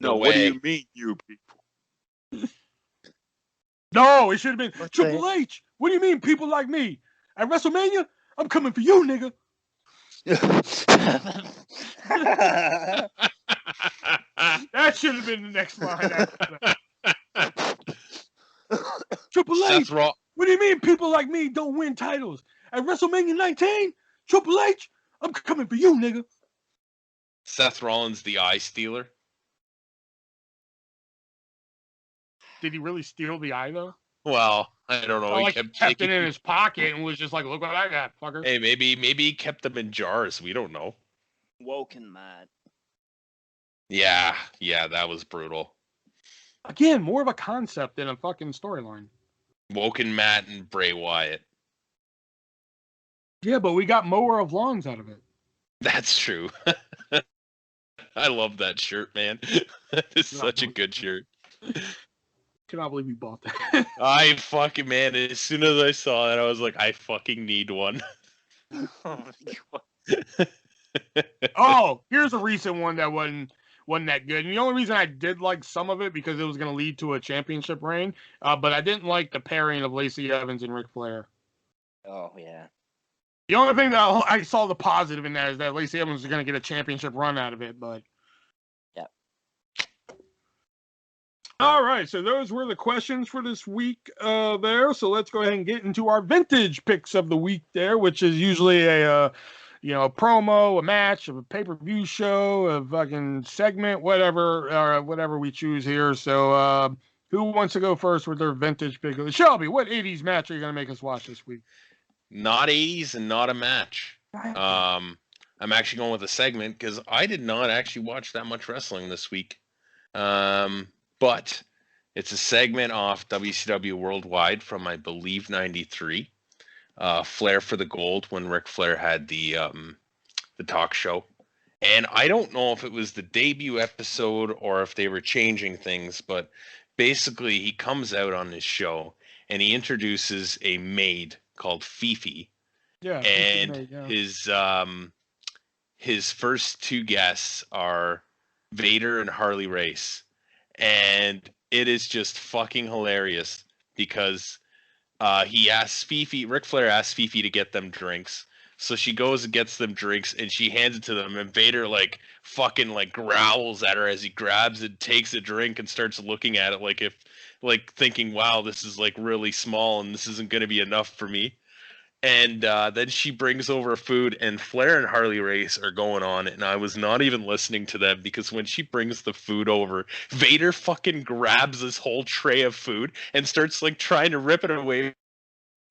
No, what do you mean, you people? No, it should have been Triple H. What do you mean, people like me? At WrestleMania, I'm coming for you, nigga. That should have been the next line. Triple H. What do you mean, people like me don't win titles? At WrestleMania 19, Triple H, I'm coming for you, nigga. Seth Rollins, the eye stealer. Did he really steal the eye, though? Well, I don't know. He kept it in his pocket and was just like, "Look what I got, fucker." Hey, maybe he kept them in jars. We don't know. Woken Matt. Yeah, that was brutal. Again, more of a concept than a fucking storyline. Woken Matt and Bray Wyatt. Yeah, but we got mower of lawns out of it. That's true. I love that shirt, man. It's such a good shirt. Cannot believe you bought that. I fucking, man, as soon as I saw it, I was like, I fucking need one. Oh, here's a recent one that wasn't that good. And the only reason I did like some of it because it was going to lead to a championship reign, but I didn't like the pairing of Lacey Evans and Ric Flair. Oh, yeah. The only thing that I saw the positive in that is that Lacey Evans is going to get a championship run out of it, but... Yeah. All right, so those were the questions for this week there. So let's go ahead and get into our vintage picks of the week there, which is usually a promo, a match, a pay-per-view show, a fucking segment, whatever we choose here. So who wants to go first with their vintage pick? Shelby, what 80s match are you going to make us watch this week? Not 80s and not a match. I'm actually going with a segment because I did not actually watch that much wrestling this week. But it's a segment off WCW Worldwide from, I believe, '93. Flair for the Gold, when Ric Flair had the talk show. And I don't know if it was the debut episode or if they were changing things, but basically he comes out on his show and he introduces a maid called Fifi. Yeah. And Maid, yeah. his first two guests are Vader and Harley Race. And it is just fucking hilarious because Ric Flair asks Fifi to get them drinks. So she goes and gets them drinks and she hands it to them, and Vader fucking growls at her as he grabs it, takes a drink and starts looking at it thinking, wow, this is really small and this isn't going to be enough for me. And then she brings over food, and Flair and Harley Race are going on, and I was not even listening to them because when she brings the food over, Vader fucking grabs this whole tray of food and starts trying to rip it away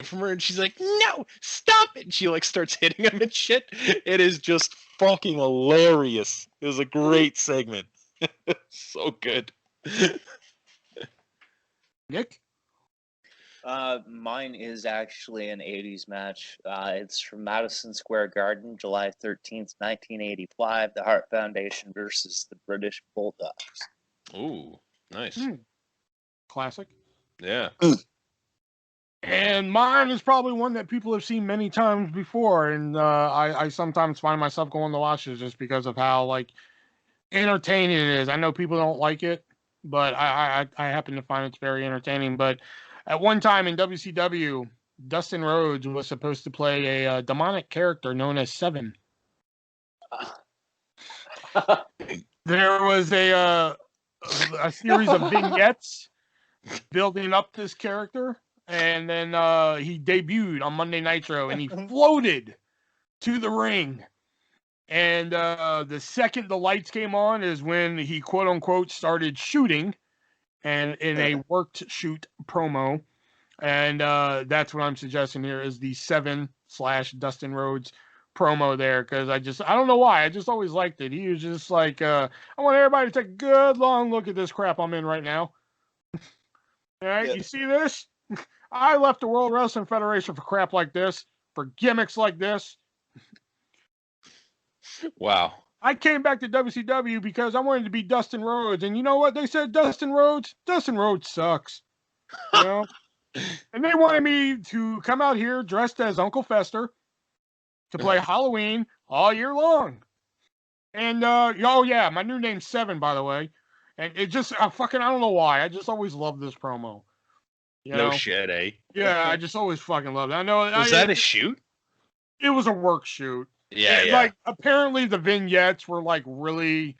from her, and she's like, no, stop it, and she starts hitting him and shit. It is just fucking hilarious. It was a great segment. So good. Nick? Mine is actually an 80s match. It's from Madison Square Garden, July 13th, 1985. The Hart Foundation versus the British Bulldogs. Ooh, nice. Classic. Yeah. And mine is probably one that people have seen many times before, and I sometimes find myself going to watch it just because of how entertaining it is. I know people don't like it, but I happen to find it's very entertaining. But at one time in WCW, Dustin Rhodes was supposed to play a demonic character known as Seven. There was a series of vignettes building up this character. And then he debuted on Monday Nitro, and he floated to the ring. And the second the lights came on is when he, quote unquote, started shooting, and in a worked shoot promo. And that's what I'm suggesting here is the 7/Dustin Rhodes promo there, because I don't know why. I just always liked it. He was just I want everybody to take a good long look at this crap I'm in right now. All right, You see this? I left the World Wrestling Federation for crap like this, for gimmicks like this. Wow. I came back to WCW because I wanted to be Dustin Rhodes. And you know what? They said Dustin Rhodes sucks. You know? And they wanted me to come out here dressed as Uncle Fester to play Halloween all year long. And, oh yeah, my new name's Seven, by the way. And it just, I don't know why. I just always loved this promo. No shit, eh? Yeah, I just always fucking loved it. I know. Was that a shoot? It was a work shoot. Yeah. Apparently the vignettes were really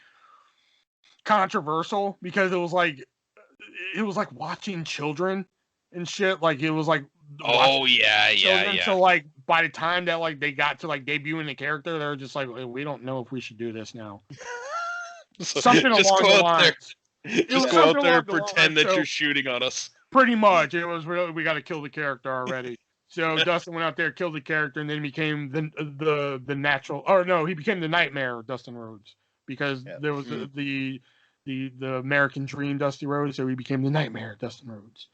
controversial because it was like watching children and shit. It was oh yeah. So by the time that they got to debuting the character, they were just we don't know if we should do this now. Something along the lines. Just go out there and pretend that you're shooting on us. Pretty much, it was really, we got to kill the character already. So Dustin went out there, killed the character, and then became the natural. Or no, he became the Nightmare Dustin Rhodes because there was the American Dream Dusty Rhodes, so he became the Nightmare Dustin Rhodes.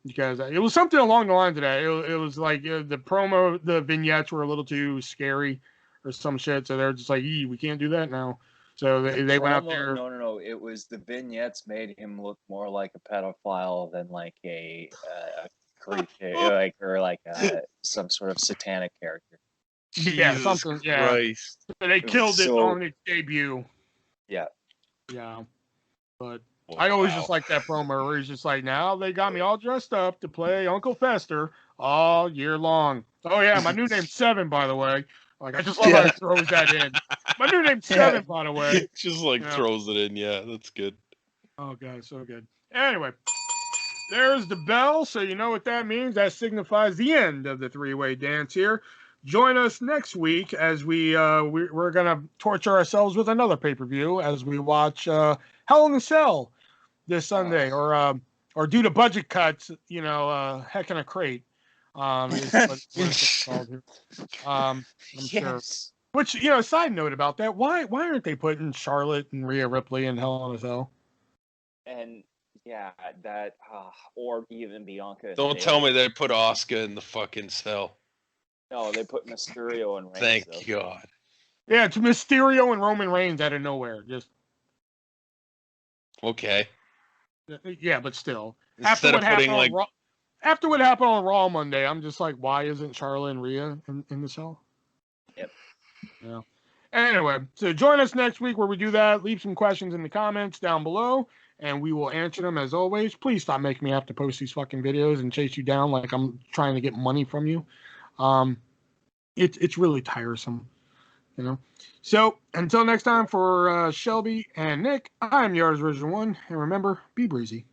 Because it was something along the lines of that. It was the promo, the vignettes were a little too scary or some shit, so they're just we can't do that now. So they went out there. No. It was the vignettes made him look more like a pedophile than a creature, or some sort of satanic character. Yeah, Jesus something. Yeah. Christ. So they killed it on its debut. Yeah. Yeah. But I always just like that promo where he's just now they got me all dressed up to play Uncle Fester all year long. Oh yeah, my new name's Seven, by the way. I just love how he throws that in. My new name's Seven, by the way. Just throws it in. Yeah, that's good. Oh, God, so good. Anyway, there's the bell, so you know what that means. That signifies the end of the three-way dance here. Join us next week as we're going to torture ourselves with another pay-per-view as we watch Hell in a Cell this Sunday, or due to budget cuts, Heck in a Crate. Is what it's called here. I'm sure. Which, side note about that, why aren't they putting Charlotte and Rhea Ripley in Hell in a Cell? and yeah, that or even Bianca. And Don't tell me Bayley. they put Asuka in the fucking cell. No, they put Mysterio and Reigns. Thank Though. God. Yeah, it's Mysterio and Roman Reigns out of nowhere. Just Okay. yeah, but still. Instead of putting like After what happened on Raw Monday, I'm just like, why isn't Charlotte and Rhea in the cell? Yep. Yeah. Anyway, so join us next week where we do that. Leave some questions in the comments down below, and we will answer them as always. Please stop making me have to post these fucking videos and chase you down like I'm trying to get money from you. It's really tiresome, you know. So until next time, for Shelby and Nick, I'm the ArtistVersion1, and remember, be breezy.